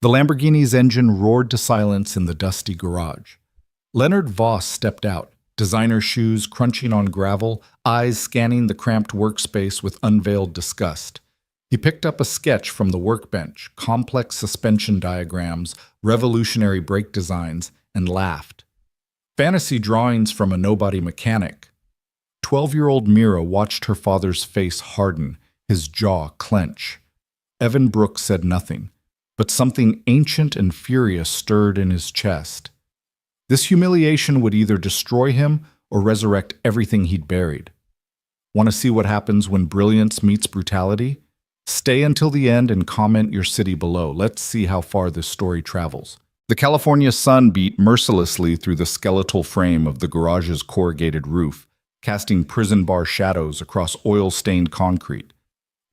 The Lamborghini's engine roared to silence in the dusty garage. Leonard Voss stepped out, designer shoes crunching on gravel, eyes scanning the cramped workspace with unveiled disgust. He picked up a sketch from the workbench, complex suspension diagrams, revolutionary brake designs, and laughed. Fantasy drawings from a nobody mechanic. 12-year-old Mira watched her father's face harden, his jaw clench. Evan Brooks said nothing, but something ancient and furious stirred in his chest. This humiliation would either destroy him or resurrect everything he'd buried. Want to see what happens when brilliance meets brutality? Stay until the end and comment your city below. Let's see how far this story travels. The California sun beat mercilessly through the skeletal frame of the garage's corrugated roof, casting prison bar shadows across oil-stained concrete.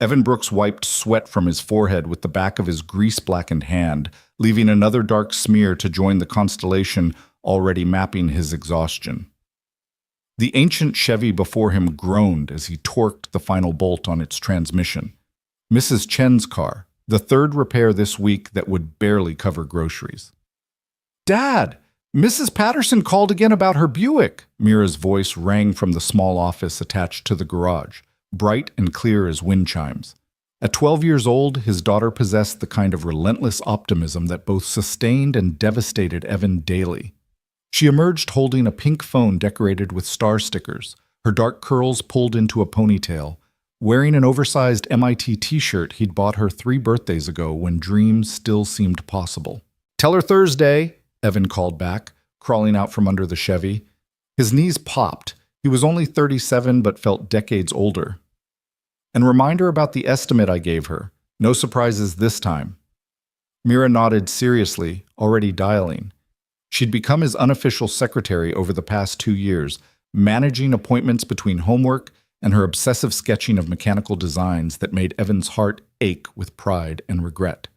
Evan Brooks wiped sweat from his forehead with the back of his grease-blackened hand, leaving another dark smear to join the constellation already mapping his exhaustion. The ancient Chevy before him groaned as he torqued the final bolt on its transmission. Mrs. Chen's car, the third repair this week that would barely cover groceries. "Dad! Mrs. Patterson called again about her Buick," Mira's voice rang from the small office attached to the garage, bright and clear as wind chimes. At 12 years old, his daughter possessed the kind of relentless optimism that both sustained and devastated Evan daily. She emerged holding a pink phone decorated with star stickers, her dark curls pulled into a ponytail, wearing an oversized MIT t-shirt he'd bought her 3 birthdays ago when dreams still seemed possible. "Tell her Thursday," Evan called back, crawling out from under the Chevy. His knees popped. He was only 37 but felt decades older. "And remind her about the estimate I gave her. No surprises this time." Mira nodded seriously, already dialing. She'd become his unofficial secretary over the past 2 years, managing appointments between homework and her obsessive sketching of mechanical designs that made Evan's heart ache with pride and regret.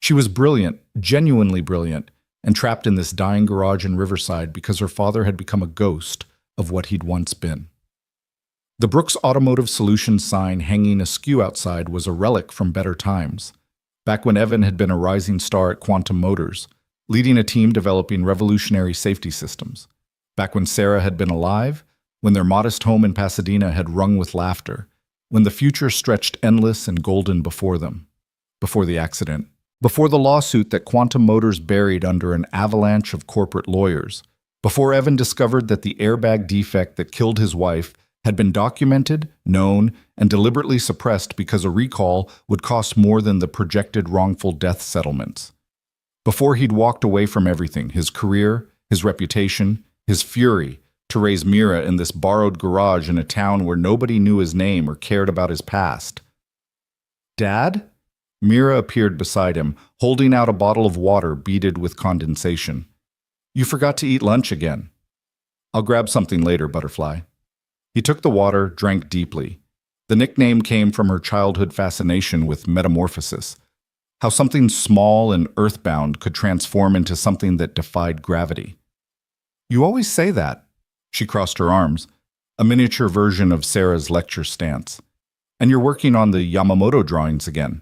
She was brilliant, genuinely brilliant, and trapped in this dying garage in Riverside because her father had become a ghost of what he'd once been. The Brooks Automotive Solutions sign hanging askew outside was a relic from better times, back when Evan had been a rising star at Quantum Motors, leading a team developing revolutionary safety systems, back when Sarah had been alive, when their modest home in Pasadena had rung with laughter, when the future stretched endless and golden before them, before the accident, before the lawsuit that Quantum Motors buried under an avalanche of corporate lawyers, before Evan discovered that the airbag defect that killed his wife had been documented, known, and deliberately suppressed because a recall would cost more than the projected wrongful death settlements. Before he'd walked away from everything, his career, his reputation, his fury, to raise Mira in this borrowed garage in a town where nobody knew his name or cared about his past. "Dad?" Mira appeared beside him, holding out a bottle of water beaded with condensation. "You forgot to eat lunch again." "I'll grab something later, Butterfly." He took the water, drank deeply. The nickname came from her childhood fascination with metamorphosis, how something small and earthbound could transform into something that defied gravity. "You always say that." She crossed her arms, a miniature version of Sarah's lecture stance. "And you're working on the Yamamoto drawings again."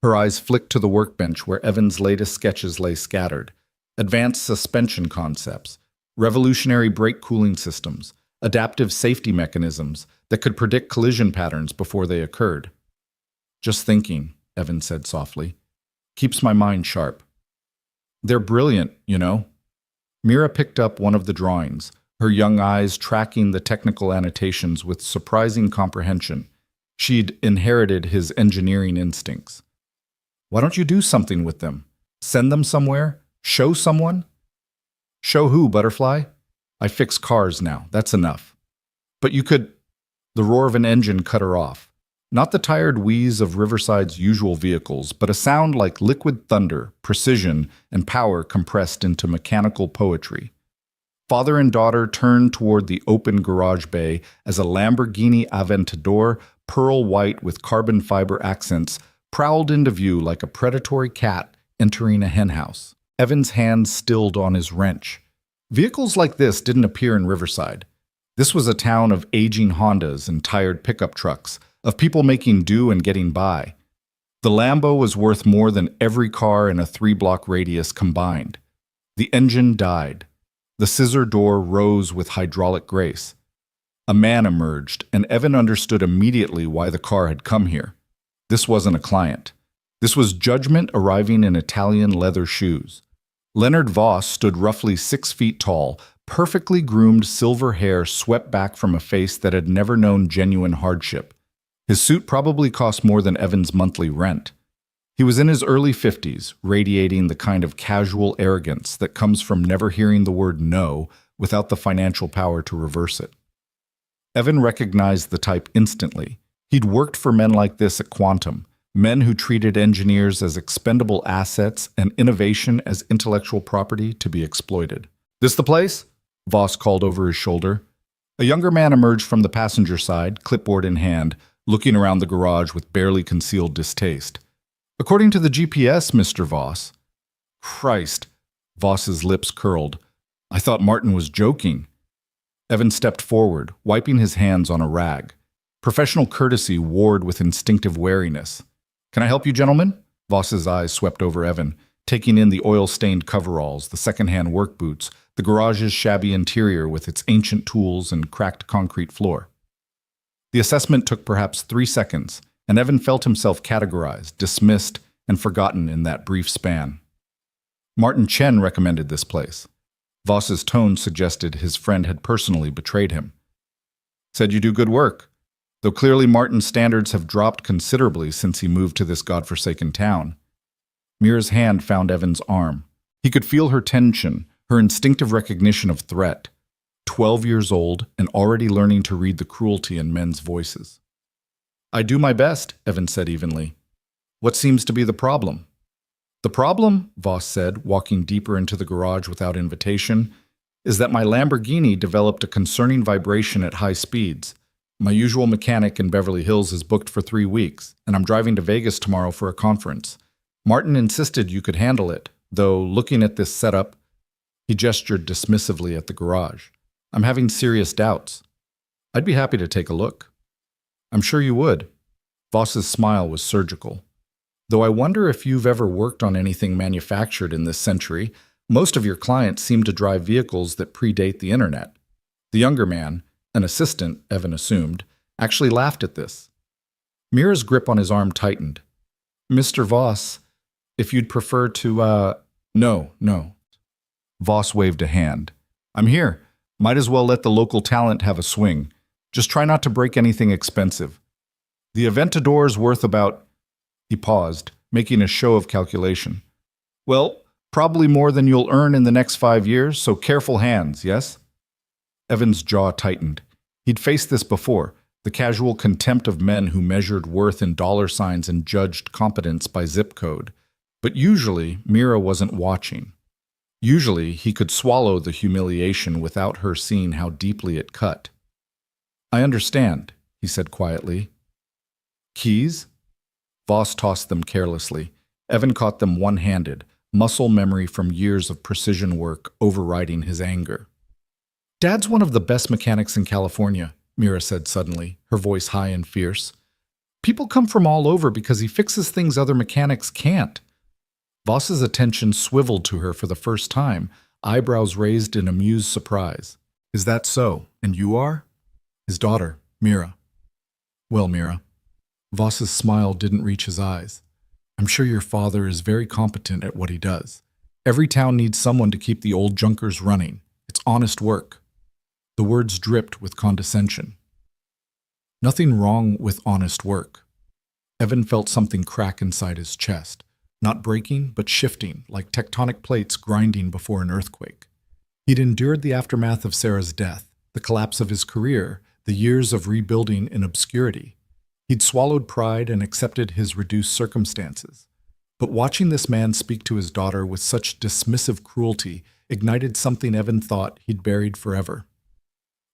Her eyes flicked to the workbench where Evan's latest sketches lay scattered. Advanced suspension concepts, revolutionary brake cooling systems, adaptive safety mechanisms that could predict collision patterns before they occurred. "Just thinking," Evan said softly. "Keeps my mind sharp." "They're brilliant, you know." Mira picked up one of the drawings, her young eyes tracking the technical annotations with surprising comprehension. She'd inherited his engineering instincts. "Why don't you do something with them? Send them somewhere? Show someone?" "Show who, Butterfly?" "I fix cars now, that's enough." "But you could—" The roar of an engine cut her off. Not the tired wheeze of Riverside's usual vehicles, but a sound like liquid thunder, precision, and power compressed into mechanical poetry. Father and daughter turned toward the open garage bay as a Lamborghini Aventador, pearl white with carbon fiber accents, prowled into view like a predatory cat entering a henhouse. Evan's hand stilled on his wrench. Vehicles like this didn't appear in Riverside. This was a town of aging Hondas and tired pickup trucks, of people making do and getting by. The Lambo was worth more than every car in a 3-block radius combined. The engine died. The scissor door rose with hydraulic grace. A man emerged, and Evan understood immediately why the car had come here. This wasn't a client. This was judgment arriving in Italian leather shoes. Leonard Voss stood roughly 6 feet tall, perfectly groomed silver hair swept back from a face that had never known genuine hardship. His suit probably cost more than Evan's monthly rent. He was in his early 50s, radiating the kind of casual arrogance that comes from never hearing the word no without the financial power to reverse it. Evan recognized the type instantly. He'd worked for men like this at Quantum, men who treated engineers as expendable assets and innovation as intellectual property to be exploited. "This the place?" Voss called over his shoulder. A younger man emerged from the passenger side, clipboard in hand, looking around the garage with barely concealed distaste. "According to the GPS, Mr. Voss." "Christ," Voss's lips curled. "I thought Martin was joking." Evan stepped forward, wiping his hands on a rag. Professional courtesy warred with instinctive wariness. "Can I help you, gentlemen?" Voss's eyes swept over Evan, taking in the oil-stained coveralls, the second-hand work boots, the garage's shabby interior with its ancient tools and cracked concrete floor. The assessment took perhaps 3 seconds, and Evan felt himself categorized, dismissed, and forgotten in that brief span. Martin Chen recommended this place. Voss's tone suggested his friend had personally betrayed him. "Said you do good work, though clearly Martin's standards have dropped considerably since he moved to this godforsaken town." Mira's hand found Evan's arm. He could feel her tension, her instinctive recognition of threat. 12 years old and already learning to read the cruelty in men's voices. "I do my best," Evan said evenly. "What seems to be the problem?" "The problem," Voss said, walking deeper into the garage without invitation, "is that my Lamborghini developed a concerning vibration at high speeds. My usual mechanic in Beverly Hills is booked for 3 weeks, and I'm driving to Vegas tomorrow for a conference. Martin insisted you could handle it, though looking at this setup," he gestured dismissively at the garage, "I'm having serious doubts. I'd be happy to take a look." "I'm sure you would." Voss's smile was surgical. "Though I wonder if you've ever worked on anything manufactured in this century. Most of your clients seem to drive vehicles that predate the internet." The younger man, an assistant, Evan assumed, actually laughed at this. Mira's grip on his arm tightened. "Mr. Voss, if you'd prefer to, No. Voss waved a hand. "I'm here. Might as well let the local talent have a swing. Just try not to break anything expensive. The Aventador's worth about—" He paused, making a show of calculation. "Well, probably more than you'll earn in the next 5 years, so careful hands, yes?" Evan's jaw tightened. He'd faced this before, the casual contempt of men who measured worth in dollar signs and judged competence by zip code. But usually, Mira wasn't watching. Usually, he could swallow the humiliation without her seeing how deeply it cut. "I understand," he said quietly. "Keys?" Voss tossed them carelessly. Evan caught them one-handed, muscle memory from years of precision work overriding his anger. "Dad's one of the best mechanics in California," Mira said suddenly, her voice high and fierce. "People come from all over because he fixes things other mechanics can't." Voss's attention swiveled to her for the first time, eyebrows raised in amused surprise. "Is that so? And you are?" "His daughter, Mira." "Well, Mira." Voss's smile didn't reach his eyes. "I'm sure your father is very competent at what he does. Every town needs someone to keep the old junkers running. It's honest work." The words dripped with condescension. Nothing wrong with honest work. Evan felt something crack inside his chest. Not breaking, but shifting, like tectonic plates grinding before an earthquake. He'd endured the aftermath of Sarah's death, the collapse of his career, the years of rebuilding in obscurity. He'd swallowed pride and accepted his reduced circumstances. But watching this man speak to his daughter with such dismissive cruelty ignited something Evan thought he'd buried forever.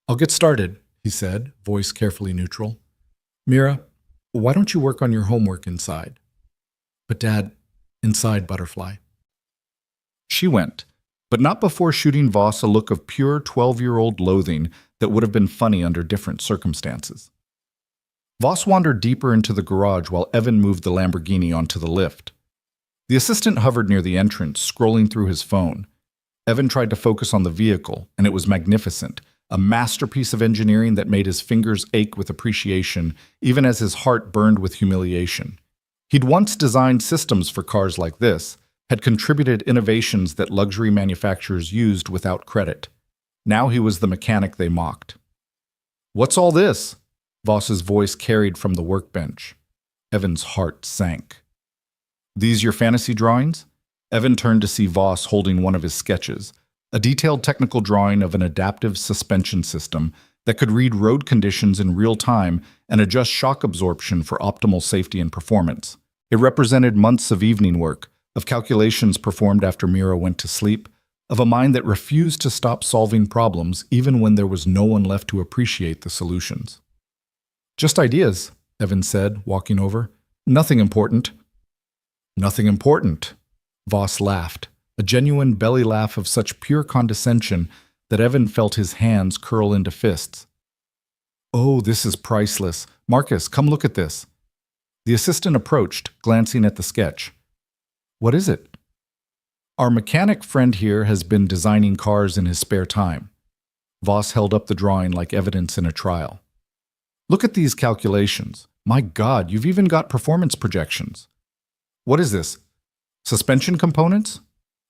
"I'll get started," he said, voice carefully neutral. "Mira, why don't you work on your homework inside?" "But Dad..." "Inside, Butterfly." She went, but not before shooting Voss a look of pure 12-year-old loathing that would have been funny under different circumstances. Voss wandered deeper into the garage while Evan moved the Lamborghini onto the lift. The assistant hovered near the entrance, scrolling through his phone. Evan tried to focus on the vehicle, and it was magnificent, a masterpiece of engineering that made his fingers ache with appreciation, even as his heart burned with humiliation. He'd once designed systems for cars like this, had contributed innovations that luxury manufacturers used without credit. Now he was the mechanic they mocked. "What's all this?" Voss's voice carried from the workbench. Evan's heart sank. "These your fantasy drawings?" Evan turned to see Voss holding one of his sketches, a detailed technical drawing of an adaptive suspension system that could read road conditions in real time and adjust shock absorption for optimal safety and performance. It represented months of evening work, of calculations performed after Mira went to sleep, of a mind that refused to stop solving problems even when there was no one left to appreciate the solutions. "Just ideas," Evan said, walking over. "Nothing important." "Nothing important," Voss laughed, a genuine belly laugh of such pure condescension that Evan felt his hands curl into fists. "Oh, this is priceless. Marcus, come look at this." The assistant approached, glancing at the sketch. "What is it?" "Our mechanic friend here has been designing cars in his spare time." Voss held up the drawing like evidence in a trial. "Look at these calculations. My God, you've even got performance projections. What is this? Suspension components?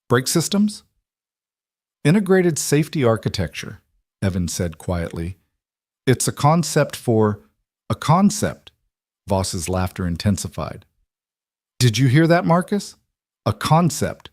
Brake systems?" "Integrated safety architecture," Evan said quietly. "It's a concept for a concept." Voss's laughter intensified. "Did you hear that, Marcus? A concept.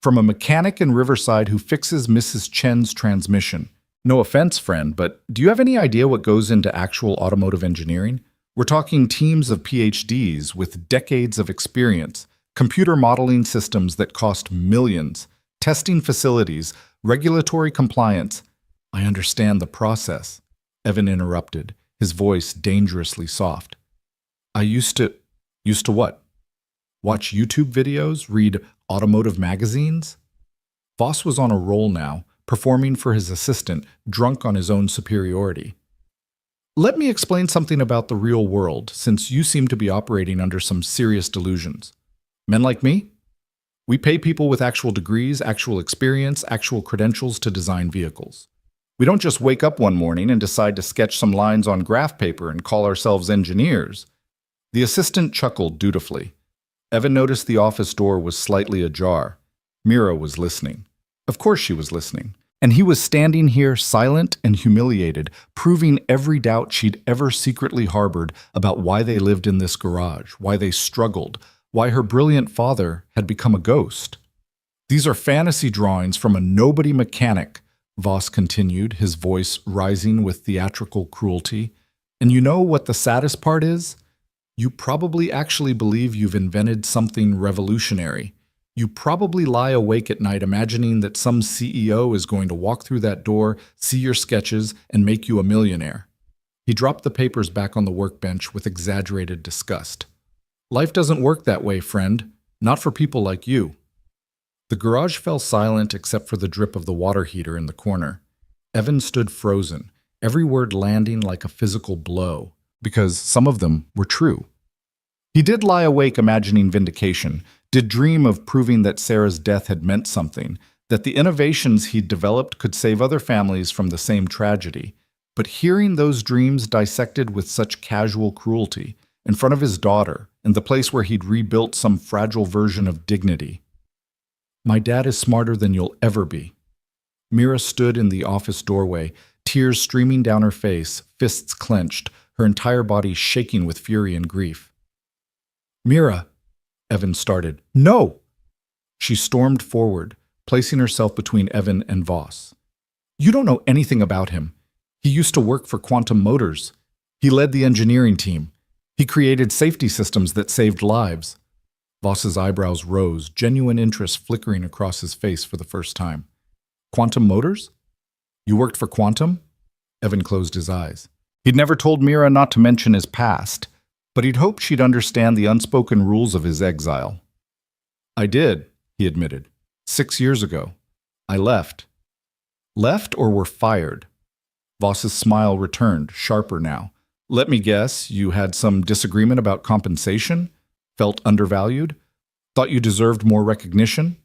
From a mechanic in Riverside who fixes Mrs. Chen's transmission. No offense, friend, but do you have any idea what goes into actual automotive engineering? We're talking teams of PhDs with decades of experience, computer modeling systems that cost millions, testing facilities, regulatory compliance." "I understand the process," Evan interrupted, his voice dangerously soft. "I used to what? Watch YouTube videos? Read automotive magazines?" Voss was on a roll now, performing for his assistant, drunk on his own superiority. "Let me explain something about the real world, since you seem to be operating under some serious delusions. Men like me? We pay people with actual degrees, actual experience, actual credentials to design vehicles. We don't just wake up one morning and decide to sketch some lines on graph paper and call ourselves engineers." The assistant chuckled dutifully. Evan noticed the office door was slightly ajar. Mira was listening. Of course she was listening. And he was standing here silent and humiliated, proving every doubt she'd ever secretly harbored about why they lived in this garage, why they struggled, why her brilliant father had become a ghost. "These are fantasy drawings from a nobody mechanic," Voss continued, his voice rising with theatrical cruelty. "And you know what the saddest part is? You probably actually believe you've invented something revolutionary. You probably lie awake at night imagining that some CEO is going to walk through that door, see your sketches, and make you a millionaire." He dropped the papers back on the workbench with exaggerated disgust. "Life doesn't work that way, friend. Not for people like you." The garage fell silent except for the drip of the water heater in the corner. Evan stood frozen, every word landing like a physical blow, because some of them were true. He did lie awake imagining vindication, did dream of proving that Sarah's death had meant something, that the innovations he'd developed could save other families from the same tragedy. But hearing those dreams dissected with such casual cruelty, in front of his daughter, in the place where he'd rebuilt some fragile version of dignity. "My dad is smarter than you'll ever be." Mira stood in the office doorway, tears streaming down her face, fists clenched, her entire body shaking with fury and grief. "Mira," Evan started. "No!" She stormed forward, placing herself between Evan and Voss. "You don't know anything about him. He used to work for Quantum Motors. He led the engineering team. He created safety systems that saved lives." Voss's eyebrows rose, genuine interest flickering across his face for the first time. "Quantum Motors? You worked for Quantum?" Evan closed his eyes. He'd never told Mira not to mention his past, but he'd hoped she'd understand the unspoken rules of his exile. "I did," he admitted. 6 years ago. I left." "Left or were fired?" Voss's smile returned, sharper now. Let me guess, you had some disagreement about compensation? Felt undervalued? Thought you deserved more recognition?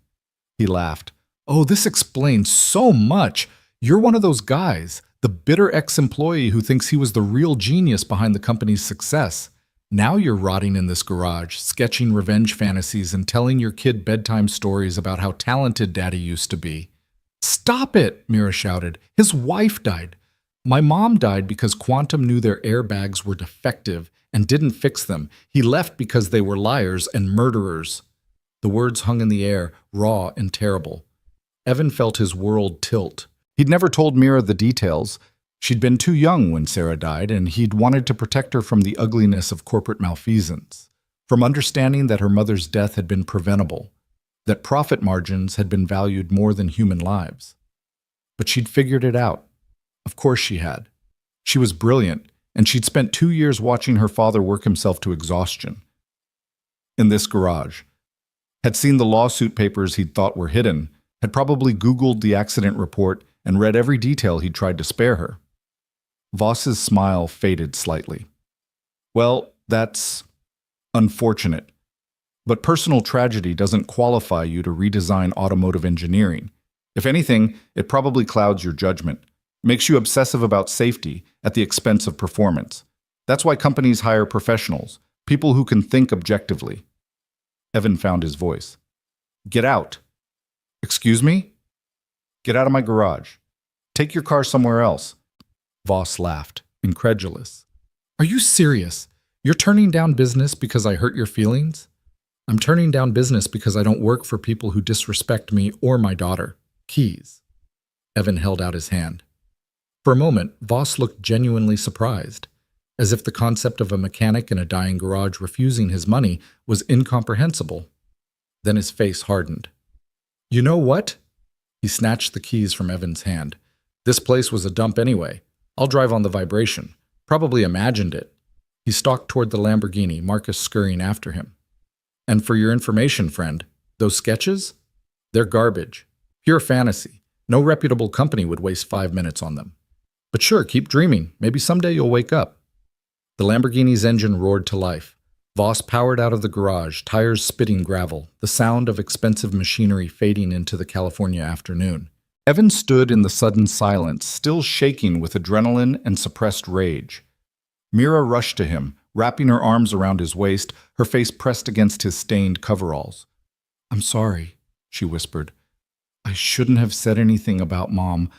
He laughed. Oh, this explains so much. You're one of those guys, the bitter ex-employee who thinks he was the real genius behind the company's success. Now you're rotting in this garage, sketching revenge fantasies and telling your kid bedtime stories about how talented Daddy used to be. Stop it, Mira shouted. His wife died. My mom died because Quantum knew their airbags were defective and didn't fix them. He left because they were liars and murderers. The words hung in the air, raw and terrible. Evan felt his world tilt. He'd never told Mira the details. She'd been too young when Sarah died, and he'd wanted to protect her from the ugliness of corporate malfeasance, from understanding that her mother's death had been preventable, that profit margins had been valued more than human lives. But she'd figured it out. Of course she had. She was brilliant, and she'd spent 2 years watching her father work himself to exhaustion. In this garage. Had seen the lawsuit papers he'd thought were hidden, had probably Googled the accident report and read every detail he'd tried to spare her. Voss's smile faded slightly. Well, that's unfortunate. But personal tragedy doesn't qualify you to redesign automotive engineering. If anything, it probably clouds your judgment, makes you obsessive about safety at the expense of performance. That's why companies hire professionals, people who can think objectively. Evan found his voice. Get out. Excuse me? Get out of my garage. Take your car somewhere else. Voss laughed, incredulous. Are you serious? You're turning down business because I hurt your feelings? I'm turning down business because I don't work for people who disrespect me or my daughter. Keys. Evan held out his hand. For a moment, Voss looked genuinely surprised, as if the concept of a mechanic in a dying garage refusing his money was incomprehensible. Then his face hardened. You know what? He snatched the keys from Evan's hand. This place was a dump anyway. I'll drive on the vibration. Probably imagined it. He stalked toward the Lamborghini, Marcus scurrying after him. And for your information, friend, those sketches? They're garbage. Pure fantasy. No reputable company would waste 5 minutes on them. But sure, keep dreaming. Maybe someday you'll wake up. The Lamborghini's engine roared to life. Voss powered out of the garage, tires spitting gravel, the sound of expensive machinery fading into the California afternoon. Evan stood in the sudden silence, still shaking with adrenaline and suppressed rage. Mira rushed to him, wrapping her arms around his waist, her face pressed against his stained coveralls. I'm sorry, she whispered. I shouldn't have said anything about Mom.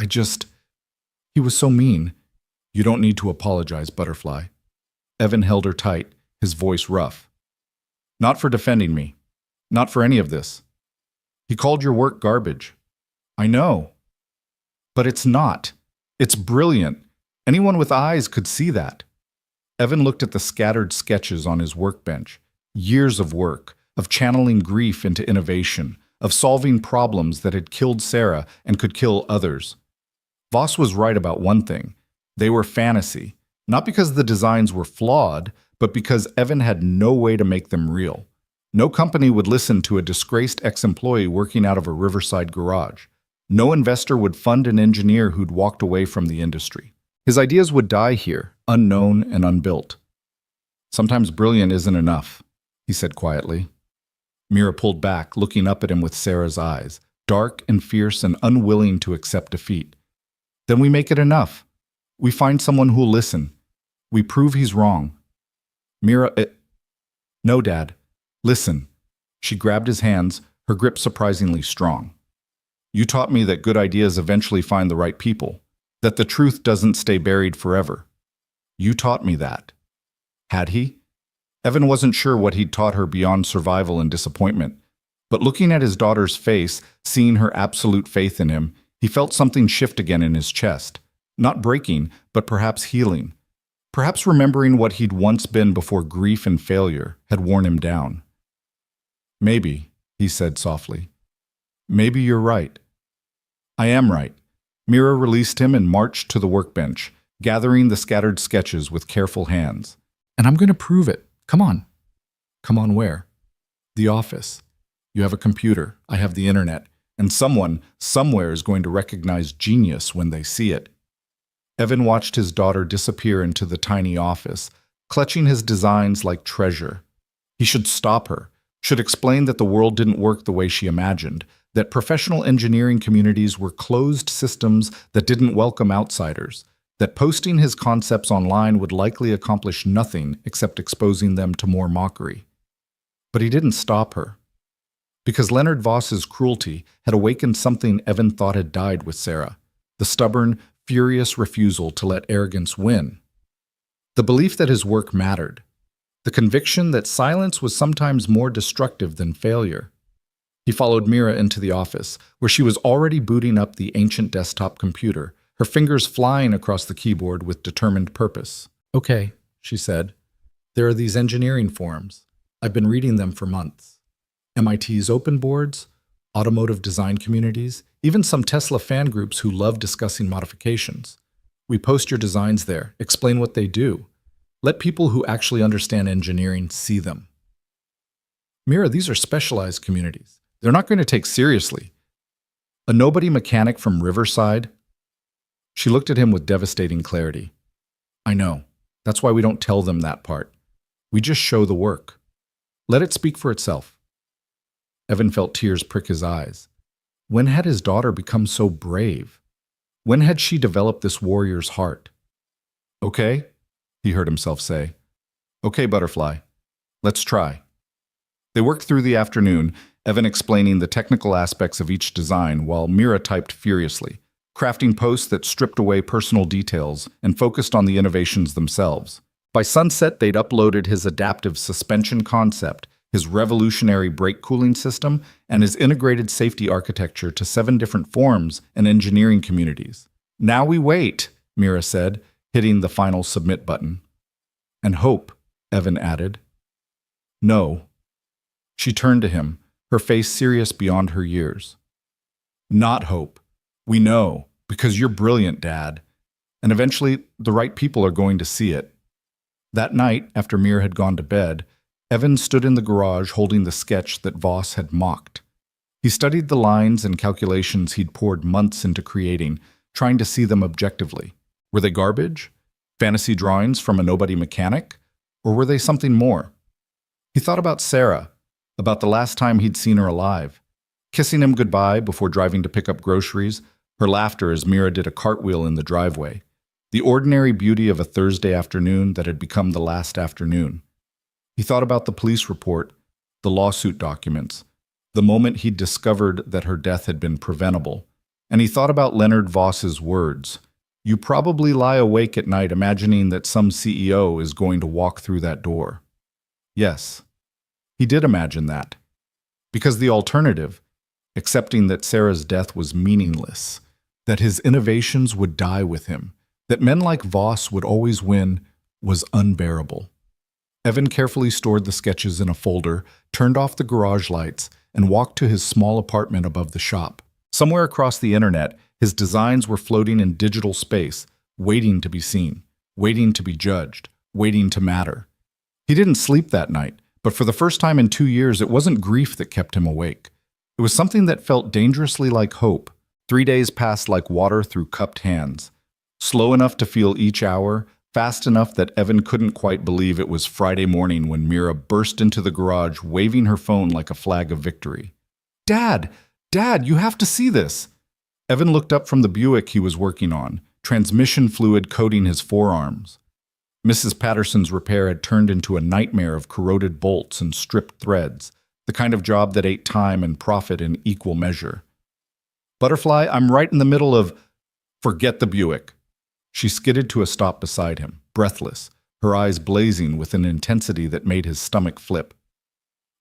He was so mean. You don't need to apologize, Butterfly. Evan held her tight, his voice rough. Not for defending me. Not for any of this. He called your work garbage. I know. But it's not. It's brilliant. Anyone with eyes could see that. Evan looked at the scattered sketches on his workbench. Years of work, of channeling grief into innovation, of solving problems that had killed Sarah and could kill others. Voss was right about one thing. They were fantasy, not because the designs were flawed, but because Evan had no way to make them real. No company would listen to a disgraced ex-employee working out of a riverside garage. No investor would fund an engineer who'd walked away from the industry. His ideas would die here, unknown and unbuilt. Sometimes brilliant isn't enough, he said quietly. Mira pulled back, looking up at him with Sarah's eyes, dark and fierce and unwilling to accept defeat. Then we make it enough. We find someone who'll listen. We prove he's wrong. Mira, No, Dad. Listen. She grabbed his hands, her grip surprisingly strong. You taught me that good ideas eventually find the right people, that the truth doesn't stay buried forever. You taught me that. Had he? Evan wasn't sure what he'd taught her beyond survival and disappointment, but looking at his daughter's face, seeing her absolute faith in him, he felt something shift again in his chest. Not breaking, but perhaps healing. Perhaps remembering what he'd once been before grief and failure had worn him down. Maybe, he said softly. Maybe you're right. I am right. Mira released him and marched to the workbench, gathering the scattered sketches with careful hands. And I'm going to prove it. Come on. Come on where? The office. You have a computer. I have the internet. And someone, somewhere is going to recognize genius when they see it. Evan watched his daughter disappear into the tiny office, clutching his designs like treasure. He should stop her, should explain that the world didn't work the way she imagined, that professional engineering communities were closed systems that didn't welcome outsiders, that posting his concepts online would likely accomplish nothing except exposing them to more mockery. But he didn't stop her. Because Leonard Voss's cruelty had awakened something Evan thought had died with Sarah, the stubborn, furious refusal to let arrogance win. The belief that his work mattered. The conviction that silence was sometimes more destructive than failure. He followed Mira into the office, where she was already booting up the ancient desktop computer, her fingers flying across the keyboard with determined purpose. "Okay," she said. "There are these engineering forums. I've been reading them for months. MIT's open boards, automotive design communities, even some Tesla fan groups who love discussing modifications. We post your designs there, explain what they do. Let people who actually understand engineering see them." "Mira, these are specialized communities. They're not going to take seriously. A nobody mechanic from Riverside?" She looked at him with devastating clarity. "I know. That's why we don't tell them that part. We just show the work. Let it speak for itself." Evan felt tears prick his eyes. When had his daughter become so brave? When had she developed this warrior's heart? "Okay," he heard himself say. "Okay, Butterfly. Let's try." They worked through the afternoon, Evan explaining the technical aspects of each design while Mira typed furiously, crafting posts that stripped away personal details and focused on the innovations themselves. By sunset, they'd uploaded his adaptive suspension concept, his revolutionary brake cooling system, and his integrated safety architecture to 7 different forums and engineering communities. "Now we wait," Mira said, hitting the final submit button. "And hope," Evan added. "No." She turned to him, her face serious beyond her years. "Not hope. We know, because you're brilliant, Dad. And eventually, the right people are going to see it." That night, after Mira had gone to bed, Evan stood in the garage holding the sketch that Voss had mocked. He studied the lines and calculations he'd poured months into creating, trying to see them objectively. Were they garbage? Fantasy drawings from a nobody mechanic? Or were they something more? He thought about Sarah, about the last time he'd seen her alive, kissing him goodbye before driving to pick up groceries, her laughter as Mira did a cartwheel in the driveway, the ordinary beauty of a Thursday afternoon that had become the last afternoon. He thought about the police report, the lawsuit documents, the moment he'd discovered that her death had been preventable, and he thought about Leonard Voss's words. "You probably lie awake at night imagining that some CEO is going to walk through that door." Yes, he did imagine that. Because the alternative, accepting that Sarah's death was meaningless, that his innovations would die with him, that men like Voss would always win, was unbearable. Evan carefully stored the sketches in a folder, turned off the garage lights, and walked to his small apartment above the shop. Somewhere across the internet, his designs were floating in digital space, waiting to be seen, waiting to be judged, waiting to matter. He didn't sleep that night, but for the first time in 2 years, it wasn't grief that kept him awake. It was something that felt dangerously like hope. 3 days passed like water through cupped hands. Slow enough to feel each hour, fast enough that Evan couldn't quite believe it was Friday morning when Mira burst into the garage waving her phone like a flag of victory. "Dad! Dad, you have to see this!" Evan looked up from the Buick he was working on, transmission fluid coating his forearms. Mrs. Patterson's repair had turned into a nightmare of corroded bolts and stripped threads, the kind of job that ate time and profit in equal measure. "Butterfly, I'm right in the middle of—" "Forget the Buick." She skidded to a stop beside him, breathless, her eyes blazing with an intensity that made his stomach flip.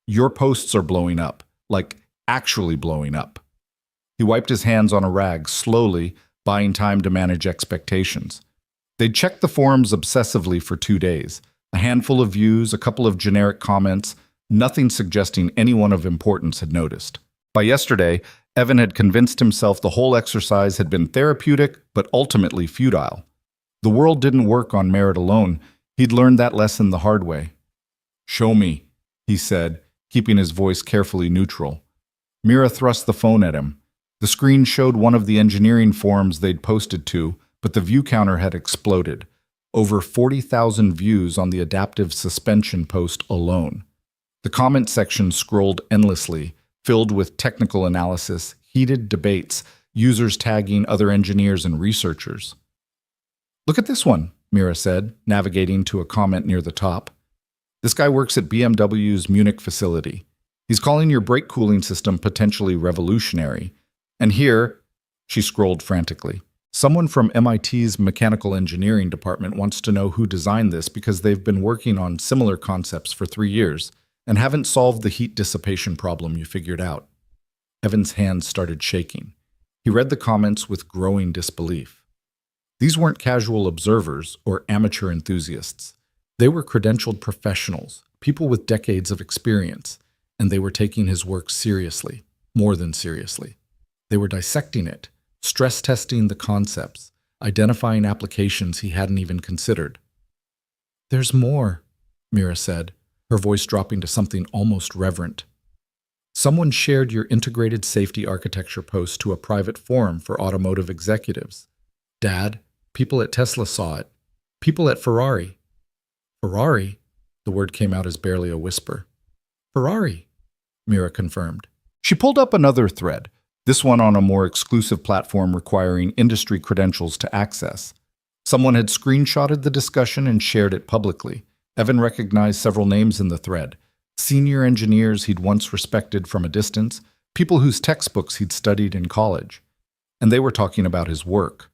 "Your posts are blowing up, like actually blowing up." He wiped his hands on a rag, slowly, buying time to manage expectations. They'd checked the forums obsessively for 2 days, a handful of views, a couple of generic comments, nothing suggesting anyone of importance had noticed. By yesterday, Evan had convinced himself the whole exercise had been therapeutic, but ultimately futile. The world didn't work on merit alone. He'd learned that lesson the hard way. "Show me," he said, keeping his voice carefully neutral. Mira thrust the phone at him. The screen showed one of the engineering forums they'd posted to, but the view counter had exploded. Over 40,000 views on the adaptive suspension post alone. The comment section scrolled endlessly, filled with technical analysis, heated debates, users tagging other engineers and researchers. "Look at this one," Mira said, navigating to a comment near the top. "This guy works at BMW's Munich facility. He's calling your brake cooling system potentially revolutionary. And here," she scrolled frantically, "someone from MIT's mechanical engineering department wants to know who designed this because they've been working on similar concepts for 3 years and haven't solved the heat dissipation problem you figured out." Evan's hands started shaking. He read the comments with growing disbelief. These weren't casual observers or amateur enthusiasts. They were credentialed professionals, people with decades of experience, and they were taking his work seriously, more than seriously. They were dissecting it, stress testing the concepts, identifying applications he hadn't even considered. "There's more," Mira said, her voice dropping to something almost reverent. "Someone shared your integrated safety architecture post to a private forum for automotive executives. Dad, people at Tesla saw it. People at Ferrari." "Ferrari?" The word came out as barely a whisper. "Ferrari," Mira confirmed. She pulled up another thread, this one on a more exclusive platform requiring industry credentials to access. Someone had screenshotted the discussion and shared it publicly. Evan recognized several names in the thread. Senior engineers he'd once respected from a distance, people whose textbooks he'd studied in college. And they were talking about his work.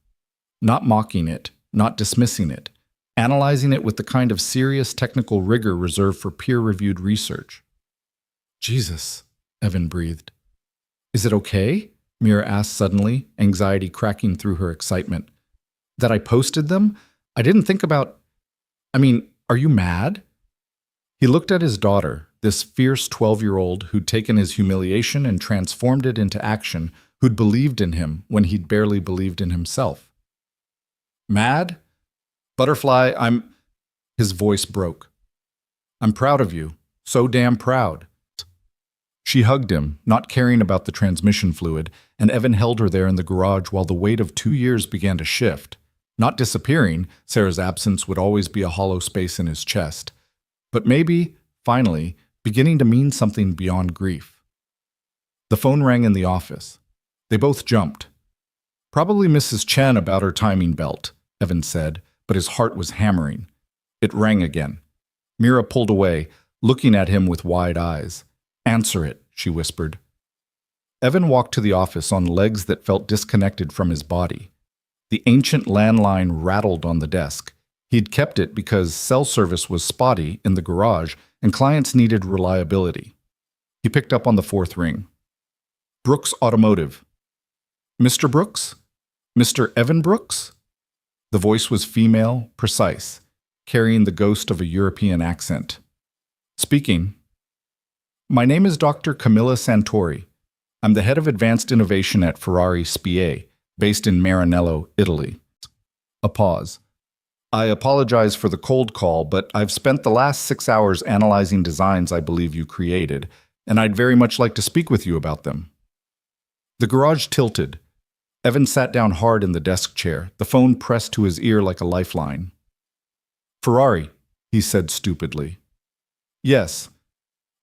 Not mocking it, not dismissing it, analyzing it with the kind of serious technical rigor reserved for peer-reviewed research. "Jesus," Evan breathed. "Is it okay?" Mira asked suddenly, anxiety cracking through her excitement. "That I posted them? I didn't think about... are you mad?" He looked at his daughter, this fierce 12-year-old who'd taken his humiliation and transformed it into action, who'd believed in him when he'd barely believed in himself. "Mad? Butterfly, His voice broke. "I'm proud of you. So damn proud." She hugged him, not caring about the transmission fluid, and Evan held her there in the garage while the weight of 2 years began to shift. Not disappearing, Sarah's absence would always be a hollow space in his chest. But maybe, finally, beginning to mean something beyond grief. The phone rang in the office. They both jumped. "Probably Mrs. Chen about her timing belt," Evan said, but his heart was hammering. It rang again. Mira pulled away, looking at him with wide eyes. "Answer it," she whispered. Evan walked to the office on legs that felt disconnected from his body. The ancient landline rattled on the desk. He'd kept it because cell service was spotty in the garage and clients needed reliability. He picked up on the fourth ring. "Brooks Automotive." "Mr. Brooks? Mr. Evan Brooks?" The voice was female, precise, carrying the ghost of a European accent. "Speaking." "My name is Dr. Camilla Santori. I'm the head of advanced innovation at Ferrari SPA, based in Maranello, Italy." A pause. "I apologize for the cold call, but I've spent the last 6 hours analyzing designs I believe you created, and I'd very much like to speak with you about them." The garage tilted. Evan sat down hard in the desk chair, the phone pressed to his ear like a lifeline. "Ferrari," he said stupidly. "Yes.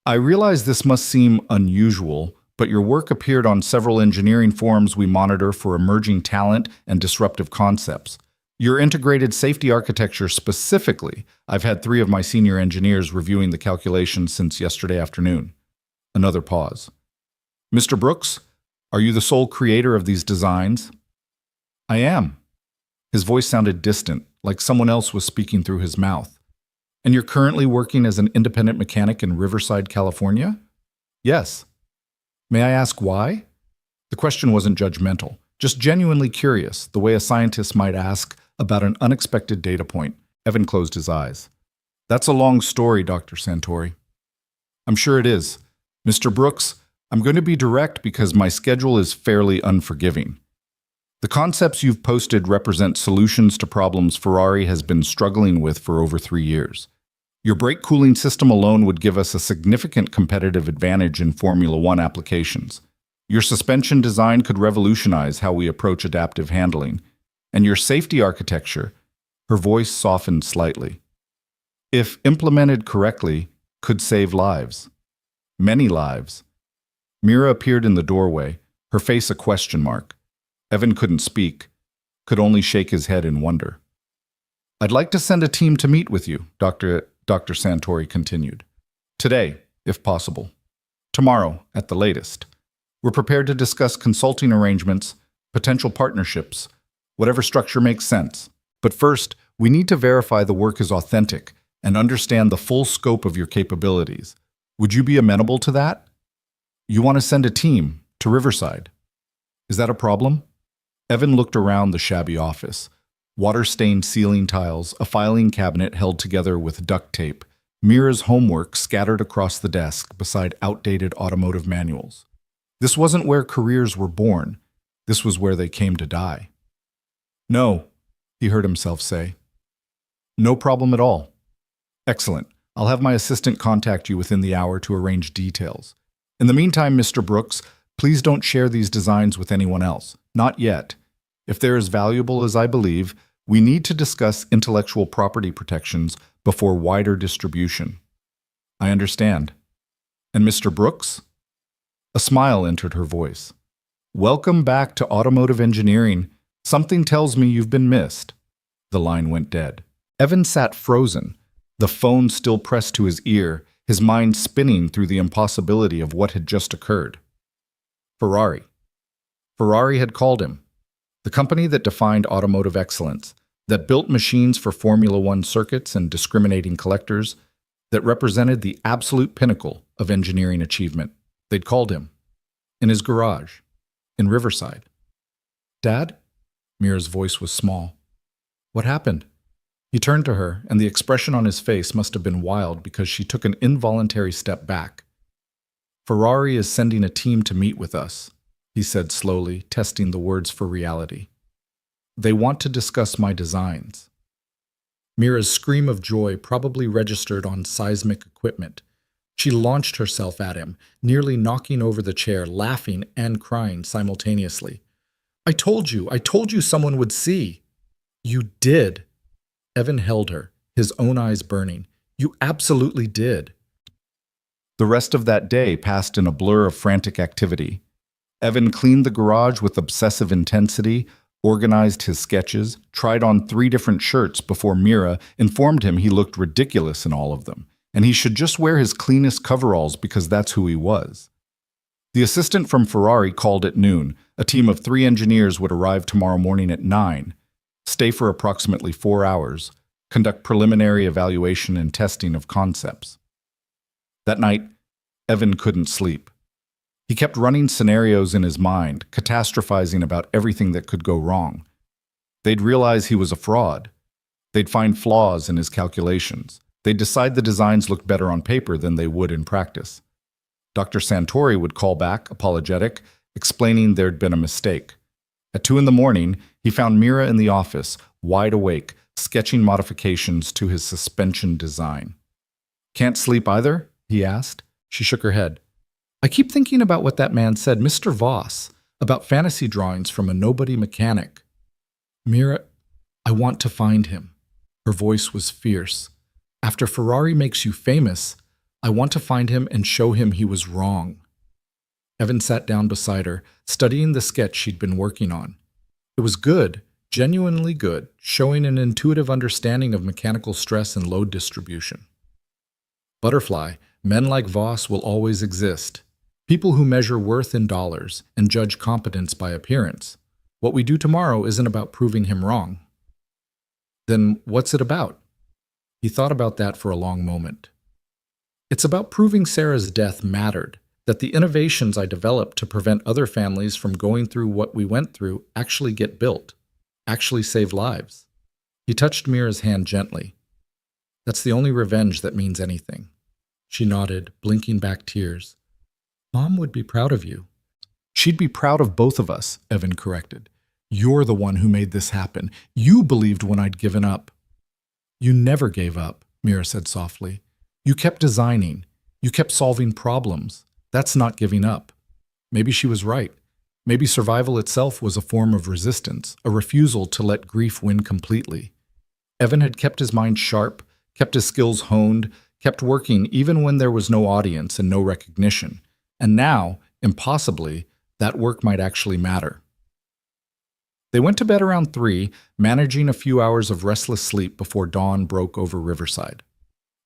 I realize this must seem unusual, but your work appeared on several engineering forums we monitor for emerging talent and disruptive concepts. Your integrated safety architecture specifically, I've had 3 of my senior engineers reviewing the calculations since yesterday afternoon." Another pause. "Mr. Brooks, are you the sole creator of these designs?" "I am." His voice sounded distant, like someone else was speaking through his mouth. "And you're currently working as an independent mechanic in Riverside, California?" "Yes." "May I ask why?" The question wasn't judgmental, just genuinely curious, the way a scientist might ask about an unexpected data point. Evan closed his eyes. "That's a long story, Dr. Santori." "I'm sure it is. Mr. Brooks, I'm going to be direct because my schedule is fairly unforgiving. The concepts you've posted represent solutions to problems Ferrari has been struggling with for over 3 years. Your brake cooling system alone would give us a significant competitive advantage in Formula One applications. Your suspension design could revolutionize how we approach adaptive handling. And your safety architecture, her voice softened slightly, if implemented correctly, could save lives. Many lives. Mira appeared in the doorway, her face a question mark. Evan couldn't speak, could only shake his head in wonder. I'd like to send a team to meet with you, Dr. Santori continued. Today, if possible. Tomorrow, at the latest. We're prepared to discuss consulting arrangements, potential partnerships, whatever structure makes sense. But first, we need to verify the work is authentic and understand the full scope of your capabilities. Would you be amenable to that? You want to send a team to Riverside. Is that a problem? Evan looked around the shabby office. Water-stained ceiling tiles, a filing cabinet held together with duct tape, Mira's homework scattered across the desk beside outdated automotive manuals. This wasn't where careers were born. This was where they came to die. No, he heard himself say. No problem at all. Excellent. I'll have my assistant contact you within the hour to arrange details. In the meantime, Mr. Brooks, please don't share these designs with anyone else. Not yet. If they're as valuable as I believe, we need to discuss intellectual property protections before wider distribution. I understand. And Mr. Brooks? A smile entered her voice. Welcome back to automotive engineering. Something tells me you've been missed. The line went dead. Evan sat frozen, the phone still pressed to his ear, his mind spinning through the impossibility of what had just occurred. Ferrari. Ferrari had called him. The company that defined automotive excellence, that built machines for Formula One circuits and discriminating collectors, that represented the absolute pinnacle of engineering achievement. They'd called him. In his garage. In Riverside. Dad? Mira's voice was small. What happened? He turned to her, and the expression on his face must have been wild because she took an involuntary step back. Ferrari is sending a team to meet with us, he said slowly, testing the words for reality. They want to discuss my designs. Mira's scream of joy probably registered on seismic equipment. She launched herself at him, nearly knocking over the chair, laughing and crying simultaneously. I told you someone would see. You did. Evan held her, his own eyes burning. You absolutely did. The rest of that day passed in a blur of frantic activity. Evan cleaned the garage with obsessive intensity, organized his sketches, tried on 3 different shirts before Mira informed him he looked ridiculous in all of them, and he should just wear his cleanest coveralls because that's who he was. The assistant from Ferrari called at noon. A team of 3 engineers would arrive tomorrow morning at 9, stay for approximately 4 hours, conduct preliminary evaluation and testing of concepts. That night, Evan couldn't sleep. He kept running scenarios in his mind, catastrophizing about everything that could go wrong. They'd realize he was a fraud. They'd find flaws in his calculations. They'd decide the designs looked better on paper than they would in practice. Dr. Santori would call back, apologetic, explaining there'd been a mistake. At 2 a.m, he found Mira in the office, wide awake, sketching modifications to his suspension design. Can't sleep either? He asked. She shook her head. I keep thinking about what that man said, Mr. Voss, about fantasy drawings from a nobody mechanic. Mira, I want to find him. Her voice was fierce. After Ferrari makes you famous, I want to find him and show him he was wrong. Evan sat down beside her, studying the sketch she'd been working on. It was good, genuinely good, showing an intuitive understanding of mechanical stress and load distribution. Butterfly, men like Voss will always exist. People who measure worth in dollars and judge competence by appearance. What we do tomorrow isn't about proving him wrong. Then what's it about? He thought about that for a long moment. It's about proving Sarah's death mattered, that the innovations I developed to prevent other families from going through what we went through actually get built, actually save lives. He touched Mira's hand gently. That's the only revenge that means anything. She nodded, blinking back tears. Mom would be proud of you. She'd be proud of both of us, Evan corrected. You're the one who made this happen. You believed when I'd given up. You never gave up, Mira said softly. You kept designing. You kept solving problems. That's not giving up. Maybe she was right. Maybe survival itself was a form of resistance, a refusal to let grief win completely. Evan had kept his mind sharp, kept his skills honed, kept working even when there was no audience and no recognition. And now, impossibly, that work might actually matter. They went to bed around 3, managing a few hours of restless sleep before dawn broke over Riverside.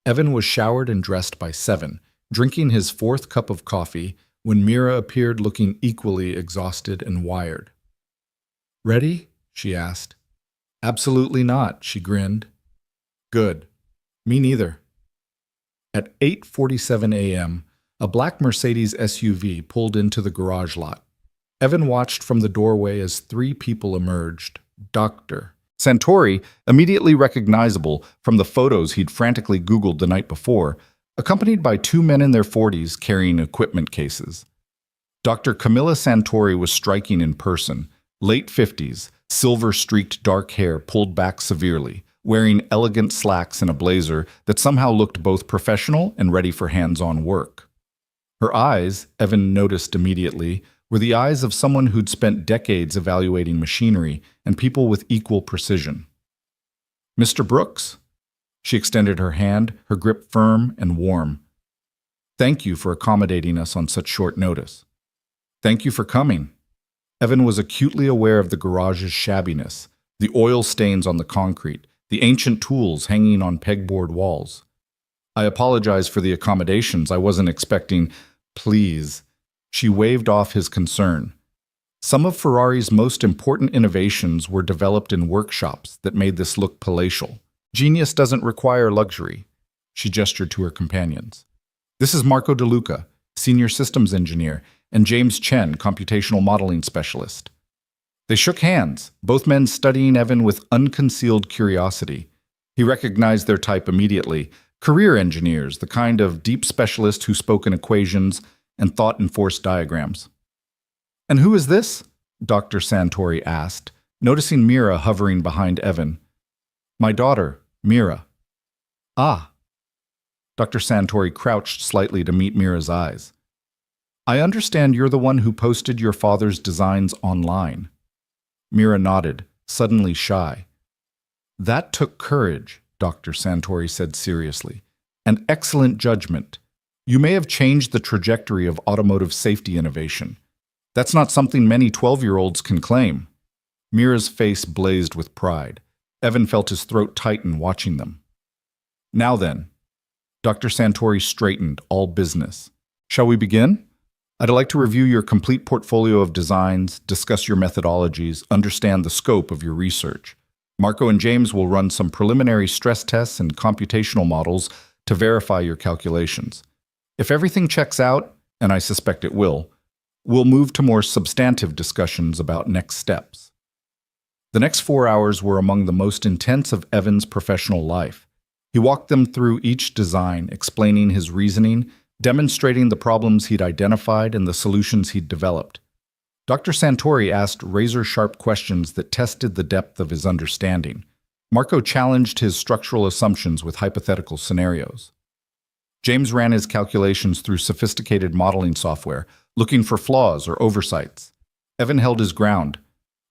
Evan was showered and dressed by 7, drinking his 4th cup of coffee, when Mira appeared looking equally exhausted and wired. "Ready?" she asked. "Absolutely not," she grinned. "Good. Me neither." At 8:47 a.m., a black Mercedes SUV pulled into the garage lot. Evan watched from the doorway as 3 people emerged. Dr. Santori, immediately recognizable from the photos he'd frantically Googled the night before, accompanied by 2 men in their 40s carrying equipment cases. Dr. Camilla Santori was striking in person, late 50s, silver-streaked dark hair pulled back severely, wearing elegant slacks and a blazer that somehow looked both professional and ready for hands-on work. Her eyes, Evan noticed immediately, were the eyes of someone who'd spent decades evaluating machinery and people with equal precision. "Mr. Brooks?" She extended her hand, her grip firm and warm. "Thank you for accommodating us on such short notice." "Thank you for coming." Evan was acutely aware of the garage's shabbiness, the oil stains on the concrete, the ancient tools hanging on pegboard walls. "I apologize for the accommodations. I wasn't expecting—" "Please." She waved off his concern. Some of Ferrari's most important innovations were developed in workshops that made this look palatial. Genius doesn't require luxury. She gestured to her companions. "This is Marco De Luca, Senior Systems Engineer, and James Chen, Computational Modeling Specialist." They shook hands, both men studying Evan with unconcealed curiosity. He recognized their type immediately. Career engineers, the kind of deep specialist who spoke in equations and thought in forced diagrams. "And who is this?" Dr. Santori asked, noticing Mira hovering behind Evan. "My daughter, Mira." "Ah." Dr. Santori crouched slightly to meet Mira's eyes. "I understand you're the one who posted your father's designs online." Mira nodded, suddenly shy. "That took courage," Dr. Santori said seriously, "and excellent judgment. You may have changed the trajectory of automotive safety innovation. That's not something many 12-year-olds can claim." Mira's face blazed with pride. Evan felt his throat tighten watching them. "Now then." Dr. Santori straightened, all business. "Shall we begin? I'd like to review your complete portfolio of designs, discuss your methodologies, understand the scope of your research. Marco and James will run some preliminary stress tests and computational models to verify your calculations. If everything checks out, and I suspect it will, we'll move to more substantive discussions about next steps." The next 4 hours were among the most intense of Evan's professional life. He walked them through each design, explaining his reasoning, demonstrating the problems he'd identified and the solutions he'd developed. Dr. Santori asked razor-sharp questions that tested the depth of his understanding. Marco challenged his structural assumptions with hypothetical scenarios. James ran his calculations through sophisticated modeling software, looking for flaws or oversights. Evan held his ground.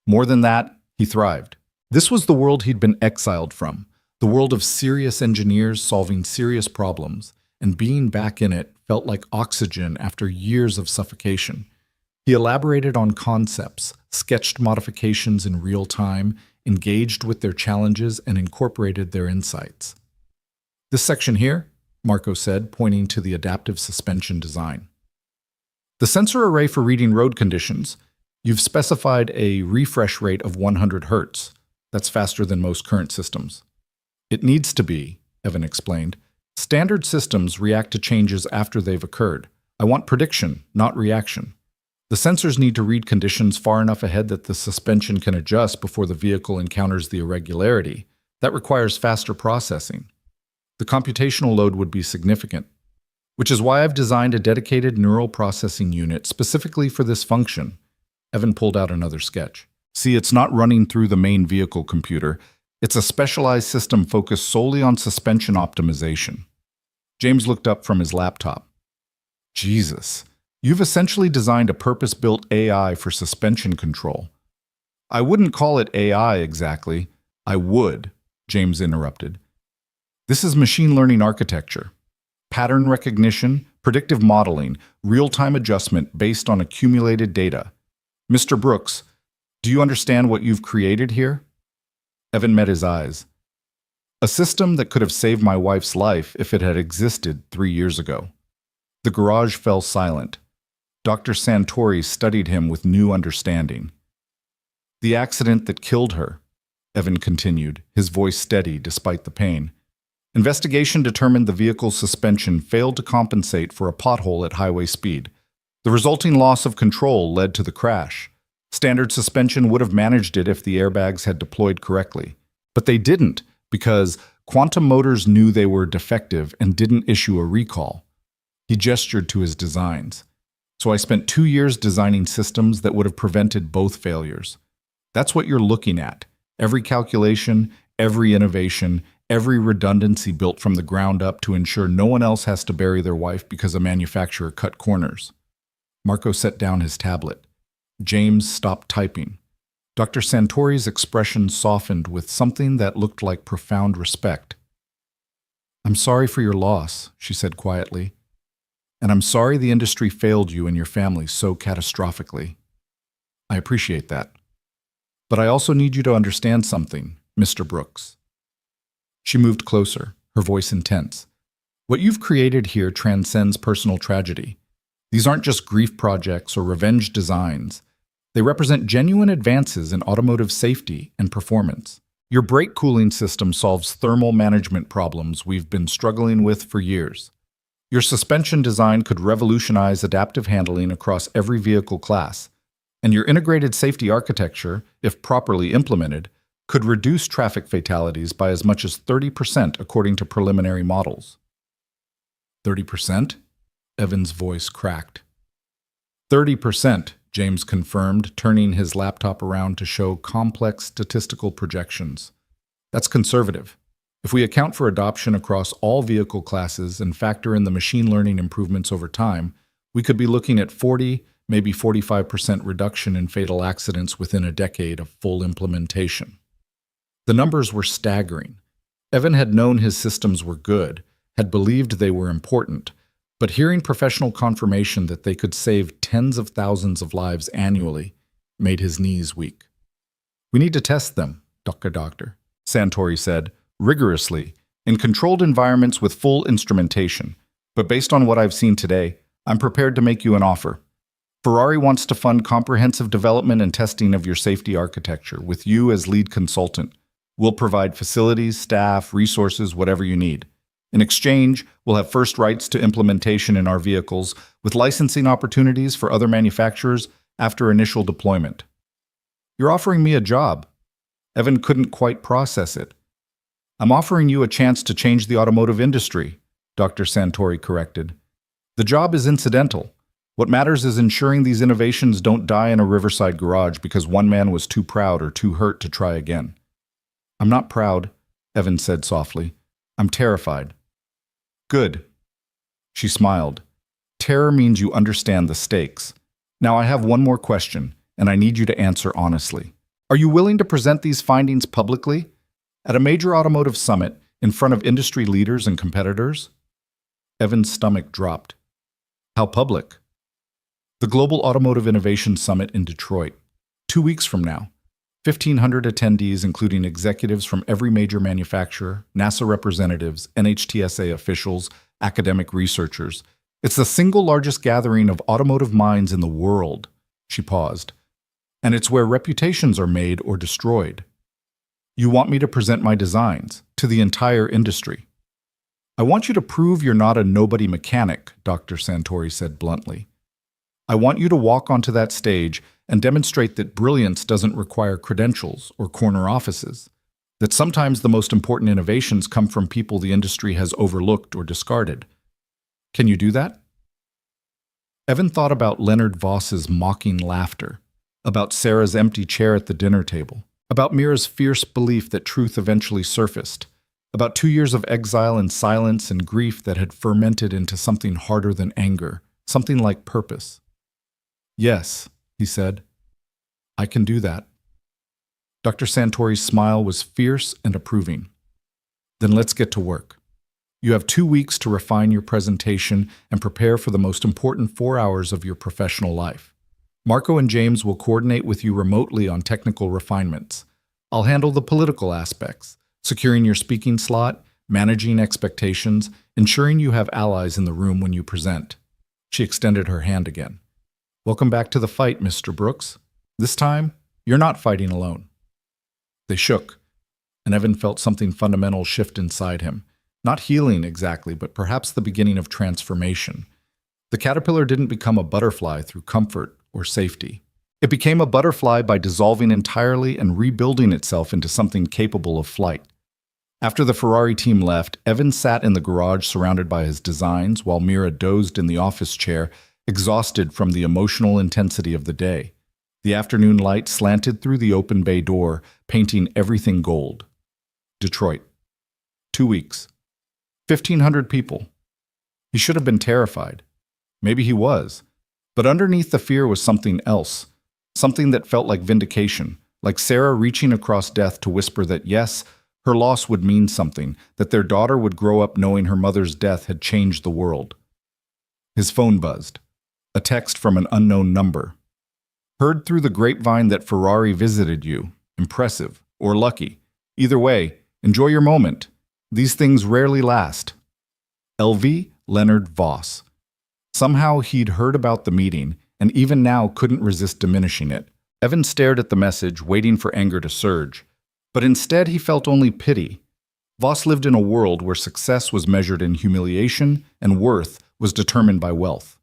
More than that, he thrived. This was the world he'd been exiled from, the world of serious engineers solving serious problems, and being back in it felt like oxygen after years of suffocation. He elaborated on concepts, sketched modifications in real time, engaged with their challenges, and incorporated their insights. "This section here," Marco said, pointing to the adaptive suspension design. "The sensor array for reading road conditions. You've specified a refresh rate of 100 Hz. That's faster than most current systems." "It needs to be," Evan explained. "Standard systems react to changes after they've occurred. I want prediction, not reaction. The sensors need to read conditions far enough ahead that the suspension can adjust before the vehicle encounters the irregularity. That requires faster processing. The computational load would be significant, which is why I've designed a dedicated neural processing unit specifically for this function." Evan pulled out another sketch. "See, it's not running through the main vehicle computer. It's a specialized system focused solely on suspension optimization." James looked up from his laptop. "Jesus, You've essentially designed a purpose-built AI for suspension control. I wouldn't call it AI exactly. I would, James interrupted. This is machine learning architecture. Pattern recognition, predictive modeling, real-time adjustment based on accumulated data. Mr. Brooks, do you understand what you've created here? Evan met his eyes. A system that could have saved my wife's life if it had existed 3 years ago. The garage fell silent. Dr. Santori studied him with new understanding. The accident that killed her, Evan continued, his voice steady despite the pain. Investigation determined the vehicle's suspension failed to compensate for a pothole at highway speed. The resulting loss of control led to the crash. Standard suspension would have managed it if the airbags had deployed correctly. But they didn't, because Quantum Motors knew they were defective and didn't issue a recall. He gestured to his designs. So I spent 2 years designing systems that would have prevented both failures. That's what you're looking at. Every calculation, every innovation, every redundancy built from the ground up to ensure no one else has to bury their wife because a manufacturer cut corners. Marco set down his tablet. James stopped typing. Dr. Santori's expression softened with something that looked like profound respect. "I'm sorry for your loss," she said quietly. "And I'm sorry the industry failed you and your family so catastrophically. I appreciate that. But I also need you to understand something, Mr. Brooks." She moved closer, her voice intense. "What you've created here transcends personal tragedy. These aren't just grief projects or revenge designs. They represent genuine advances in automotive safety and performance. Your brake cooling system solves thermal management problems we've been struggling with for years. Your suspension design could revolutionize adaptive handling across every vehicle class. And your integrated safety architecture, if properly implemented, could reduce traffic fatalities by as much as 30% according to preliminary models." 30%? Evan's voice cracked. 30%, James confirmed, turning his laptop around to show complex statistical projections. That's conservative. If we account for adoption across all vehicle classes and factor in the machine learning improvements over time, we could be looking at 40, maybe 45% reduction in fatal accidents within a decade of full implementation. The numbers were staggering. Evan had known his systems were good, had believed they were important, but hearing professional confirmation that they could save tens of thousands of lives annually made his knees weak. "We need to test them, Doctor," Santori said, rigorously, in controlled environments with full instrumentation. But based on what I've seen today, I'm prepared to make you an offer. Ferrari wants to fund comprehensive development and testing of your safety architecture, with you as lead consultant. We'll provide facilities, staff, resources, whatever you need. In exchange, we'll have first rights to implementation in our vehicles, with licensing opportunities for other manufacturers after initial deployment. "You're offering me a job." Evan couldn't quite process it. "I'm offering you a chance to change the automotive industry," Dr. Santori corrected. "The job is incidental. What matters is ensuring these innovations don't die in a riverside garage because one man was too proud or too hurt to try again." "I'm not proud," Evan said softly. "I'm terrified." "Good." She smiled. "Terror means you understand the stakes. Now I have one more question, and I need you to answer honestly. Are you willing to present these findings publicly? At a major automotive summit, in front of industry leaders and competitors?" Evan's stomach dropped. "How public?" "The Global Automotive Innovation Summit in Detroit. 2 weeks from now. 1,500 attendees, including executives from every major manufacturer, NASA representatives, NHTSA officials, academic researchers. It's the single largest gathering of automotive minds in the world." She paused. "And it's where reputations are made or destroyed. You want me to present my designs to the entire industry. I want you to prove you're not a nobody mechanic," Dr. Santori said bluntly. "I want you to walk onto that stage and demonstrate that brilliance doesn't require credentials or corner offices, that sometimes the most important innovations come from people the industry has overlooked or discarded. Can you do that?" Evan thought about Leonard Voss's mocking laughter, about Sarah's empty chair at the dinner table, about Mira's fierce belief that truth eventually surfaced, about 2 years of exile and silence and grief that had fermented into something harder than anger, something like purpose. "Yes," he said, "I can do that." Dr. Santori's smile was fierce and approving. "Then let's get to work. You have 2 weeks to refine your presentation and prepare for the most important 4 hours of your professional life. Marco and James will coordinate with you remotely on technical refinements. I'll handle the political aspects, securing your speaking slot, managing expectations, ensuring you have allies in the room when you present." She extended her hand again. "Welcome back to the fight, Mr. Brooks. This time, you're not fighting alone." They shook, and Evan felt something fundamental shift inside him. Not healing exactly, but perhaps the beginning of transformation. The caterpillar didn't become a butterfly through comfort or safety. It became a butterfly by dissolving entirely and rebuilding itself into something capable of flight. After the Ferrari team left, Evan sat in the garage surrounded by his designs, while Mira dozed in the office chair, exhausted from the emotional intensity of the day. The afternoon light slanted through the open bay door, painting everything gold. Detroit. 2 weeks. 1,500 people. He should have been terrified. Maybe he was. But underneath the fear was something else. Something that felt like vindication, like Sarah reaching across death to whisper that yes, her loss would mean something, that their daughter would grow up knowing her mother's death had changed the world. His phone buzzed. A text from an unknown number. "Heard through the grapevine that Ferrari visited you. Impressive. Or lucky. Either way, enjoy your moment. These things rarely last. LV Leonard Voss." Somehow he'd heard about the meeting, and even now couldn't resist diminishing it. Evan stared at the message, waiting for anger to surge. But instead he felt only pity. Voss lived in a world where success was measured in humiliation and worth was determined by wealth.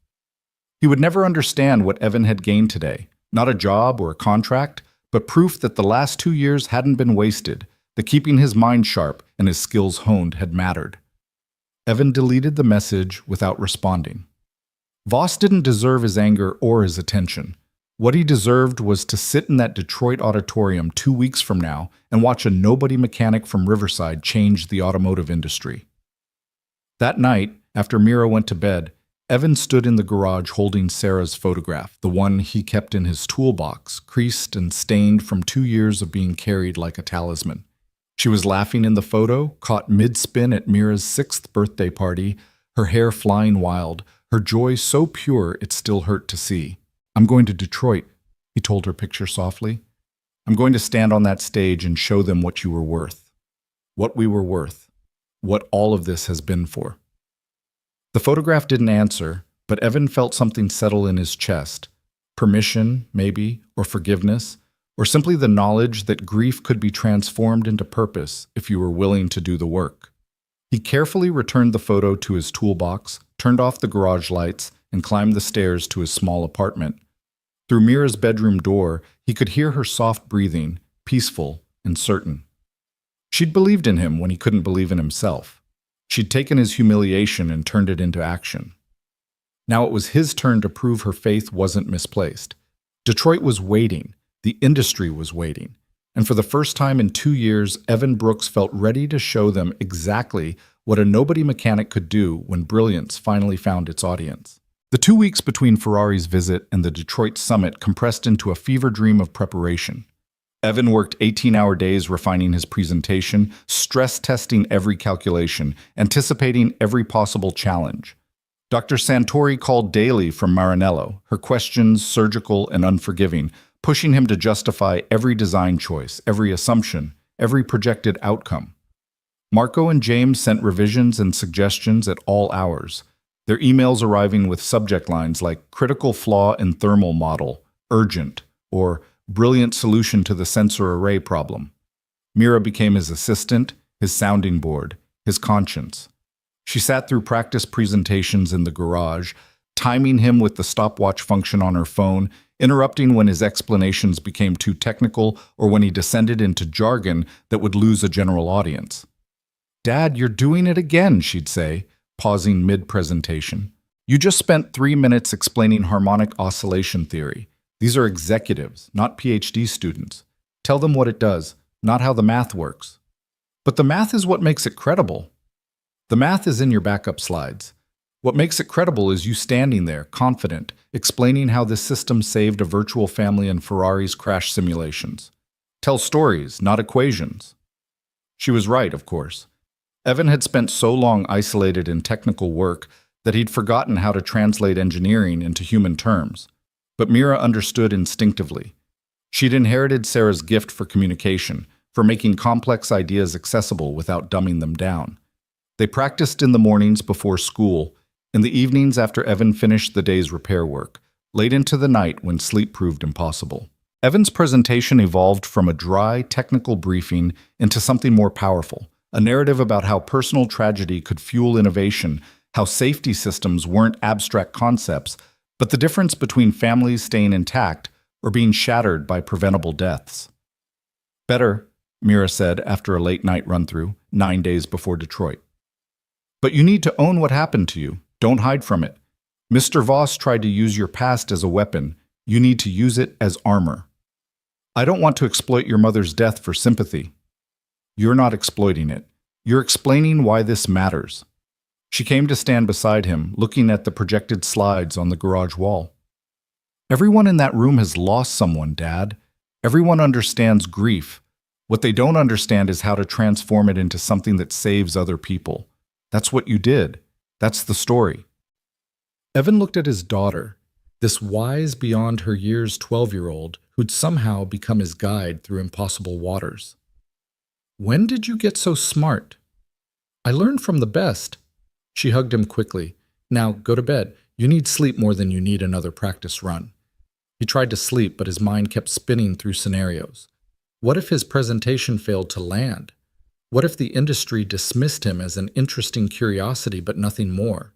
He would never understand what Evan had gained today. Not a job or a contract, but proof that the last 2 years hadn't been wasted, that keeping his mind sharp and his skills honed had mattered. Evan deleted the message without responding. Voss didn't deserve his anger or his attention. What he deserved was to sit in that Detroit auditorium 2 weeks from now and watch a nobody mechanic from Riverside change the automotive industry. That night, after Mira went to bed, Evan stood in the garage holding Sarah's photograph, the one he kept in his toolbox, creased and stained from 2 years of being carried like a talisman. She was laughing in the photo, caught mid-spin at Mira's 6th birthday party, her hair flying wild, her joy so pure it still hurt to see. "I'm going to Detroit," he told her picture softly. "I'm going to stand on that stage and show them what you were worth. What we were worth. What all of this has been for." The photograph didn't answer, but Evan felt something settle in his chest. Permission, maybe, or forgiveness, or simply the knowledge that grief could be transformed into purpose if you were willing to do the work. He carefully returned the photo to his toolbox, turned off the garage lights, and climbed the stairs to his small apartment. Through Mira's bedroom door, he could hear her soft breathing, peaceful and certain. She'd believed in him when he couldn't believe in himself. She'd taken his humiliation and turned it into action. Now it was his turn to prove her faith wasn't misplaced. Detroit was waiting. The industry was waiting. And for the first time in 2 years, Evan Brooks felt ready to show them exactly what a nobody mechanic could do when brilliance finally found its audience. The 2 weeks between Ferrari's visit and the Detroit summit compressed into a fever dream of preparation. Evan worked 18-hour days refining his presentation, stress-testing every calculation, anticipating every possible challenge. Dr. Santori called daily from Maranello, her questions surgical and unforgiving, pushing him to justify every design choice, every assumption, every projected outcome. Marco and James sent revisions and suggestions at all hours, their emails arriving with subject lines like critical flaw in thermal model, urgent, or brilliant solution to the sensor array problem. Mira became his assistant, his sounding board, his conscience. She sat through practice presentations in the garage, timing him with the stopwatch function on her phone, interrupting when his explanations became too technical or when he descended into jargon that would lose a general audience. "Dad, you're doing it again," she'd say, pausing mid-presentation. "You just spent 3 minutes explaining harmonic oscillation theory. These are executives, not PhD students. Tell them what it does, not how the math works." "But the math is what makes it credible." "The math is in your backup slides. What makes it credible is you standing there, confident, explaining how this system saved a virtual family in Ferrari's crash simulations. Tell stories, not equations. She was right, of course. Evan had spent so long isolated in technical work that he'd forgotten how to translate engineering into human terms. But Mira understood instinctively. She'd inherited Sarah's gift for communication, for making complex ideas accessible without dumbing them down. They practiced in the mornings before school, in the evenings after Evan finished the day's repair work, late into the night when sleep proved impossible. Evan's presentation evolved from a dry, technical briefing into something more powerful, a narrative about how personal tragedy could fuel innovation, how safety systems weren't abstract concepts, but the difference between families staying intact or being shattered by preventable deaths. Better, Mira said after a late-night run-through, 9 days before Detroit. But you need to own what happened to you. Don't hide from it. Mr. Voss tried to use your past as a weapon. You need to use it as armor. I don't want to exploit your mother's death for sympathy. You're not exploiting it. You're explaining why this matters. She came to stand beside him, looking at the projected slides on the garage wall. Everyone in that room has lost someone, Dad. Everyone understands grief. What they don't understand is how to transform it into something that saves other people. That's what you did. That's the story. Evan looked at his daughter, this wise beyond her years 12-year-old who'd somehow become his guide through impossible waters. When did you get so smart? I learned from the best. She hugged him quickly. Now, go to bed. You need sleep more than you need another practice run. He tried to sleep, but his mind kept spinning through scenarios. What if his presentation failed to land? What if the industry dismissed him as an interesting curiosity but nothing more?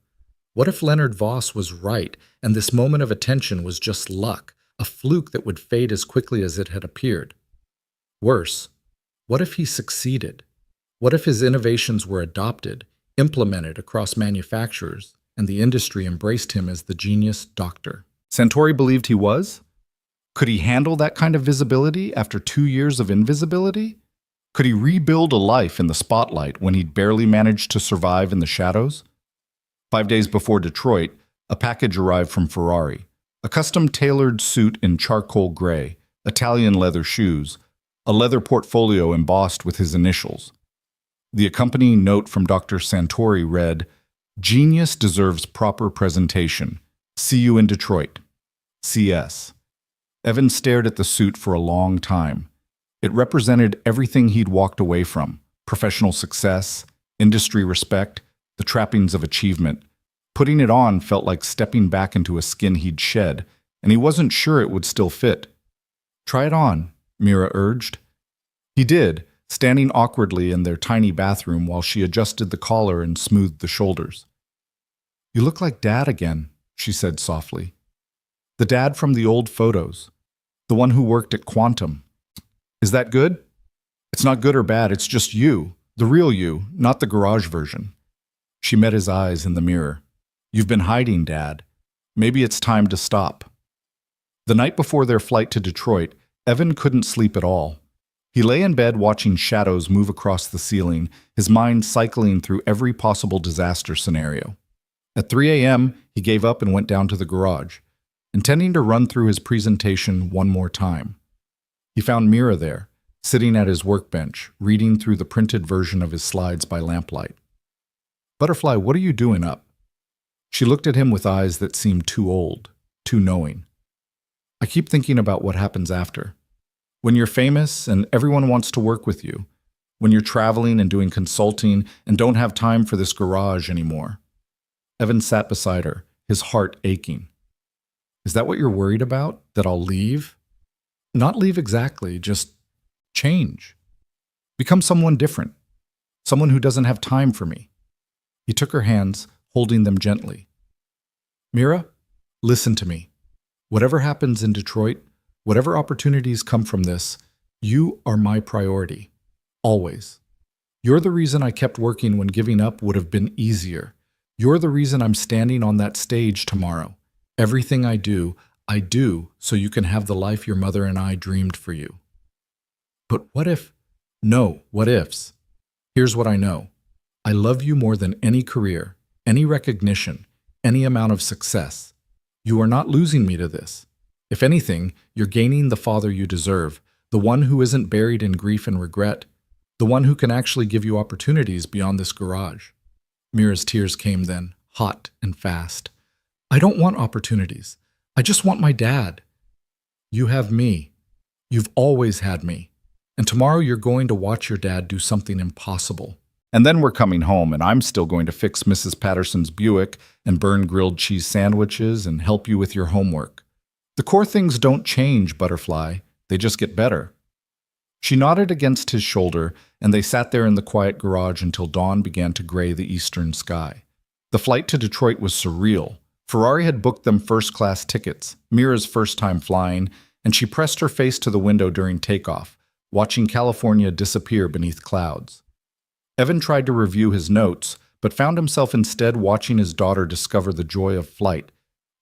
What if Leonard Voss was right and this moment of attention was just luck, a fluke that would fade as quickly as it had appeared? Worse, what if he succeeded? What if his innovations were adopted, implemented across manufacturers, and the industry embraced him as the genius doctor? Santori believed he was? Could he handle that kind of visibility after 2 years of invisibility? Could he rebuild a life in the spotlight when he'd barely managed to survive in the shadows? 5 days before Detroit, a package arrived from Ferrari. A custom-tailored suit in charcoal gray, Italian leather shoes, a leather portfolio embossed with his initials. The accompanying note from Dr. Santori read, "Genius deserves proper presentation. See you in Detroit. CS." Evan stared at the suit for a long time. It represented everything he'd walked away from: professional success, industry respect, the trappings of achievement. Putting it on felt like stepping back into a skin he'd shed, and he wasn't sure it would still fit. "Try it on," Mira urged. He did, standing awkwardly in their tiny bathroom while she adjusted the collar and smoothed the shoulders. "You look like Dad again," she said softly. "The Dad from the old photos. The one who worked at Quantum. Is that good?" "It's not good or bad, it's just you. The real you, not the garage version." She met his eyes in the mirror. "You've been hiding, Dad. Maybe it's time to stop." The night before their flight to Detroit, Evan couldn't sleep at all. He lay in bed watching shadows move across the ceiling, his mind cycling through every possible disaster scenario. At 3 a.m., he gave up and went down to the garage, intending to run through his presentation one more time. He found Mira there, sitting at his workbench, reading through the printed version of his slides by lamplight. "Butterfly, what are you doing up?" She looked at him with eyes that seemed too old, too knowing. "I keep thinking about what happens after. When you're famous and everyone wants to work with you. When you're traveling and doing consulting and don't have time for this garage anymore." Evan sat beside her, his heart aching. "Is that what you're worried about? That I'll leave?" "Not leave exactly, just change. Become someone different. Someone who doesn't have time for me." He took her hands, holding them gently. "Mira, listen to me. Whatever happens in Detroit, whatever opportunities come from this, you are my priority. Always. You're the reason I kept working when giving up would have been easier. You're the reason I'm standing on that stage tomorrow. Everything I do so you can have the life your mother and I dreamed for you." "But what if—" "No, what ifs. Here's what I know. I love you more than any career, any recognition, any amount of success. You are not losing me to this. If anything, you're gaining the father you deserve, the one who isn't buried in grief and regret, the one who can actually give you opportunities beyond this garage. Mira's tears came then, hot and fast. I don't want opportunities. I just want my dad. You have me. You've always had me. And tomorrow you're going to watch your dad do something impossible. And then we're coming home, and I'm still going to fix Mrs. Patterson's Buick and burn grilled cheese sandwiches and help you with your homework. The core things don't change, Butterfly. They just get better. She nodded against his shoulder, and they sat there in the quiet garage until dawn began to gray the eastern sky. The flight to Detroit was surreal. Ferrari had booked them first-class tickets, Mira's first time flying, and she pressed her face to the window during takeoff, watching California disappear beneath clouds. Evan tried to review his notes, but found himself instead watching his daughter discover the joy of flight,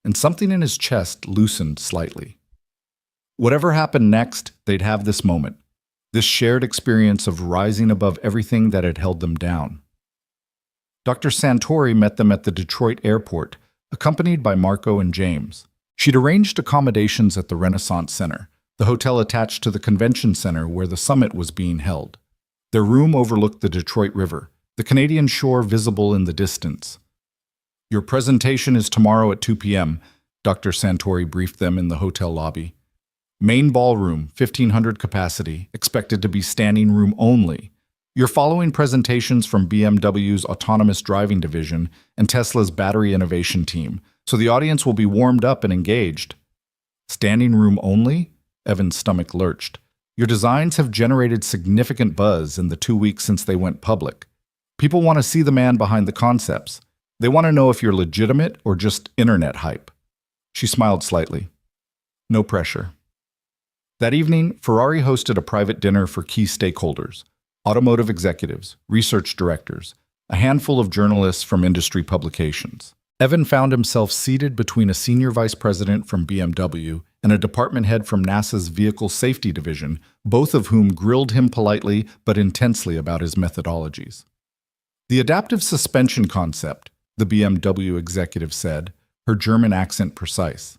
and something in his chest loosened slightly. Whatever happened next, they'd have this moment, this shared experience of rising above everything that had held them down. Dr. Santori met them at the Detroit airport, accompanied by Marco and James. She'd arranged accommodations at the Renaissance Center, the hotel attached to the convention center where the summit was being held. Their room overlooked the Detroit River, the Canadian shore visible in the distance. Your presentation is tomorrow at 2 p.m., Dr. Santori briefed them in the hotel lobby. Main ballroom, 1,500 capacity, expected to be standing room only. You're following presentations from BMW's autonomous driving division and Tesla's battery innovation team, so the audience will be warmed up and engaged. Standing room only? Evan's stomach lurched. Your designs have generated significant buzz in the 2 weeks since they went public. People want to see the man behind the concepts. They want to know if you're legitimate or just internet hype. She smiled slightly. No pressure. That evening, Ferrari hosted a private dinner for key stakeholders, automotive executives, research directors, a handful of journalists from industry publications. Evan found himself seated between a senior vice president from BMW and a department head from NASA's Vehicle Safety Division, both of whom grilled him politely but intensely about his methodologies. The adaptive suspension concept, the BMW executive said, her German accent precise.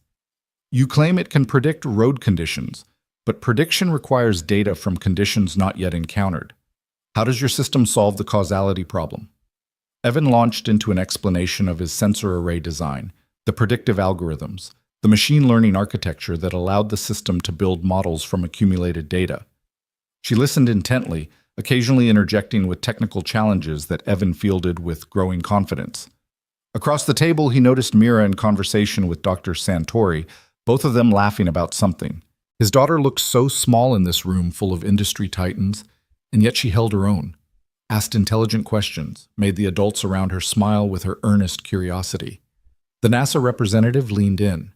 You claim it can predict road conditions, but prediction requires data from conditions not yet encountered. How does your system solve the causality problem? Evan launched into an explanation of his sensor array design, the predictive algorithms, the machine learning architecture that allowed the system to build models from accumulated data. She listened intently, occasionally interjecting with technical challenges that Evan fielded with growing confidence. Across the table, he noticed Mira in conversation with Dr. Santori, both of them laughing about something. His daughter looked so small in this room full of industry titans, and yet she held her own, asked intelligent questions, made the adults around her smile with her earnest curiosity. The NASA representative leaned in.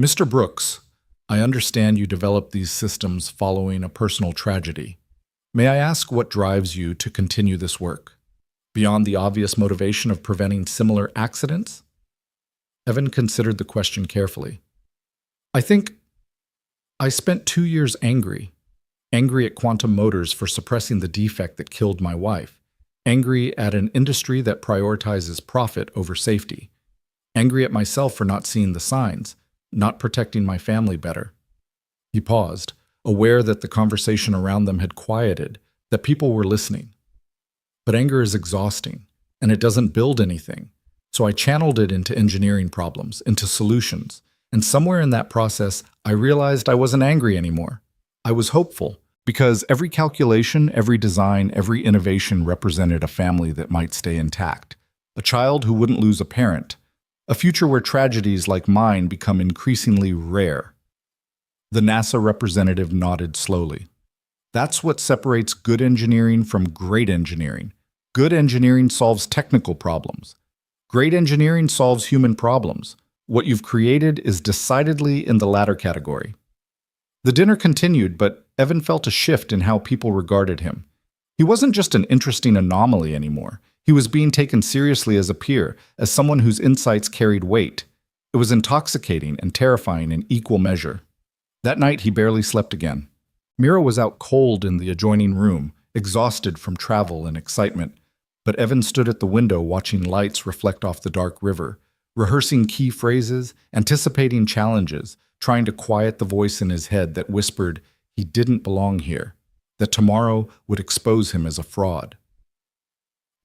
Mr. Brooks, I understand you developed these systems following a personal tragedy. May I ask what drives you to continue this work? Beyond the obvious motivation of preventing similar accidents? Evan considered the question carefully. I think I spent 2 years angry at Quantum Motors for suppressing the defect that killed my wife, angry at an industry that prioritizes profit over safety, angry at myself for not seeing the signs, not protecting my family better. He paused, aware that the conversation around them had quieted, that people were listening. But anger is exhausting, and it doesn't build anything, so I channeled it into engineering problems, into solutions. And somewhere in that process, I realized I wasn't angry anymore. I was hopeful, because every calculation, every design, every innovation represented a family that might stay intact, a child who wouldn't lose a parent, a future where tragedies like mine become increasingly rare. The NASA representative nodded slowly. That's what separates good engineering from great engineering. Good engineering solves technical problems. Great engineering solves human problems. What you've created is decidedly in the latter category. The dinner continued, but Evan felt a shift in how people regarded him. He wasn't just an interesting anomaly anymore. He was being taken seriously as a peer, as someone whose insights carried weight. It was intoxicating and terrifying in equal measure. That night, he barely slept again. Mira was out cold in the adjoining room, exhausted from travel and excitement, but Evan stood at the window watching lights reflect off the dark river, rehearsing key phrases, anticipating challenges, trying to quiet the voice in his head that whispered he didn't belong here, that tomorrow would expose him as a fraud.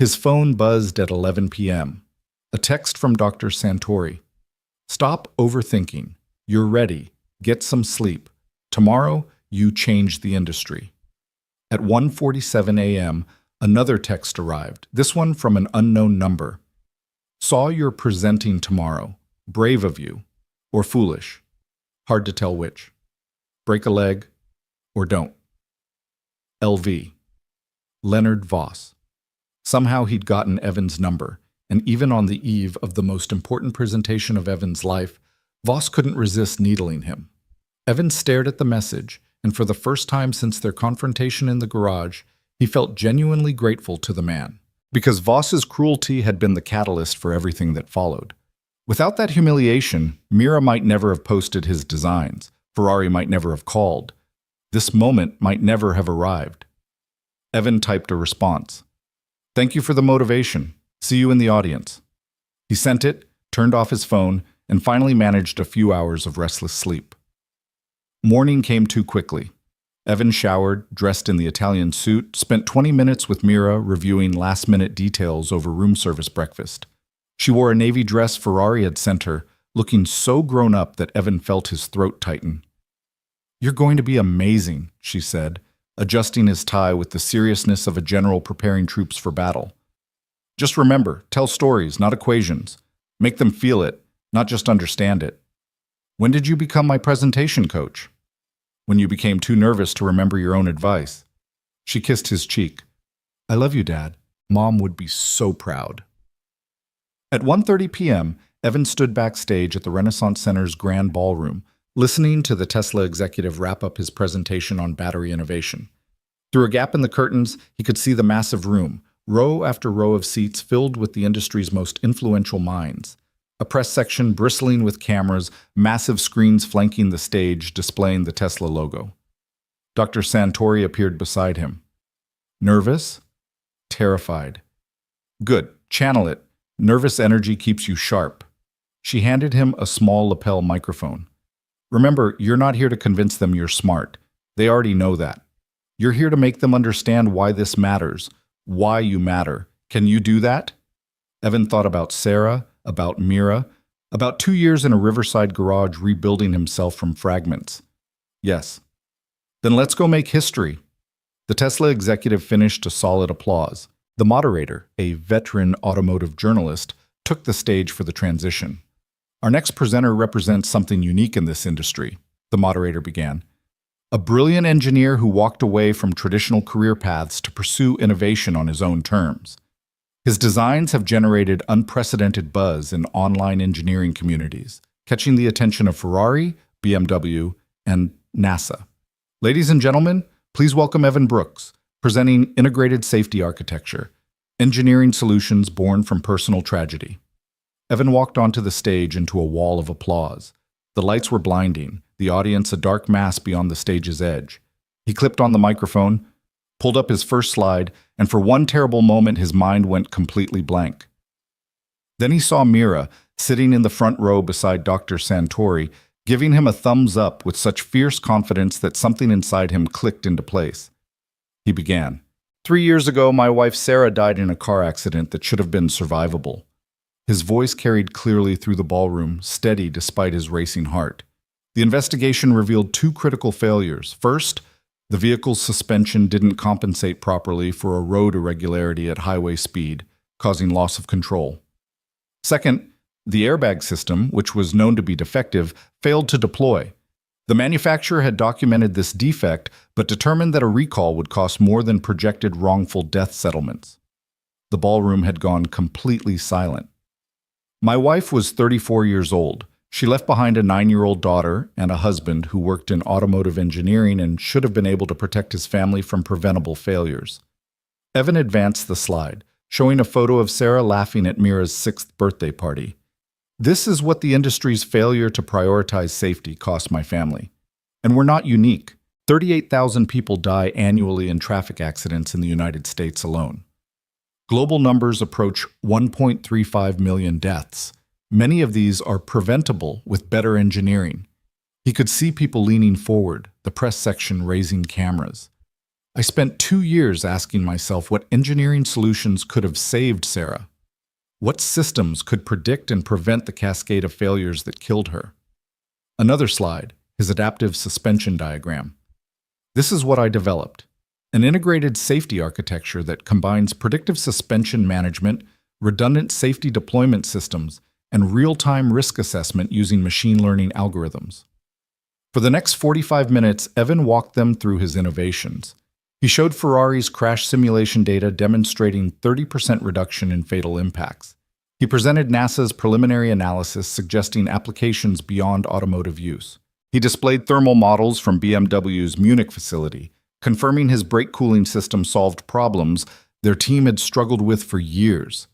His phone buzzed at 11 p.m. A text from Dr. Santori. Stop overthinking. You're ready. Get some sleep. Tomorrow, you change the industry. At 1:47 a.m., another text arrived, this one from an unknown number. Saw you're presenting tomorrow. Brave of you. Or foolish. Hard to tell which. Break a leg or don't. LV. Leonard Voss. Somehow he'd gotten Evan's number, and even on the eve of the most important presentation of Evan's life, Voss couldn't resist needling him. Evan stared at the message, and for the first time since their confrontation in the garage, he felt genuinely grateful to the man, because Voss's cruelty had been the catalyst for everything that followed. Without that humiliation, Mira might never have posted his designs, Ferrari might never have called. This moment might never have arrived. Evan typed a response. Thank you for the motivation. See you in the audience. He sent it, turned off his phone, and finally managed a few hours of restless sleep. Morning came too quickly. Evan showered, dressed in the Italian suit, spent 20 minutes with Mira reviewing last-minute details over room service breakfast. She wore a navy dress Ferrari had sent her, looking so grown up that Evan felt his throat tighten. You're going to be amazing, she said, adjusting his tie with the seriousness of a general preparing troops for battle. Just remember, tell stories, not equations. Make them feel it, not just understand it. When did you become my presentation coach? When you became too nervous to remember your own advice. She kissed his cheek. I love you, Dad. Mom would be so proud. At 1:30 p.m., Evan stood backstage at the Renaissance Center's Grand Ballroom, listening to the Tesla executive wrap up his presentation on battery innovation. Through a gap in the curtains, he could see the massive room, row after row of seats filled with the industry's most influential minds. A press section bristling with cameras, massive screens flanking the stage displaying the Tesla logo. Dr. Santori appeared beside him. Nervous? Terrified. Good, channel it. Nervous energy keeps you sharp. She handed him a small lapel microphone. Remember, you're not here to convince them you're smart. They already know that. You're here to make them understand why this matters, why you matter. Can you do that? Evan thought about Sarah, about Mira, about 2 years in a riverside garage rebuilding himself from fragments. Yes. Then let's go make history. The Tesla executive finished a solid applause. The moderator, a veteran automotive journalist, took the stage for the transition. Our next presenter represents something unique in this industry, the moderator began. A brilliant engineer who walked away from traditional career paths to pursue innovation on his own terms. His designs have generated unprecedented buzz in online engineering communities, catching the attention of Ferrari, BMW, and NASA. Ladies and gentlemen, please welcome Evan Brooks, presenting Integrated Safety Architecture, engineering solutions born from personal tragedy. Evan walked onto the stage into a wall of applause. The lights were blinding, the audience a dark mass beyond the stage's edge. He clipped on the microphone, pulled up his first slide, and for one terrible moment his mind went completely blank. Then he saw Mira, sitting in the front row beside Dr. Santori, giving him a thumbs up with such fierce confidence that something inside him clicked into place. He began. 3 years ago, my wife Sarah died in a car accident that should have been survivable. His voice carried clearly through the ballroom, steady despite his racing heart. The investigation revealed 2 critical failures. First, the vehicle's suspension didn't compensate properly for a road irregularity at highway speed, causing loss of control. Second, the airbag system, which was known to be defective, failed to deploy. The manufacturer had documented this defect, but determined that a recall would cost more than projected wrongful death settlements. The ballroom had gone completely silent. My wife was 34 years old. She left behind a 9-year-old daughter and a husband who worked in automotive engineering and should have been able to protect his family from preventable failures. Evan advanced the slide, showing a photo of Sarah laughing at Mira's 6th birthday party. This is what the industry's failure to prioritize safety cost my family. And we're not unique. 38,000 people die annually in traffic accidents in the United States alone. Global numbers approach 1.35 million deaths, Many of these are preventable with better engineering. He could see people leaning forward, the press section raising cameras. I spent 2 years asking myself what engineering solutions could have saved Sarah. What systems could predict and prevent the cascade of failures that killed her? Another slide, his adaptive suspension diagram. This is what I developed: an integrated safety architecture that combines predictive suspension management, redundant safety deployment systems, and real-time risk assessment using machine learning algorithms. For the next 45 minutes, Evan walked them through his innovations. He showed Ferrari's crash simulation data demonstrating 30% reduction in fatal impacts. He presented NASA's preliminary analysis suggesting applications beyond automotive use. He displayed thermal models from BMW's Munich facility, confirming his brake cooling system solved problems their team had struggled with for years.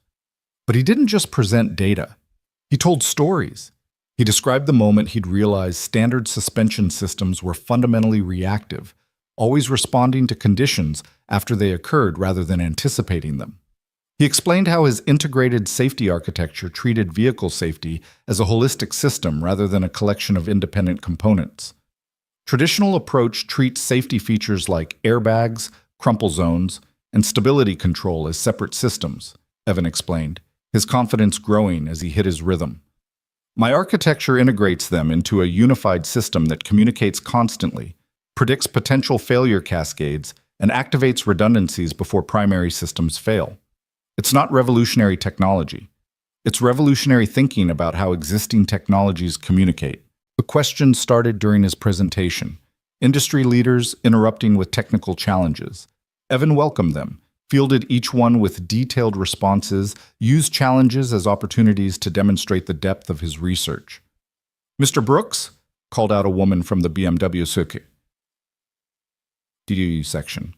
But he didn't just present data. He told stories. He described the moment he'd realized standard suspension systems were fundamentally reactive, always responding to conditions after they occurred rather than anticipating them. He explained how his integrated safety architecture treated vehicle safety as a holistic system rather than a collection of independent components. Traditional approach treats safety features like airbags, crumple zones, and stability control as separate systems, Evan explained, his confidence growing as he hit his rhythm. My architecture integrates them into a unified system that communicates constantly, predicts potential failure cascades, and activates redundancies before primary systems fail. It's not revolutionary technology. It's revolutionary thinking about how existing technologies communicate. The questions started during his presentation, industry leaders interrupting with technical challenges. Evan welcomed them, fielded each one with detailed responses, used challenges as opportunities to demonstrate the depth of his research. "Mr. Brooks," called out a woman from the BMW section.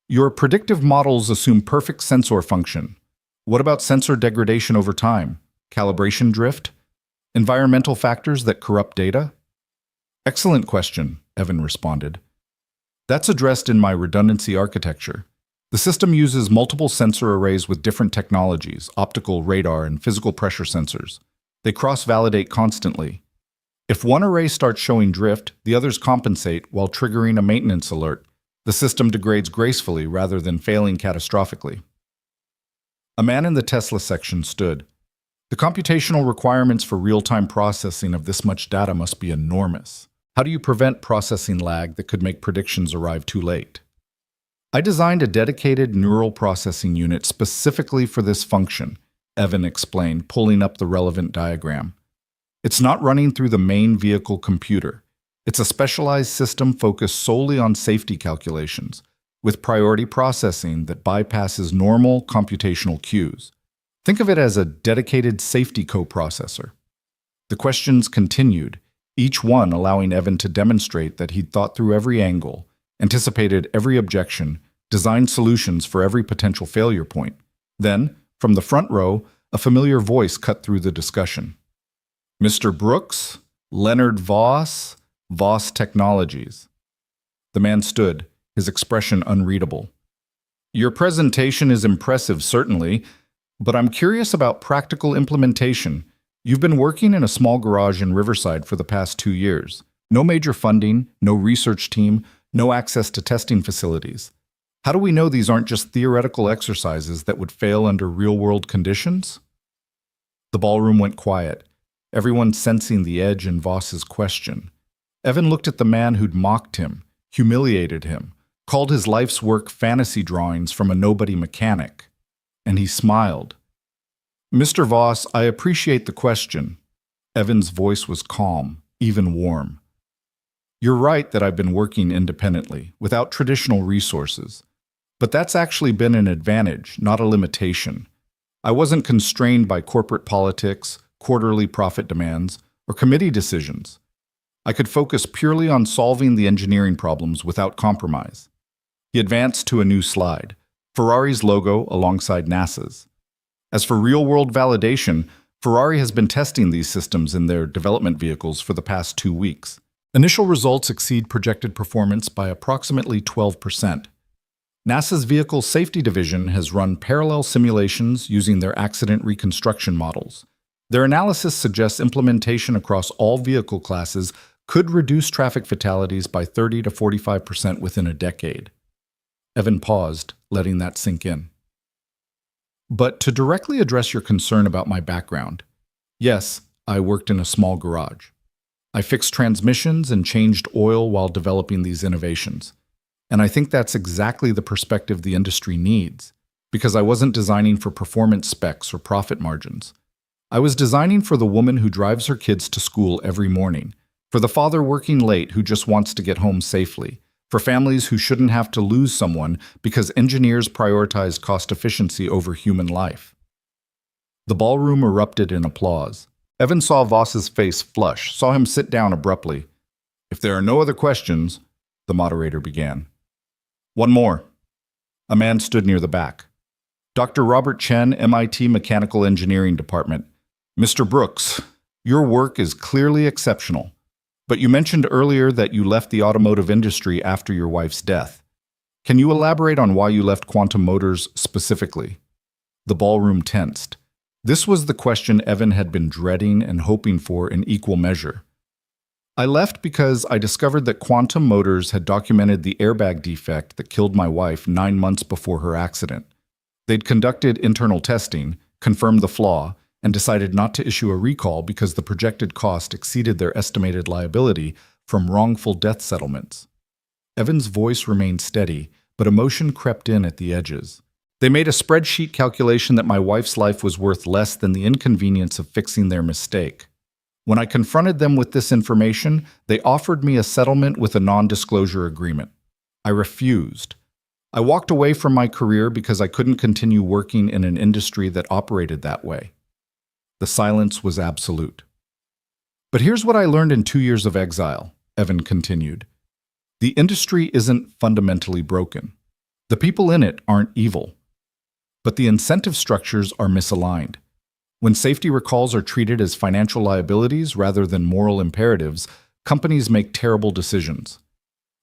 "Your predictive models assume perfect sensor function. What about sensor degradation over time? Calibration drift? Environmental factors that corrupt data?" "Excellent question," Evan responded. "That's addressed in my redundancy architecture. The system uses multiple sensor arrays with different technologies, optical, radar, and physical pressure sensors. They cross-validate constantly. If one array starts showing drift, the others compensate while triggering a maintenance alert. The system degrades gracefully rather than failing catastrophically." A man in the Tesla section stood. "The computational requirements for real-time processing of this much data must be enormous. How do you prevent processing lag that could make predictions arrive too late?" "I designed a dedicated neural processing unit specifically for this function," Evan explained, pulling up the relevant diagram. "It's not running through the main vehicle computer. It's a specialized system focused solely on safety calculations, with priority processing that bypasses normal computational queues. Think of it as a dedicated safety coprocessor." The questions continued, each one allowing Evan to demonstrate that he'd thought through every angle, anticipated every objection, designed solutions for every potential failure point. Then, from the front row, a familiar voice cut through the discussion. "Mr. Brooks, Leonard Voss, Voss Technologies." The man stood, his expression unreadable. "Your presentation is impressive, certainly, but I'm curious about practical implementation. You've been working in a small garage in Riverside for the past 2 years. No major funding, no research team, no access to testing facilities. How do we know these aren't just theoretical exercises that would fail under real-world conditions?" The ballroom went quiet, everyone sensing the edge in Voss's question. Evan looked at the man who'd mocked him, humiliated him, called his life's work fantasy drawings from a nobody mechanic, and he smiled. "Mr. Voss, I appreciate the question." Evan's voice was calm, even warm. "You're right that I've been working independently, without traditional resources. But that's actually been an advantage, not a limitation. I wasn't constrained by corporate politics, quarterly profit demands, or committee decisions. I could focus purely on solving the engineering problems without compromise." He advanced to a new slide, Ferrari's logo alongside NASA's. As for real-world validation, Ferrari has been testing these systems in their development vehicles for the past 2 weeks. Initial results exceed projected performance by approximately 12%. NASA's Vehicle Safety Division has run parallel simulations using their accident reconstruction models. Their analysis suggests implementation across all vehicle classes could reduce traffic fatalities by 30 to 45% within a decade. Evan paused, letting that sink in. But to directly address your concern about my background, yes, I worked in a small garage. I fixed transmissions and changed oil while developing these innovations. And I think that's exactly the perspective the industry needs, because I wasn't designing for performance specs or profit margins. I was designing for the woman who drives her kids to school every morning, for the father working late who just wants to get home safely, for families who shouldn't have to lose someone because engineers prioritized cost efficiency over human life. The ballroom erupted in applause. Evan saw Voss's face flush, saw him sit down abruptly. "If there are no other questions," the moderator began. "One more." A man stood near the back. "Dr. Robert Chen, MIT Mechanical Engineering Department. Mr. Brooks, your work is clearly exceptional. But you mentioned earlier that you left the automotive industry after your wife's death. Can you elaborate on why you left Quantum Motors specifically?" The ballroom tensed. This was the question Evan had been dreading and hoping for in equal measure. "I left because I discovered that Quantum Motors had documented the airbag defect that killed my wife 9 months before her accident. They'd conducted internal testing, confirmed the flaw, and decided not to issue a recall because the projected cost exceeded their estimated liability from wrongful death settlements." Evan's voice remained steady, but emotion crept in at the edges. "They made a spreadsheet calculation that my wife's life was worth less than the inconvenience of fixing their mistake. When I confronted them with this information, they offered me a settlement with a non-disclosure agreement. I refused. I walked away from my career because I couldn't continue working in an industry that operated that way." The silence was absolute. "But here's what I learned in 2 years of exile," Evan continued. "The industry isn't fundamentally broken. The people in it aren't evil. But the incentive structures are misaligned. When safety recalls are treated as financial liabilities rather than moral imperatives, companies make terrible decisions.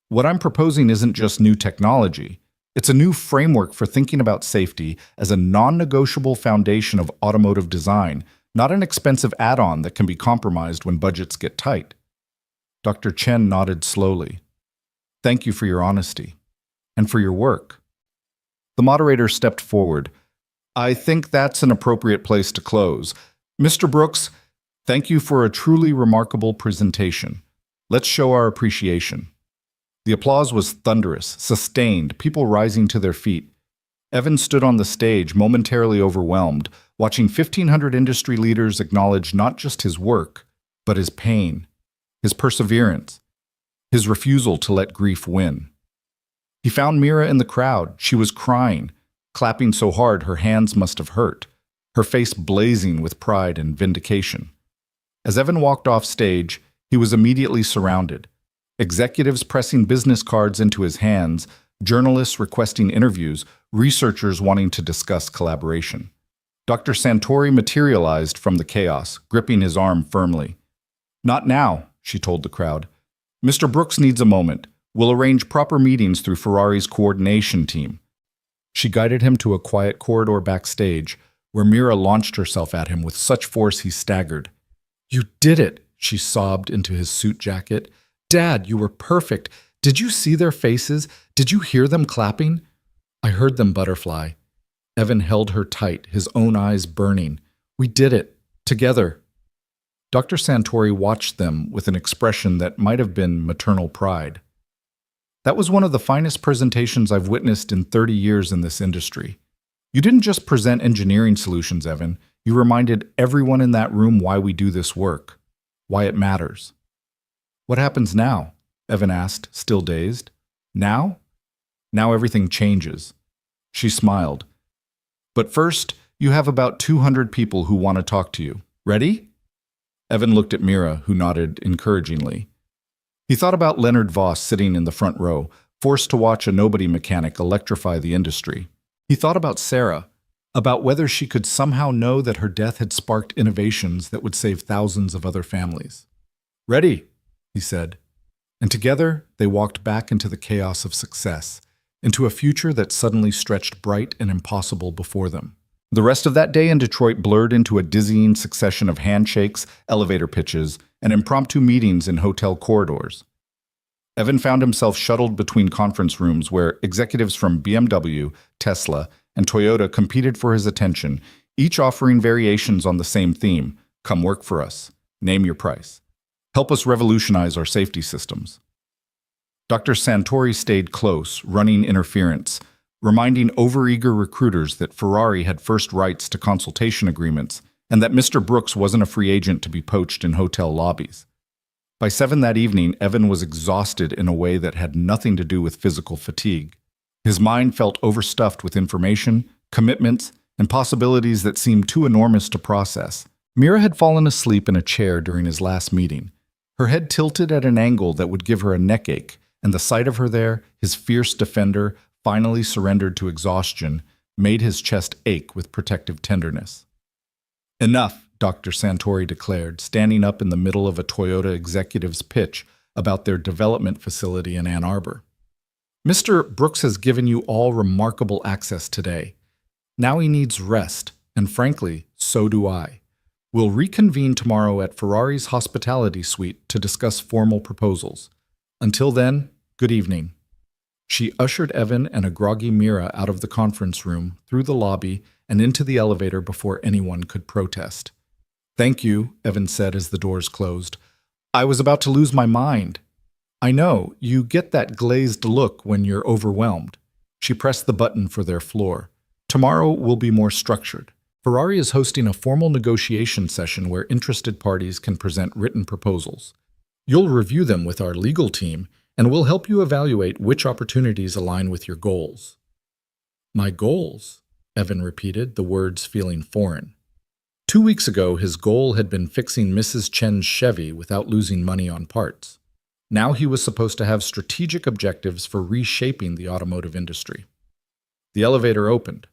What I'm proposing isn't just new technology. It's a new framework for thinking about safety as a non-negotiable foundation of automotive design, not an expensive add-on that can be compromised when budgets get tight." Dr. Chen nodded slowly. "Thank you for your honesty. And for your work." The moderator stepped forward. "I think that's an appropriate place to close. Mr. Brooks, thank you for a truly remarkable presentation. Let's show our appreciation." The applause was thunderous, sustained, people rising to their feet. Evan stood on the stage, momentarily overwhelmed, watching 1,500 industry leaders acknowledge not just his work, but his pain, his perseverance, his refusal to let grief win. He found Mira in the crowd. She was crying, clapping so hard her hands must have hurt, her face blazing with pride and vindication. As Evan walked off stage, he was immediately surrounded. Executives pressing business cards into his hands, journalists requesting interviews, researchers wanting to discuss collaboration. Dr. Santori materialized from the chaos, gripping his arm firmly. "Not now," she told the crowd. "Mr. Brooks needs a moment. We'll arrange proper meetings through Ferrari's coordination team." She guided him to a quiet corridor backstage, where Mira launched herself at him with such force he staggered. "You did it," she sobbed into his suit jacket. "Dad, you were perfect. Did you see their faces? Did you hear them clapping?" "I heard them, Butterfly." Evan held her tight, his own eyes burning. "We did it. Together." Dr. Santori watched them with an expression that might have been maternal pride. "That was one of the finest presentations I've witnessed in 30 years in this industry. You didn't just present engineering solutions, Evan. You reminded everyone in that room why we do this work, why it matters." "What happens now?" Evan asked, still dazed. "Now? Now everything changes." She smiled. "But first, you have about 200 people who want to talk to you. Ready?" Evan looked at Mira, who nodded encouragingly. He thought about Leonard Voss sitting in the front row, forced to watch a nobody mechanic electrify the industry. He thought about Sarah, about whether she could somehow know that her death had sparked innovations that would save thousands of other families. "Ready," he said. And together, they walked back into the chaos of success, into a future that suddenly stretched bright and impossible before them. The rest of that day in Detroit blurred into a dizzying succession of handshakes, elevator pitches, and impromptu meetings in hotel corridors. Evan found himself shuttled between conference rooms where executives from BMW, Tesla, and Toyota competed for his attention, each offering variations on the same theme: come work for us, name your price, help us revolutionize our safety systems. Dr. Santori stayed close, running interference, reminding overeager recruiters that Ferrari had first rights to consultation agreements and that Mr. Brooks wasn't a free agent to be poached in hotel lobbies. By 7 that evening, Evan was exhausted in a way that had nothing to do with physical fatigue. His mind felt overstuffed with information, commitments, and possibilities that seemed too enormous to process. Mira had fallen asleep in a chair during his last meeting, her head tilted at an angle that would give her a neck ache, and the sight of her there, his fierce defender, finally surrendered to exhaustion, made his chest ache with protective tenderness. Enough, Dr. Santori declared, standing up in the middle of a Toyota executive's pitch about their development facility in Ann Arbor. Mr. Brooks has given you all remarkable access today. Now he needs rest, and frankly, so do I. We'll reconvene tomorrow at Ferrari's hospitality suite to discuss formal proposals. Until then, good evening. She ushered Evan and a groggy Mira out of the conference room, through the lobby, and into the elevator before anyone could protest. Thank you, Evan said as the doors closed. I was about to lose my mind. I know, you get that glazed look when you're overwhelmed. She pressed the button for their floor. Tomorrow will be more structured. Ferrari is hosting a formal negotiation session where interested parties can present written proposals. You'll review them with our legal team, and we'll help you evaluate which opportunities align with your goals. My goals? Evan repeated, the words feeling foreign. 2 weeks ago, his goal had been fixing Mrs. Chen's Chevy without losing money on parts. Now he was supposed to have strategic objectives for reshaping the automotive industry. The elevator opened.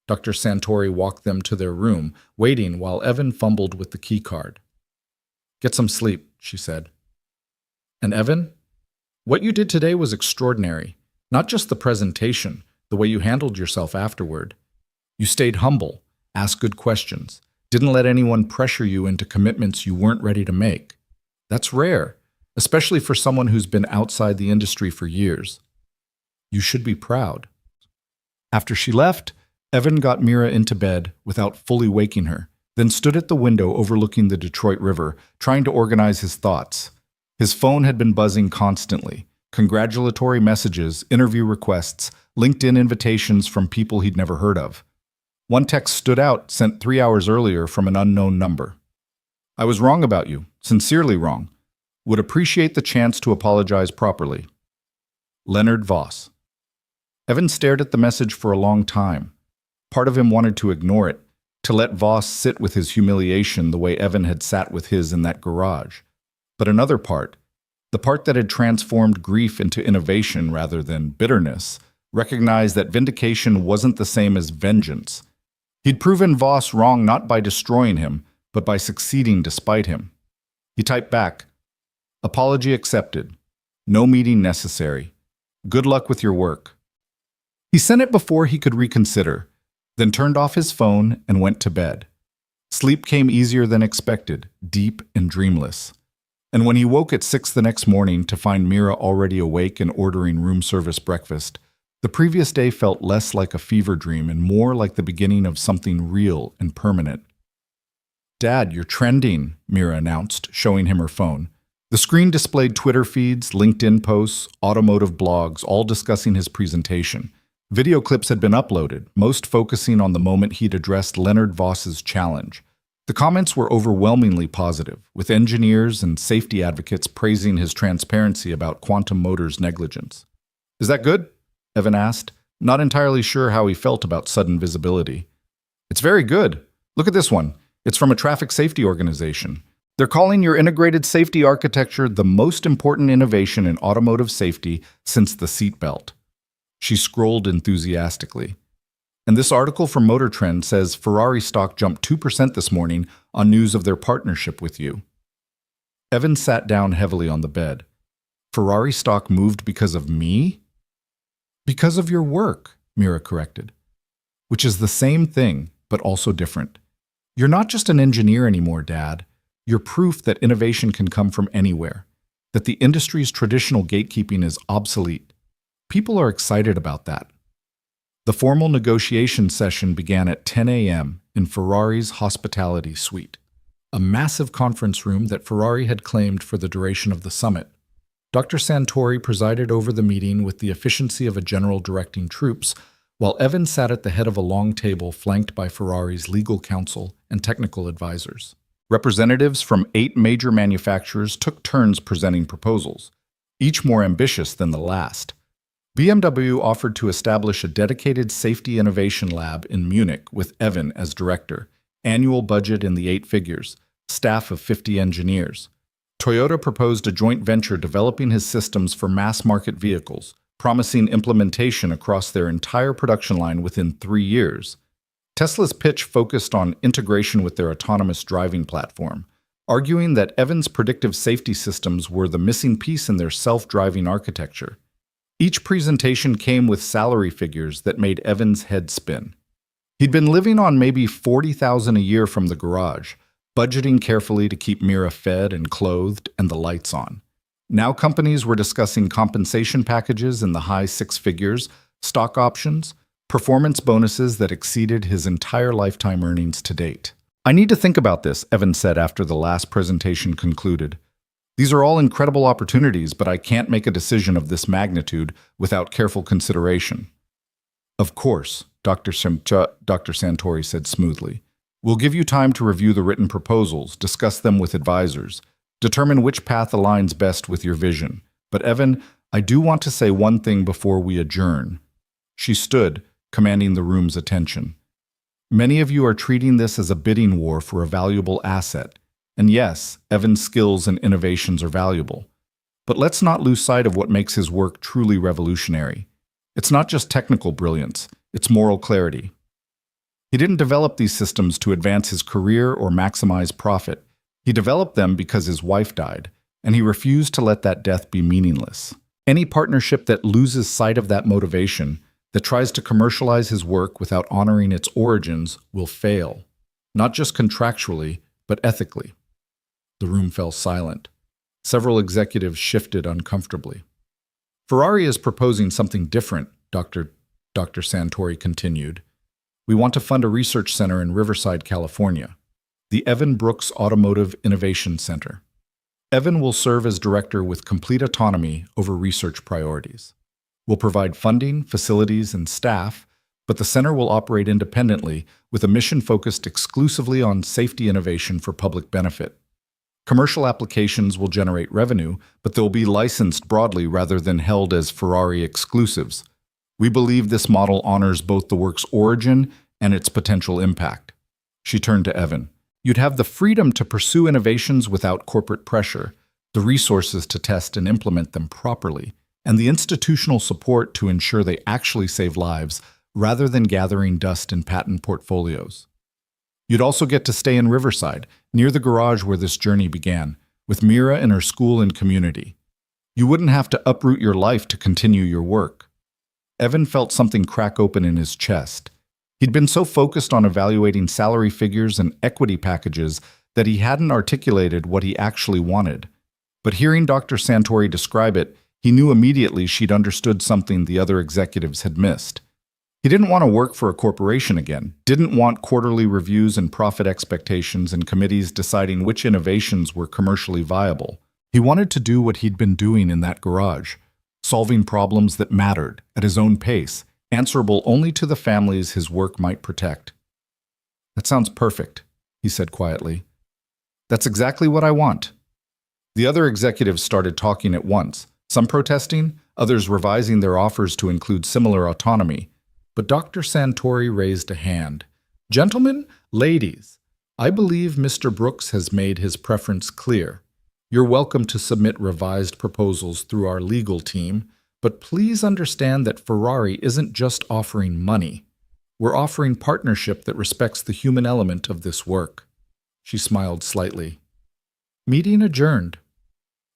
Dr. Santori walked them to their room, waiting while Evan fumbled with the key card. Get some sleep, she said. And Evan? What you did today was extraordinary. Not just the presentation, the way you handled yourself afterward. You stayed humble, asked good questions, didn't let anyone pressure you into commitments you weren't ready to make. That's rare, especially for someone who's been outside the industry for years. You should be proud. After she left, Evan got Mira into bed without fully waking her, then stood at the window overlooking the Detroit River, trying to organize his thoughts. His phone had been buzzing constantly. Congratulatory messages, interview requests, LinkedIn invitations from people he'd never heard of. One text stood out, sent 3 hours earlier from an unknown number. I was wrong about you, sincerely wrong. Would appreciate the chance to apologize properly. Leonard Voss. Evan stared at the message for a long time. Part of him wanted to ignore it, to let Voss sit with his humiliation the way Evan had sat with his in that garage. But another part, the part that had transformed grief into innovation rather than bitterness, recognized that vindication wasn't the same as vengeance. He'd proven Voss wrong not by destroying him, but by succeeding despite him. He typed back, apology accepted. No meeting necessary. Good luck with your work. He sent it before he could reconsider, then turned off his phone and went to bed. Sleep came easier than expected, deep and dreamless. And when he woke at 6 the next morning to find Mira already awake and ordering room service breakfast, the previous day felt less like a fever dream and more like the beginning of something real and permanent. Dad, you're trending, Mira announced, showing him her phone. The screen displayed Twitter feeds, LinkedIn posts, automotive blogs, all discussing his presentation. Video clips had been uploaded, most focusing on the moment he'd addressed Leonard Voss's challenge. The comments were overwhelmingly positive, with engineers and safety advocates praising his transparency about Quantum Motors' negligence. Is that good? Evan asked, not entirely sure how he felt about sudden visibility. It's very good. Look at this one. It's from a traffic safety organization. They're calling your integrated safety architecture the most important innovation in automotive safety since the seatbelt. She scrolled enthusiastically. And this article from Motor Trend says Ferrari stock jumped 2% this morning on news of their partnership with you. Evan sat down heavily on the bed. Ferrari stock moved because of me? Because of your work, Mira corrected. Which is the same thing, but also different. You're not just an engineer anymore, Dad. You're proof that innovation can come from anywhere, that the industry's traditional gatekeeping is obsolete. People are excited about that. The formal negotiation session began at 10 a.m. in Ferrari's hospitality suite, a massive conference room that Ferrari had claimed for the duration of the summit. Dr. Santori presided over the meeting with the efficiency of a general directing troops, while Evan sat at the head of a long table flanked by Ferrari's legal counsel and technical advisors. Representatives from 8 major manufacturers took turns presenting proposals, each more ambitious than the last. BMW offered to establish a dedicated safety innovation lab in Munich with Evan as director, annual budget in the 8 figures, staff of 50 engineers. Toyota proposed a joint venture developing his systems for mass-market vehicles, promising implementation across their entire production line within 3 years. Tesla's pitch focused on integration with their autonomous driving platform, arguing that Evan's predictive safety systems were the missing piece in their self-driving architecture. Each presentation came with salary figures that made Evan's head spin. He'd been living on maybe $40,000 a year from the garage, budgeting carefully to keep Mira fed and clothed and the lights on. Now companies were discussing compensation packages in the high 6 figures, stock options, performance bonuses that exceeded his entire lifetime earnings to date. "I need to think about this," Evan said after the last presentation concluded. "These are all incredible opportunities, but I can't make a decision of this magnitude without careful consideration." "Of course," Dr. Santori said smoothly. "We'll give you time to review the written proposals, discuss them with advisors, determine which path aligns best with your vision. But Evan, I do want to say one thing before we adjourn." She stood, commanding the room's attention. "Many of you are treating this as a bidding war for a valuable asset. And yes, Evan's skills and innovations are valuable. But let's not lose sight of what makes his work truly revolutionary. It's not just technical brilliance, it's moral clarity. He didn't develop these systems to advance his career or maximize profit. He developed them because his wife died, and he refused to let that death be meaningless. Any partnership that loses sight of that motivation, that tries to commercialize his work without honoring its origins, will fail, not just contractually, but ethically." The room fell silent. Several executives shifted uncomfortably. "Ferrari is proposing something different," Dr. Santori continued. "We want to fund a research center in Riverside, California, the Evan Brooks Automotive Innovation Center. Evan will serve as director with complete autonomy over research priorities. We'll provide funding, facilities, and staff, but the center will operate independently with a mission focused exclusively on safety innovation for public benefit. Commercial applications will generate revenue, but they'll be licensed broadly rather than held as Ferrari exclusives. We believe this model honors both the work's origin and its potential impact." She turned to Evan. "You'd have the freedom to pursue innovations without corporate pressure, the resources to test and implement them properly, and the institutional support to ensure they actually save lives rather than gathering dust in patent portfolios. You'd also get to stay in Riverside, near the garage where this journey began, with Mira and her school and community. You wouldn't have to uproot your life to continue your work." Evan felt something crack open in his chest. He'd been so focused on evaluating salary figures and equity packages that he hadn't articulated what he actually wanted. But hearing Dr. Santori describe it, he knew immediately she'd understood something the other executives had missed. He didn't want to work for a corporation again, didn't want quarterly reviews and profit expectations and committees deciding which innovations were commercially viable. He wanted to do what he'd been doing in that garage, solving problems that mattered, at his own pace, answerable only to the families his work might protect. "That sounds perfect," he said quietly. "That's exactly what I want." The other executives started talking at once, some protesting, others revising their offers to include similar autonomy. But Dr. Santori raised a hand. "Gentlemen, ladies, I believe Mr. Brooks has made his preference clear. You're welcome to submit revised proposals through our legal team, but please understand that Ferrari isn't just offering money. We're offering partnership that respects the human element of this work." She smiled slightly. Meeting adjourned.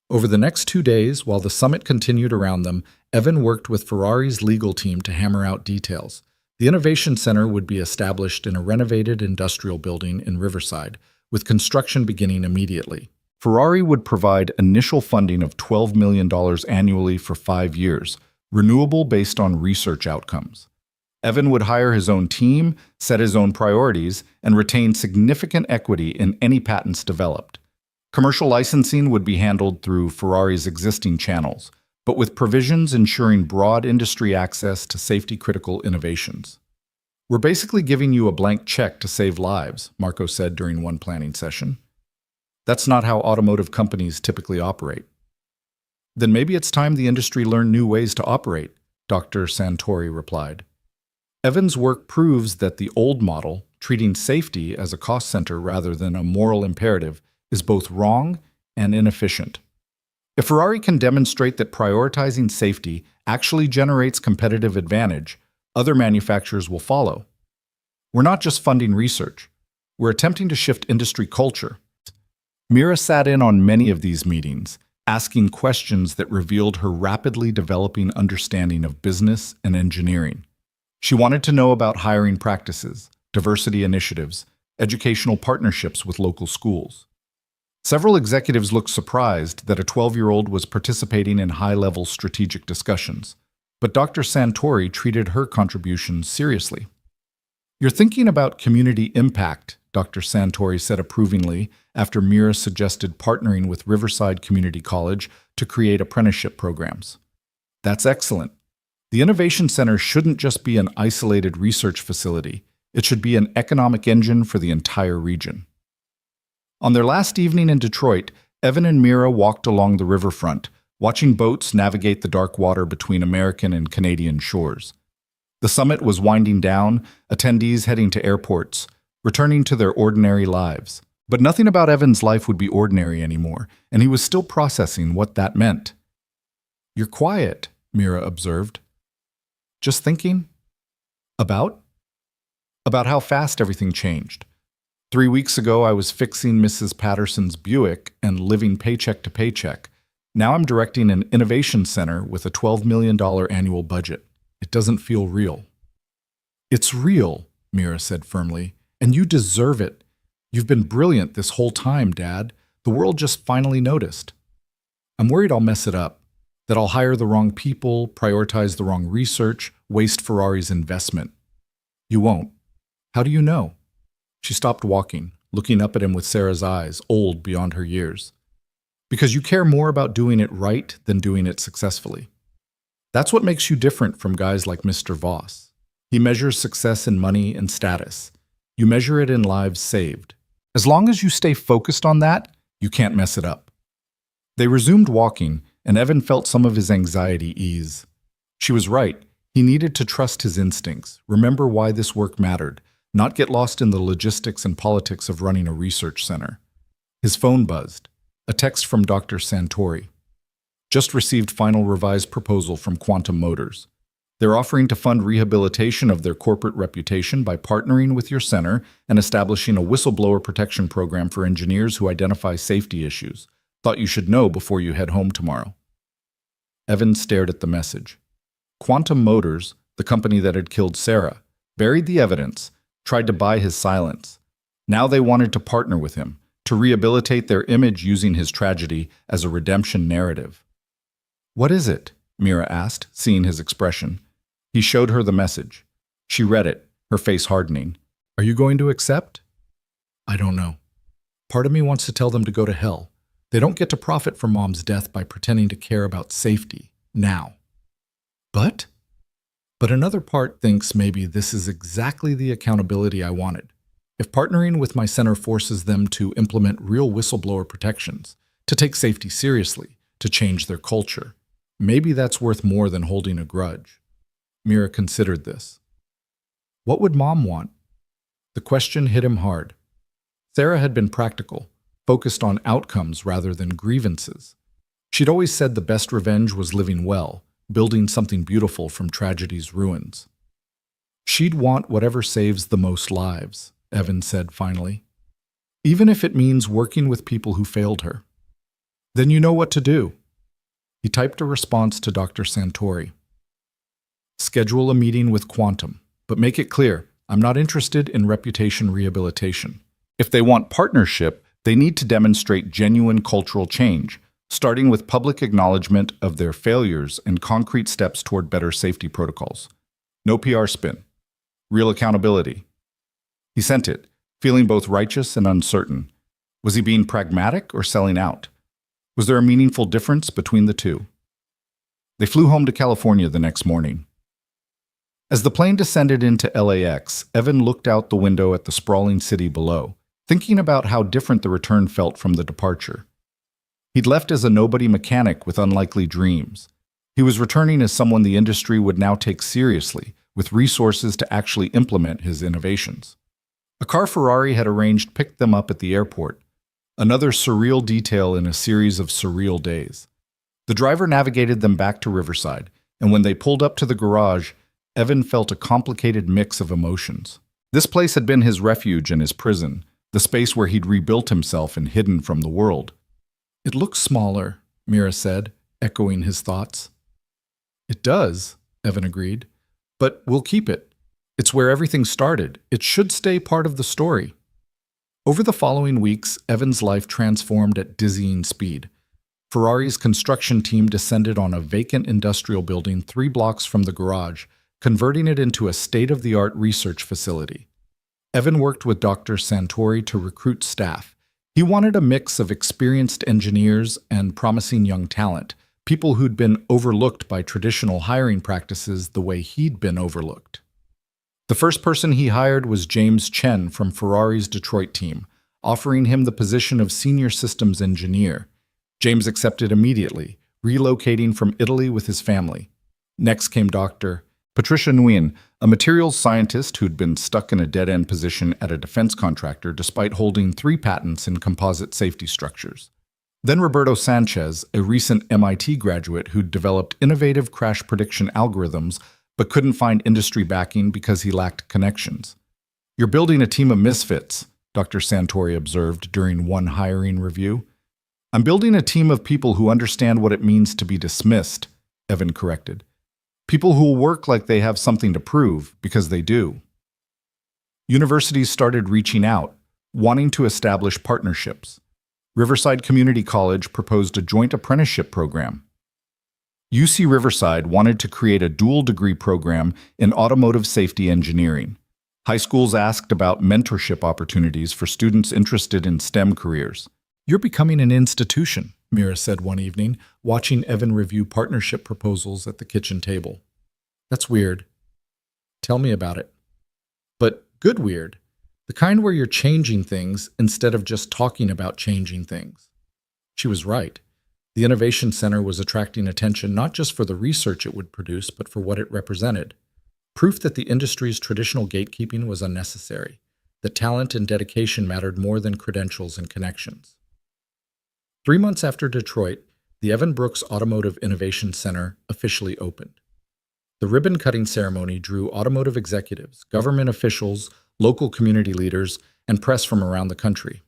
Over the next 2 days, while the summit continued around them, Evan worked with Ferrari's legal team to hammer out details, The Innovation Center would be established in a renovated industrial building in Riverside, with construction beginning immediately. Ferrari would provide initial funding of $12 million annually for 5 years, renewable based on research outcomes. Evan would hire his own team, set his own priorities, and retain significant equity in any patents developed. Commercial licensing would be handled through Ferrari's existing channels, but with provisions ensuring broad industry access to safety-critical innovations. "We're basically giving you a blank check to save lives," Marco said during one planning session. "That's not how automotive companies typically operate." "Then maybe it's time the industry learned new ways to operate," Dr. Santori replied. Evan's work proves that the old model, treating safety as a cost center rather than a moral imperative, is both wrong and inefficient. If Ferrari can demonstrate that prioritizing safety actually generates competitive advantage, other manufacturers will follow. We're not just funding research. We're attempting to shift industry culture. Mira sat in on many of these meetings, asking questions that revealed her rapidly developing understanding of business and engineering. She wanted to know about hiring practices, diversity initiatives, educational partnerships with local schools. Several executives looked surprised that a 12-year-old was participating in high-level strategic discussions, but Dr. Santori treated her contributions seriously. "You're thinking about community impact," Dr. Santori said approvingly after Mira suggested partnering with Riverside Community College to create apprenticeship programs. "That's excellent. The Innovation Center shouldn't just be an isolated research facility. It should be an economic engine for the entire region." On their last evening in Detroit, Evan and Mira walked along the riverfront, watching boats navigate the dark water between American and Canadian shores. The summit was winding down, attendees heading to airports, returning to their ordinary lives. But nothing about Evan's life would be ordinary anymore, and he was still processing what that meant. "You're quiet," Mira observed. "Just thinking?" About? About how fast everything changed. 3 weeks ago, I was fixing Mrs. Patterson's Buick and living paycheck to paycheck. Now I'm directing an innovation center with a $12 million annual budget. It doesn't feel real. "It's real," Mira said firmly, "and you deserve it. You've been brilliant this whole time, Dad. The world just finally noticed. I'm worried I'll mess it up, that I'll hire the wrong people, prioritize the wrong research, waste Ferrari's investment." "You won't. How do you know?" She stopped walking, looking up at him with Sarah's eyes, old beyond her years. "Because you care more about doing it right than doing it successfully. That's what makes you different from guys like Mr. Voss. He measures success in money and status. You measure it in lives saved. As long as you stay focused on that, you can't mess it up." They resumed walking, and Evan felt some of his anxiety ease. She was right. He needed to trust his instincts, remember why this work mattered, not get lost in the logistics and politics of running a research center. His phone buzzed. A text from Dr. Santori. "Just received final revised proposal from Quantum Motors. They're offering to fund rehabilitation of their corporate reputation by partnering with your center and establishing a whistleblower protection program for engineers who identify safety issues. Thought you should know before you head home tomorrow." Evan stared at the message. Quantum Motors, the company that had killed Sarah, buried the evidence, tried to buy his silence. Now they wanted to partner with him, to rehabilitate their image using his tragedy as a redemption narrative. "What is it?" Mira asked, seeing his expression. He showed her the message. She read it, her face hardening. "Are you going to accept?" "I don't know. Part of me wants to tell them to go to hell. They don't get to profit from Mom's death by pretending to care about safety, now. But another part thinks maybe this is exactly the accountability I wanted. If partnering with my center forces them to implement real whistleblower protections, to take safety seriously, to change their culture, maybe that's worth more than holding a grudge." Mira considered this. What would Mom want? The question hit him hard. Sarah had been practical, focused on outcomes rather than grievances. She'd always said the best revenge was living well, building something beautiful from tragedy's ruins. "She'd want whatever saves the most lives," Evan said finally. "Even if it means working with people who failed her." "Then you know what to do." He typed a response to Dr. Santori. "Schedule a meeting with Quantum, But make it clear, I'm not interested in reputation rehabilitation. If they want partnership, they need to demonstrate genuine cultural change, starting with public acknowledgement of their failures and concrete steps toward better safety protocols. No PR spin. Real accountability. He sent it, feeling both righteous and uncertain. Was he being pragmatic or selling out? Was there a meaningful difference between the two? They flew home to California the next morning. As the plane descended into LAX, Evan looked out the window at the sprawling city below, thinking about how different the return felt from the departure. He'd left as a nobody mechanic with unlikely dreams. He was returning as someone the industry would now take seriously, with resources to actually implement his innovations. A car Ferrari had arranged picked them up at the airport, another surreal detail in a series of surreal days. The driver navigated them back to Riverside, and when they pulled up to the garage, Evan felt a complicated mix of emotions. This place had been his refuge and his prison, the space where he'd rebuilt himself and hidden from the world. "It looks smaller," Mira said, echoing his thoughts. "It does," Evan agreed. "But we'll keep it. It's where everything started. It should stay part of the story." Over the following weeks, Evan's life transformed at dizzying speed. Ferrari's construction team descended on a vacant industrial building 3 blocks from the garage, converting it into a state-of-the-art research facility. Evan worked with Dr. Santori to recruit staff. He wanted a mix of experienced engineers and promising young talent, people who'd been overlooked by traditional hiring practices the way he'd been overlooked. The first person he hired was James Chen from Ferrari's Detroit team, offering him the position of senior systems engineer. James accepted immediately, relocating from Italy with his family. Next came Dr. Patricia Nguyen, a materials scientist who'd been stuck in a dead-end position at a defense contractor despite holding 3 patents in composite safety structures. Then Roberto Sanchez, a recent MIT graduate who'd developed innovative crash prediction algorithms but couldn't find industry backing because he lacked connections. "You're building a team of misfits," Dr. Santori observed during one hiring review. "I'm building a team of people who understand what it means to be dismissed," Evan corrected. "People who will work like they have something to prove, because they do." Universities started reaching out, wanting to establish partnerships. Riverside Community College proposed a joint apprenticeship program. UC Riverside wanted to create a dual-degree program in automotive safety engineering. High schools asked about mentorship opportunities for students interested in STEM careers. "You're becoming an institution," Mira said one evening, watching Evan review partnership proposals at the kitchen table. "That's weird. Tell me about it." "But good weird. The kind where you're changing things instead of just talking about changing things." She was right. The Innovation Center was attracting attention not just for the research it would produce, but for what it represented. Proof that the industry's traditional gatekeeping was unnecessary, that talent and dedication mattered more than credentials and connections. 3 months after Detroit, the Evan Brooks Automotive Innovation Center officially opened. The ribbon-cutting ceremony drew automotive executives, government officials, local community leaders, and press from around the country.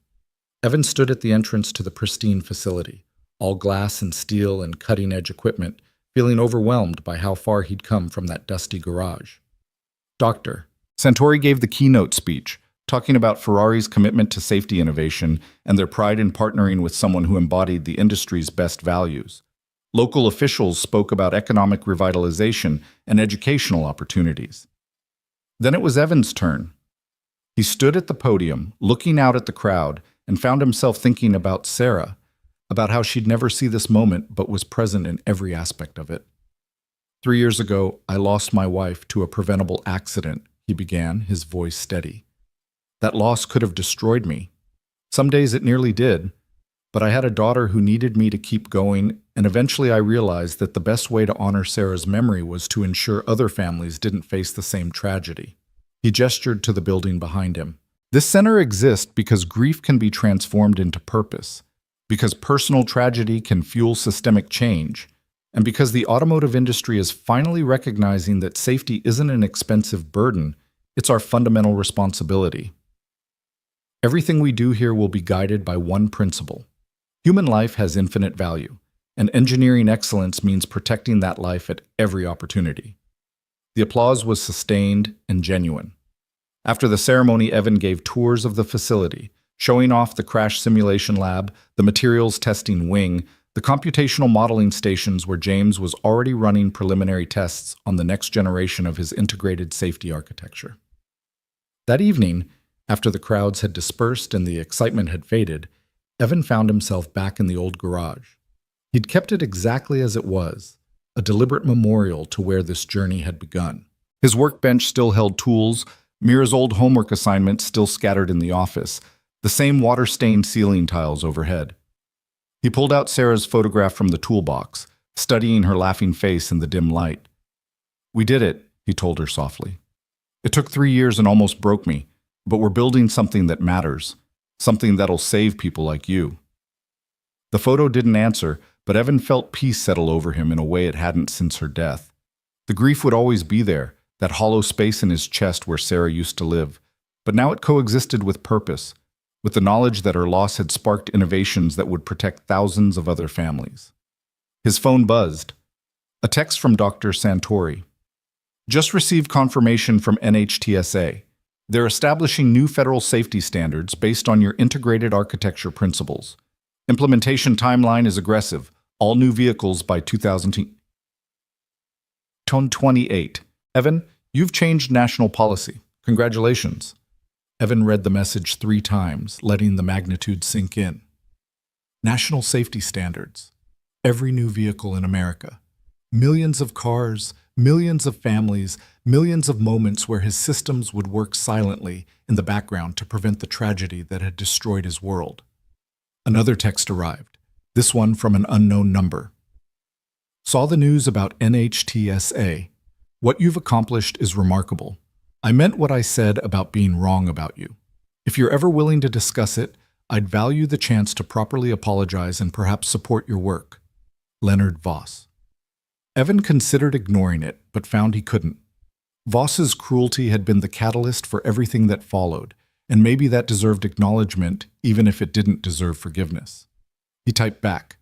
Evan stood at the entrance to the pristine facility, all glass and steel and cutting-edge equipment, feeling overwhelmed by how far he'd come from that dusty garage. Dr. Santori gave the keynote speech, talking about Ferrari's commitment to safety innovation and their pride in partnering with someone who embodied the industry's best values. Local officials spoke about economic revitalization and educational opportunities. Then it was Evan's turn. He stood at the podium, looking out at the crowd, and found himself thinking about Sarah, about how she'd never see this moment but was present in every aspect of it. 3 years ago, I lost my wife to a preventable accident, he began, his voice steady. That loss could have destroyed me. Some days it nearly did, but I had a daughter who needed me to keep going, and eventually I realized that the best way to honor Sarah's memory was to ensure other families didn't face the same tragedy. He gestured to the building behind him. This center exists because grief can be transformed into purpose, because personal tragedy can fuel systemic change, and because the automotive industry is finally recognizing that safety isn't an expensive burden, it's our fundamental responsibility. Everything we do here will be guided by one principle. Human life has infinite value, and engineering excellence means protecting that life at every opportunity. The applause was sustained and genuine. After the ceremony, Evan gave tours of the facility, showing off the crash simulation lab, the materials testing wing, the computational modeling stations where James was already running preliminary tests on the next generation of his integrated safety architecture. That evening, after the crowds had dispersed and the excitement had faded, Evan found himself back in the old garage. He'd kept it exactly as it was, a deliberate memorial to where this journey had begun. His workbench still held tools, Mira's old homework assignments still scattered in the office, the same water-stained ceiling tiles overhead. He pulled out Sarah's photograph from the toolbox, studying her laughing face in the dim light. "We did it," he told her softly. "It took 3 years and almost broke me, but we're building something that matters, something that'll save people like you." The photo didn't answer, but Evan felt peace settle over him in a way it hadn't since her death. The grief would always be there, that hollow space in his chest where Sarah used to live, but now it coexisted with purpose, with the knowledge that her loss had sparked innovations that would protect thousands of other families. His phone buzzed. A text from Dr. Santori. "Just received confirmation from NHTSA. They're establishing new federal safety standards based on your integrated architecture principles. Implementation timeline is aggressive. All new vehicles by 2028. Evan, you've changed national policy. Congratulations." Evan read the message 3 times, letting the magnitude sink in. National safety standards. Every new vehicle in America. Millions of cars, millions of families, millions of moments where his systems would work silently in the background to prevent the tragedy that had destroyed his world. Another text arrived, this one from an unknown number. "Saw the news about NHTSA. What you've accomplished is remarkable. I meant what I said about being wrong about you. If you're ever willing to discuss it, I'd value the chance to properly apologize and perhaps support your work. Leonard Voss." Evan considered ignoring it, but found he couldn't. Voss's cruelty had been the catalyst for everything that followed, and maybe that deserved acknowledgement even if it didn't deserve forgiveness. He typed back,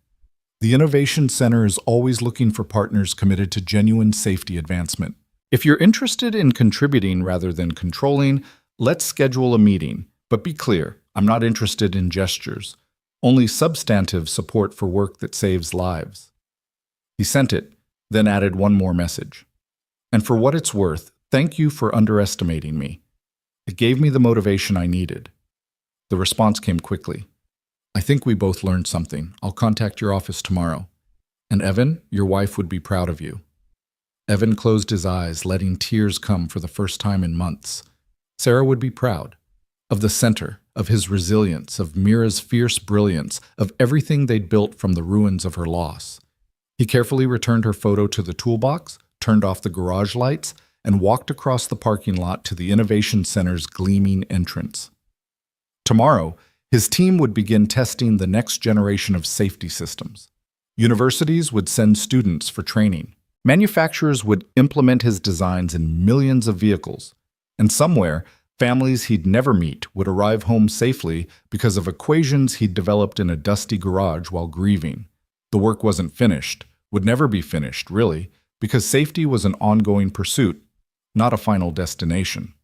"The Innovation Center is always looking for partners committed to genuine safety advancement. If you're interested in contributing rather than controlling, let's schedule a meeting. But be clear, I'm not interested in gestures. Only substantive support for work that saves lives." He sent it, then added one more message. "And for what it's worth, thank you for underestimating me. It gave me the motivation I needed." The response came quickly. "I think we both learned something. I'll contact your office tomorrow. And Evan, your wife would be proud of you." Evan closed his eyes, letting tears come for the first time in months. Sarah would be proud. Of the center, of his resilience, of Mira's fierce brilliance, of everything they'd built from the ruins of her loss. He carefully returned her photo to the toolbox, turned off the garage lights, and walked across the parking lot to the Innovation Center's gleaming entrance. Tomorrow, his team would begin testing the next generation of safety systems. Universities would send students for training. Manufacturers would implement his designs in millions of vehicles. And somewhere, families he'd never meet would arrive home safely because of equations he'd developed in a dusty garage while grieving. The work wasn't finished, would never be finished, really, because safety was an ongoing pursuit, not a final destination.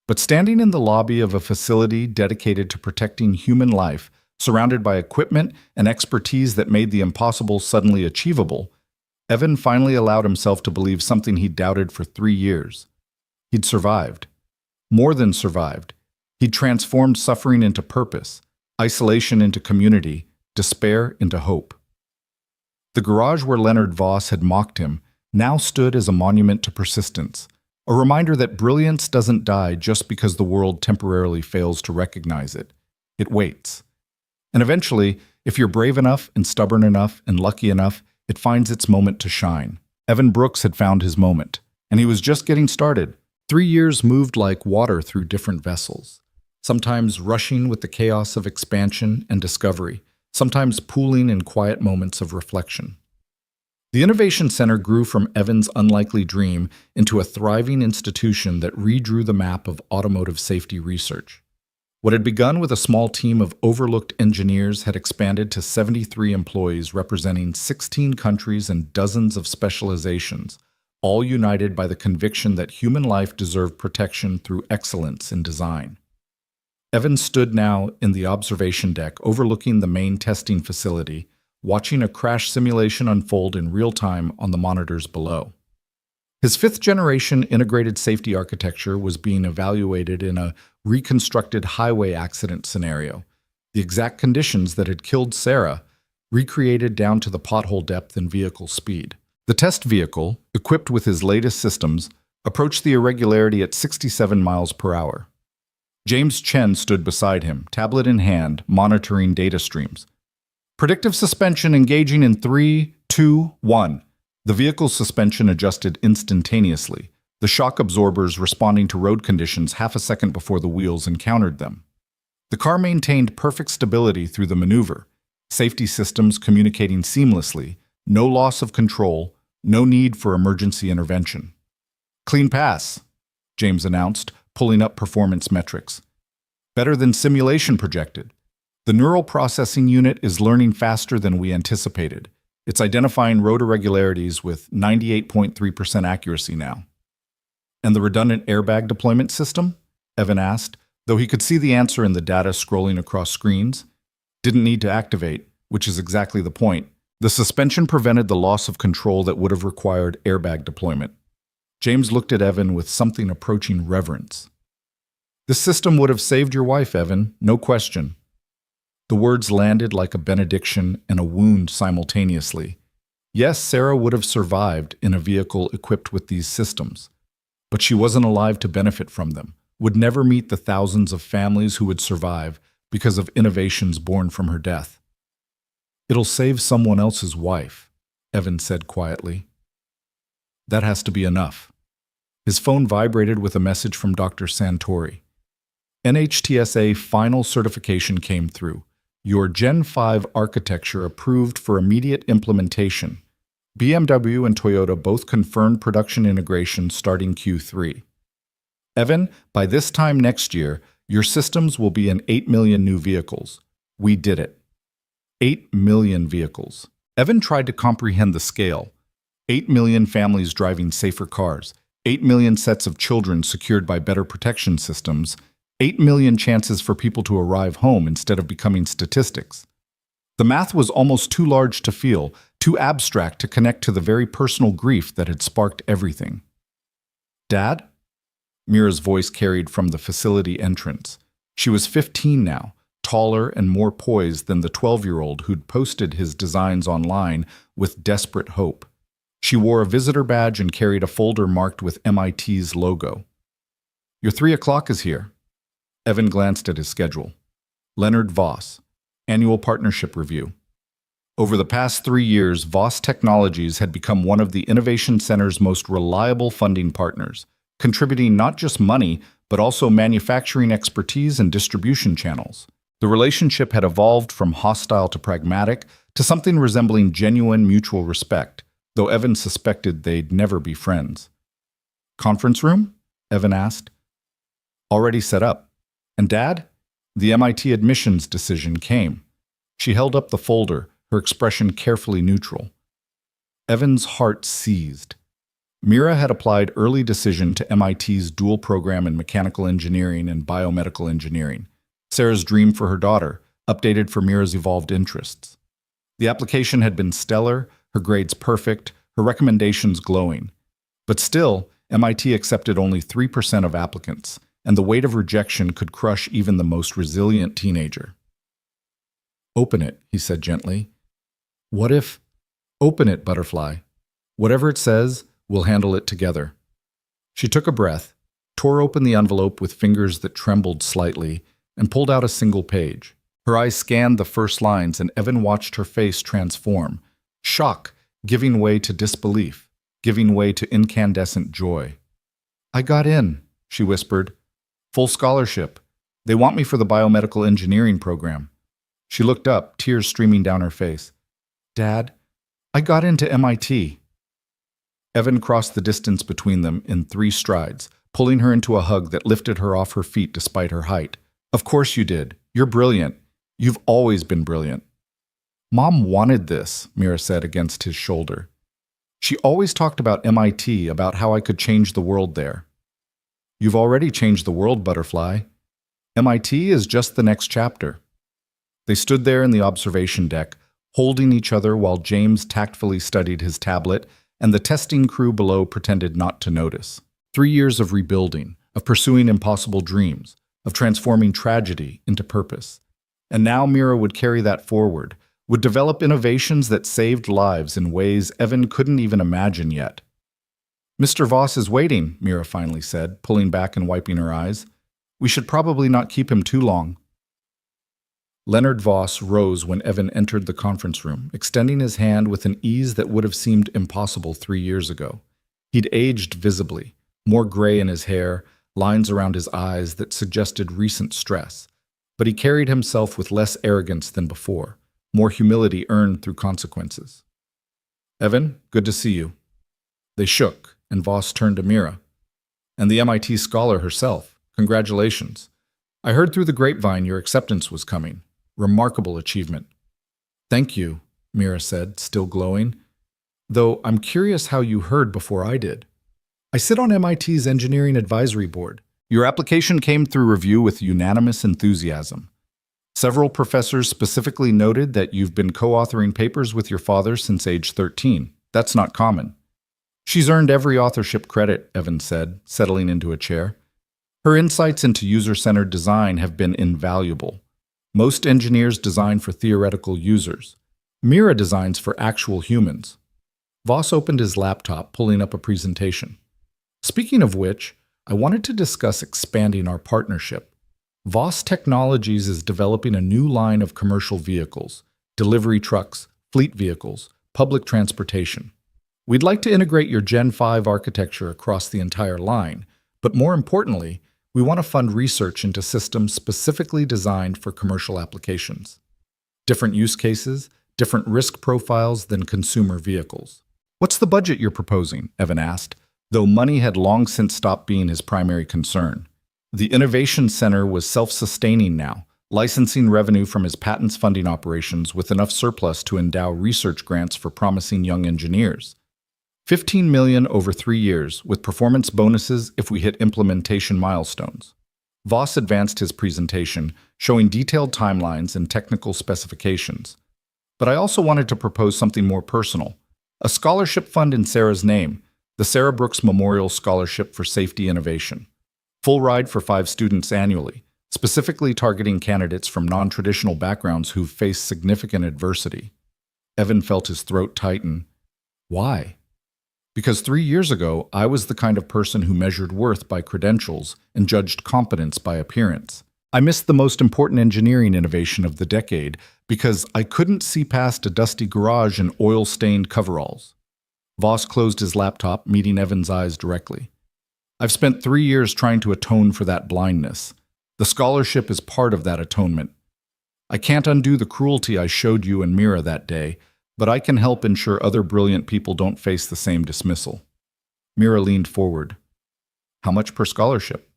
But standing in the lobby of a facility dedicated to protecting human life, surrounded by equipment and expertise that made the impossible suddenly achievable, Evan finally allowed himself to believe something he doubted for 3 years. He'd survived. More than survived. He'd transformed suffering into purpose, isolation into community, despair into hope. The garage where Leonard Voss had mocked him now stood as a monument to persistence, a reminder that brilliance doesn't die just because the world temporarily fails to recognize it. It waits. And eventually, if you're brave enough and stubborn enough and lucky enough, it finds its moment to shine. Evan Brooks had found his moment, and he was just getting started. 3 years moved like water through different vessels, sometimes rushing with the chaos of expansion and discovery, sometimes pooling in quiet moments of reflection. The Innovation Center grew from Evan's unlikely dream into a thriving institution that redrew the map of automotive safety research. What had begun with a small team of overlooked engineers had expanded to 73 employees representing 16 countries and dozens of specializations, all united by the conviction that human life deserved protection through excellence in design. Evan stood now in the observation deck overlooking the main testing facility, watching a crash simulation unfold in real time on the monitors below. His fifth-generation integrated safety architecture was being evaluated in a reconstructed highway accident scenario, the exact conditions that had killed Sarah, recreated down to the pothole depth and vehicle speed. The test vehicle, equipped with his latest systems, approached the irregularity at 67 miles per hour. James Chen stood beside him, tablet in hand, monitoring data streams. Predictive suspension engaging in 3, 2, 1. The vehicle's suspension adjusted instantaneously, the shock absorbers responding to road conditions half a second before the wheels encountered them. The car maintained perfect stability through the maneuver, safety systems communicating seamlessly, no loss of control, no need for emergency intervention. Clean pass, James announced, pulling up performance metrics. Better than simulation projected. The neural processing unit is learning faster than we anticipated. It's identifying road irregularities with 98.3% accuracy now. And the redundant airbag deployment system? Evan asked, though he could see the answer in the data scrolling across screens. Didn't need to activate, which is exactly the point. The suspension prevented the loss of control that would have required airbag deployment. James looked at Evan with something approaching reverence. This system would have saved your wife, Evan, no question. The words landed like a benediction and a wound simultaneously. Yes, Sarah would have survived in a vehicle equipped with these systems, but she wasn't alive to benefit from them, would never meet the thousands of families who would survive because of innovations born from her death. It'll save someone else's wife, Evan said quietly. That has to be enough. His phone vibrated with a message from Dr. Santori. NHTSA final certification came through. Your Gen 5 architecture approved for immediate implementation. BMW and Toyota both confirmed production integration starting Q3. Evan, by this time next year, your systems will be in 8 million new vehicles. We did it. 8 million vehicles. Evan tried to comprehend the scale. 8 million families driving safer cars. 8 million sets of children secured by better protection systems. 8 million chances for people to arrive home instead of becoming statistics. The math was almost too large to feel, too abstract to connect to the very personal grief that had sparked everything. Dad? Mira's voice carried from the facility entrance. She was 15 now, taller and more poised than the 12-year-old who'd posted his designs online with desperate hope. She wore a visitor badge and carried a folder marked with MIT's logo. Your 3 o'clock is here. Evan glanced at his schedule. Leonard Voss, Annual Partnership Review. Over the past 3 years, Voss Technologies had become one of the Innovation Center's most reliable funding partners, contributing not just money, but also manufacturing expertise and distribution channels. The relationship had evolved from hostile to pragmatic to something resembling genuine mutual respect, though Evan suspected they'd never be friends. Conference room? Evan asked. Already set up. And Dad? The MIT admissions decision came. She held up the folder, her expression carefully neutral. Evan's heart seized. Mira had applied early decision to MIT's dual program in mechanical engineering and biomedical engineering. Sarah's dream for her daughter, updated for Mira's evolved interests. The application had been stellar, her grades perfect, her recommendations glowing. But still, MIT accepted only 3% of applicants, and the weight of rejection could crush even the most resilient teenager. Open it, he said gently. What if? Open it, Butterfly. Whatever it says, we'll handle it together. She took a breath, tore open the envelope with fingers that trembled slightly, and pulled out a single page. Her eyes scanned the first lines, and Evan watched her face transform. Shock, giving way to disbelief, giving way to incandescent joy. I got in, she whispered. Full scholarship. They want me for the biomedical engineering program. She looked up, tears streaming down her face. Dad, I got into MIT. Evan crossed the distance between them in 3 strides, pulling her into a hug that lifted her off her feet despite her height. Of course you did. You're brilliant. You've always been brilliant. Mom wanted this, Mira said against his shoulder. She always talked about MIT, about how I could change the world there. You've already changed the world, Butterfly. MIT is just the next chapter. They stood there in the observation deck, holding each other while James tactfully studied his tablet, and the testing crew below pretended not to notice. 3 years of rebuilding, of pursuing impossible dreams, of transforming tragedy into purpose. And now Mira would carry that forward, would develop innovations that saved lives in ways Evan couldn't even imagine yet. "Mr. Voss is waiting," Mira finally said, pulling back and wiping her eyes. "We should probably not keep him too long." Leonard Voss rose when Evan entered the conference room, extending his hand with an ease that would have seemed impossible 3 years ago. He'd aged visibly, more gray in his hair, lines around his eyes that suggested recent stress. But he carried himself with less arrogance than before, more humility earned through consequences. "Evan, good to see you." They shook, and Voss turned to Mira. "And the MIT scholar herself. Congratulations. I heard through the grapevine your acceptance was coming. Remarkable achievement." "Thank you," Mira said, still glowing. "Though I'm curious how you heard before I did." "I sit on MIT's Engineering Advisory Board. Your application came through review with unanimous enthusiasm. Several professors specifically noted that you've been co-authoring papers with your father since age 13. That's not common." "She's earned every authorship credit," Evan said, settling into a chair. "Her insights into user-centered design have been invaluable. Most engineers design for theoretical users. Mira designs for actual humans." Voss opened his laptop, pulling up a presentation. "Speaking of which, I wanted to discuss expanding our partnership. Voss Technologies is developing a new line of commercial vehicles, delivery trucks, fleet vehicles, public transportation. We'd like to integrate your Gen 5 architecture across the entire line, but more importantly, we want to fund research into systems specifically designed for commercial applications. Different use cases, different risk profiles than consumer vehicles." "What's the budget you're proposing?" Evan asked, though money had long since stopped being his primary concern. The Innovation Center was self-sustaining now, licensing revenue from his patents funding operations with enough surplus to endow research grants for promising young engineers. $15 million over 3 years, with performance bonuses if we hit implementation milestones. Voss advanced his presentation, showing detailed timelines and technical specifications. "But I also wanted to propose something more personal. A scholarship fund in Sarah's name, the Sarah Brooks Memorial Scholarship for Safety Innovation. Full ride for 5 students annually, specifically targeting candidates from non-traditional backgrounds who've faced significant adversity." Evan felt his throat tighten. "Why?" "Because 3 years ago, I was the kind of person who measured worth by credentials and judged competence by appearance. I missed the most important engineering innovation of the decade because I couldn't see past a dusty garage and oil-stained coveralls." Voss closed his laptop, meeting Evan's eyes directly. "I've spent 3 years trying to atone for that blindness. The scholarship is part of that atonement. I can't undo the cruelty I showed you and Mira that day, but I can help ensure other brilliant people don't face the same dismissal." Mira leaned forward. "How much per scholarship?"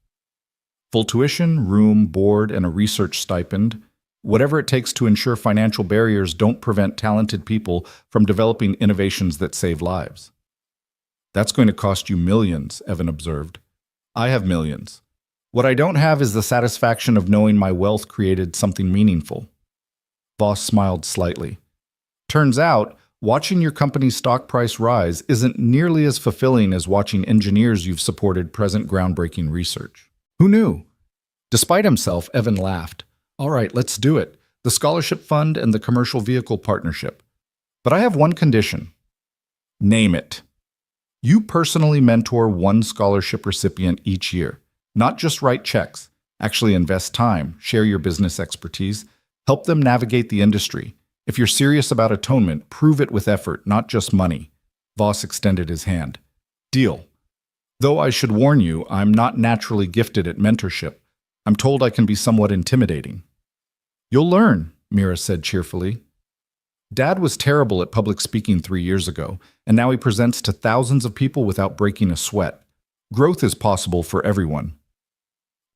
"Full tuition, room, board, and a research stipend. Whatever it takes to ensure financial barriers don't prevent talented people from developing innovations that save lives." "That's going to cost you millions," Evan observed. "I have millions. What I don't have is the satisfaction of knowing my wealth created something meaningful." Voss smiled slightly. "Turns out, watching your company's stock price rise isn't nearly as fulfilling as watching engineers you've supported present groundbreaking research." "Who knew?" Despite himself, Evan laughed. "All right, let's do it. The scholarship fund and the commercial vehicle partnership. But I have one condition." "Name it." "You personally mentor 1 scholarship recipient each year. Not just write checks. Actually invest time, share your business expertise, help them navigate the industry. If you're serious about atonement, prove it with effort, not just money." Voss extended his hand. "Deal. Though I should warn you, I'm not naturally gifted at mentorship. I'm told I can be somewhat intimidating." "You'll learn," Mira said cheerfully. "Dad was terrible at public speaking 3 years ago, and now he presents to thousands of people without breaking a sweat. Growth is possible for everyone."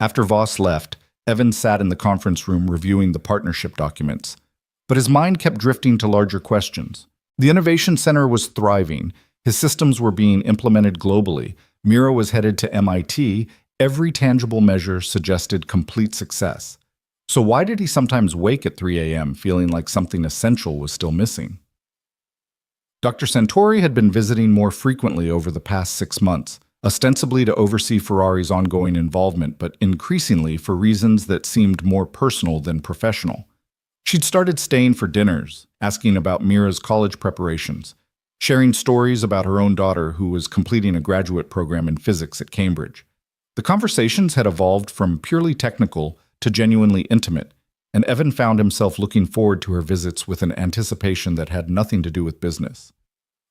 After Voss left, Evan sat in the conference room reviewing the partnership documents. But his mind kept drifting to larger questions. The Innovation Center was thriving, His systems were being implemented globally. Mira was headed to MIT. Every tangible measure suggested complete success. So why did he sometimes wake at 3 a.m. feeling like something essential was still missing? Dr. Santori had been visiting more frequently over the past 6 months, ostensibly to oversee Ferrari's ongoing involvement, but increasingly for reasons that seemed more personal than professional. She'd started staying for dinners, asking about Mira's college preparations, sharing stories about her own daughter who was completing a graduate program in physics at Cambridge. The conversations had evolved from purely technical to genuinely intimate, and Evan found himself looking forward to her visits with an anticipation that had nothing to do with business.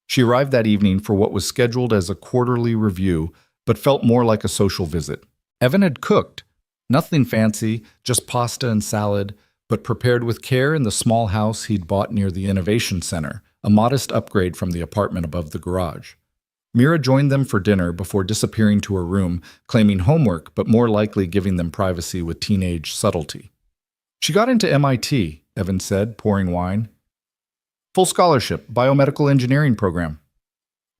She arrived that evening for what was scheduled as a quarterly review, but felt more like a social visit. Evan had cooked, nothing fancy, just pasta and salad, but prepared with care in the small house he'd bought near the Innovation Center, a modest upgrade from the apartment above the garage. Mira joined them for dinner before disappearing to her room, claiming homework, but more likely giving them privacy with teenage subtlety. She got into MIT, Evan said, pouring wine. Full scholarship, biomedical engineering program.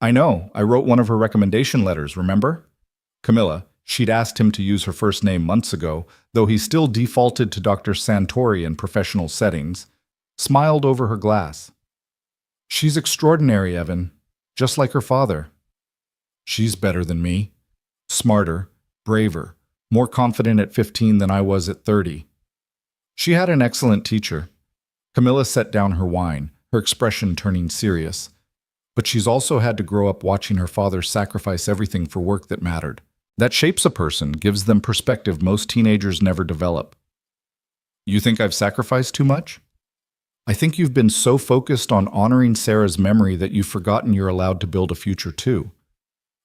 I know, I wrote one of her recommendation letters, remember? Camilla, she'd asked him to use her first name months ago, though he still defaulted to Dr. Santori in professional settings, smiled over her glass. She's extraordinary, Evan, just like her father. She's better than me. Smarter, braver, more confident at 15 than I was at 30. She had an excellent teacher. Camilla set down her wine, her expression turning serious. But she's also had to grow up watching her father sacrifice everything for work that mattered. That shapes a person, gives them perspective most teenagers never develop. You think I've sacrificed too much? I think you've been so focused on honoring Sarah's memory that you've forgotten you're allowed to build a future too.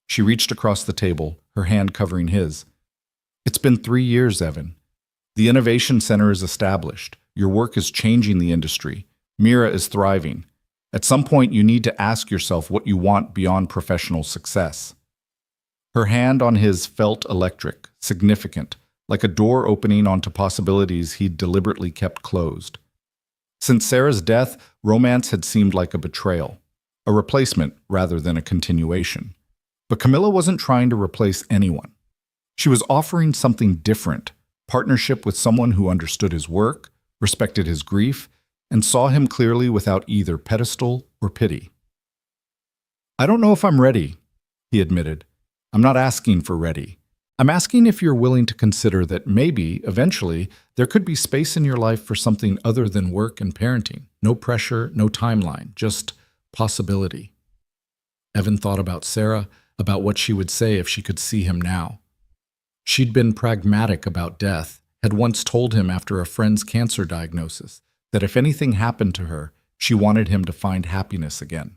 She reached across the table, her hand covering his. It's been 3 years, Evan. The Innovation Center is established. Your work is changing the industry. Mira is thriving. At some point, you need to ask yourself what you want beyond professional success. Her hand on his felt electric, significant, like a door opening onto possibilities he'd deliberately kept closed. Since Sarah's death, romance had seemed like a betrayal, a replacement rather than a continuation. But Camilla wasn't trying to replace anyone. She was offering something different, partnership with someone who understood his work, respected his grief, and saw him clearly without either pedestal or pity. I don't know if I'm ready, he admitted. I'm not asking for ready. I'm asking if you're willing to consider that maybe, eventually, there could be space in your life for something other than work and parenting. No pressure, no timeline, just possibility. Evan thought about Sarah, about what she would say if she could see him now. She'd been pragmatic about death, had once told him after a friend's cancer diagnosis that if anything happened to her, she wanted him to find happiness again.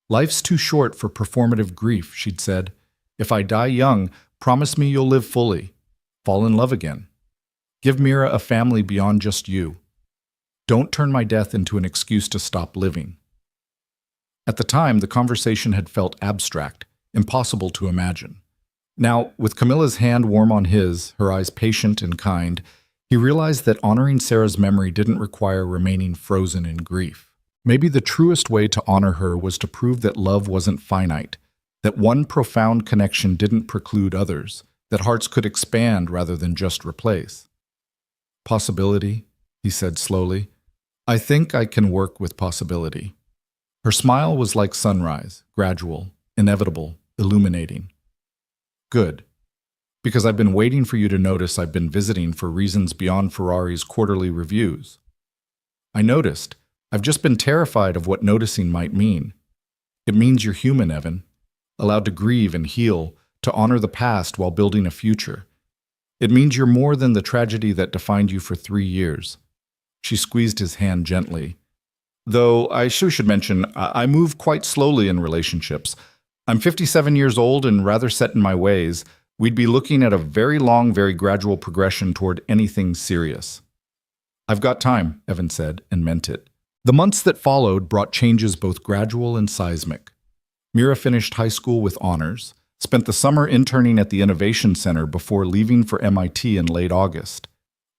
Life's too short for performative grief, she'd said. If I die young, promise me you'll live fully. Fall in love again. Give Mira a family beyond just you. Don't turn my death into an excuse to stop living. At the time, the conversation had felt abstract, impossible to imagine. Now, with Camilla's hand warm on his, her eyes patient and kind, he realized that honoring Sarah's memory didn't require remaining frozen in grief. Maybe the truest way to honor her was to prove that love wasn't finite, that one profound connection didn't preclude others, that hearts could expand rather than just replace. Possibility, he said slowly. I think I can work with possibility. Her smile was like sunrise, gradual, inevitable, illuminating. Good. Because I've been waiting for you to notice I've been visiting for reasons beyond Ferrari's quarterly reviews. I noticed. I've just been terrified of what noticing might mean. It means you're human, Evan, allowed to grieve and heal, to honor the past while building a future. It means you're more than the tragedy that defined you for 3 years. She squeezed his hand gently. Though I should mention, I move quite slowly in relationships. I'm 57 years old and rather set in my ways. We'd be looking at a very long, very gradual progression toward anything serious. I've got time, Evan said, and meant it. The months that followed brought changes both gradual and seismic. Mira finished high school with honors, spent the summer interning at the Innovation Center before leaving for MIT in late August.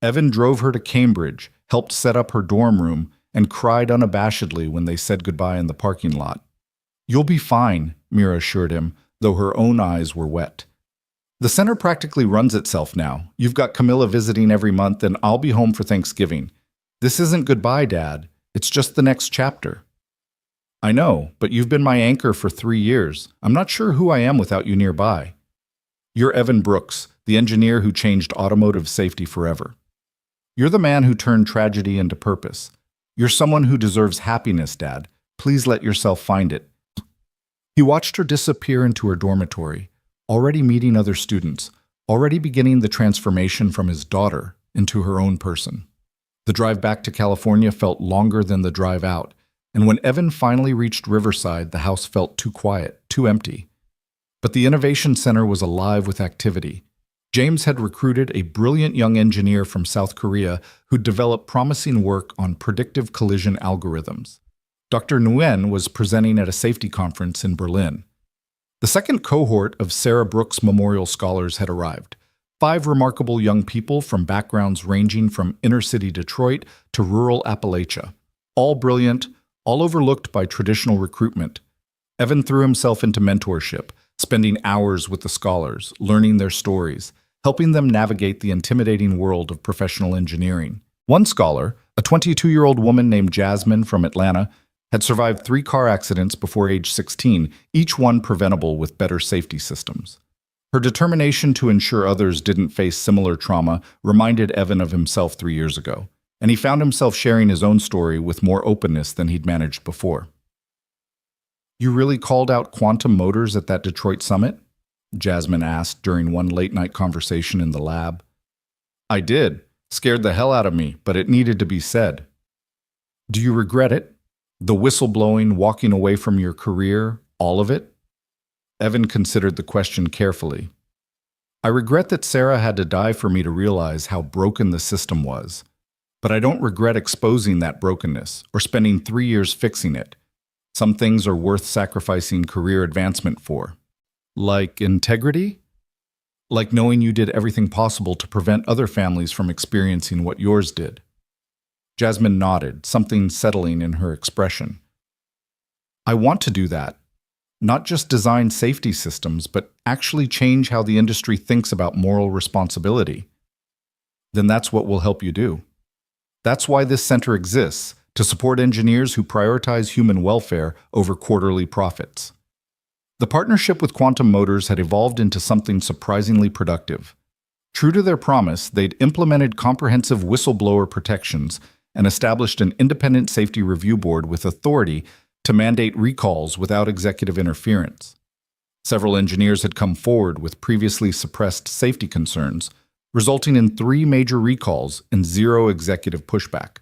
Evan drove her to Cambridge, helped set up her dorm room, and cried unabashedly when they said goodbye in the parking lot. You'll be fine, Mira assured him, though her own eyes were wet. The center practically runs itself now. You've got Camilla visiting every month, and I'll be home for Thanksgiving. This isn't goodbye, Dad. It's just the next chapter. I know, but you've been my anchor for 3 years. I'm not sure who I am without you nearby. You're Evan Brooks, the engineer who changed automotive safety forever. You're the man who turned tragedy into purpose. You're someone who deserves happiness, Dad. Please let yourself find it. He watched her disappear into her dormitory, already meeting other students, already beginning the transformation from his daughter into her own person. The drive back to California felt longer than the drive out, and when Evan finally reached Riverside, the house felt too quiet, too empty. But the Innovation Center was alive with activity. James had recruited a brilliant young engineer from South Korea who'd developed promising work on predictive collision algorithms. Dr. Nguyen was presenting at a safety conference in Berlin. The second cohort of Sarah Brooks Memorial Scholars had arrived. 5 remarkable young people from backgrounds ranging from inner-city Detroit to rural Appalachia. All brilliant, all overlooked by traditional recruitment. Evan threw himself into mentorship, spending hours with the scholars, learning their stories, helping them navigate the intimidating world of professional engineering. One scholar, a 22-year-old woman named Jasmine from Atlanta, had survived 3 car accidents before age 16, each one preventable with better safety systems. Her determination to ensure others didn't face similar trauma reminded Evan of himself 3 years ago, and he found himself sharing his own story with more openness than he'd managed before. You really called out quantum motors at that Detroit summit? Jasmine asked during one late-night conversation in the lab. I did. Scared the hell out of me, but it needed to be said. Do you regret it? The whistleblowing, walking away from your career, all of it? Evan considered the question carefully. I regret that Sarah had to die for me to realize how broken the system was. But I don't regret exposing that brokenness or spending 3 years fixing it. Some things are worth sacrificing career advancement for. Like integrity? Like knowing you did everything possible to prevent other families from experiencing what yours did. Jasmine nodded, something settling in her expression. I want to do that. Not just design safety systems, but actually change how the industry thinks about moral responsibility. Then that's what we'll help you do. That's why this center exists, to support engineers who prioritize human welfare over quarterly profits. The partnership with Quantum Motors had evolved into something surprisingly productive. True to their promise, they'd implemented comprehensive whistleblower protections and established an independent safety review board with authority to mandate recalls without executive interference. Several engineers had come forward with previously suppressed safety concerns, resulting in 3 major recalls and 0 executive pushback.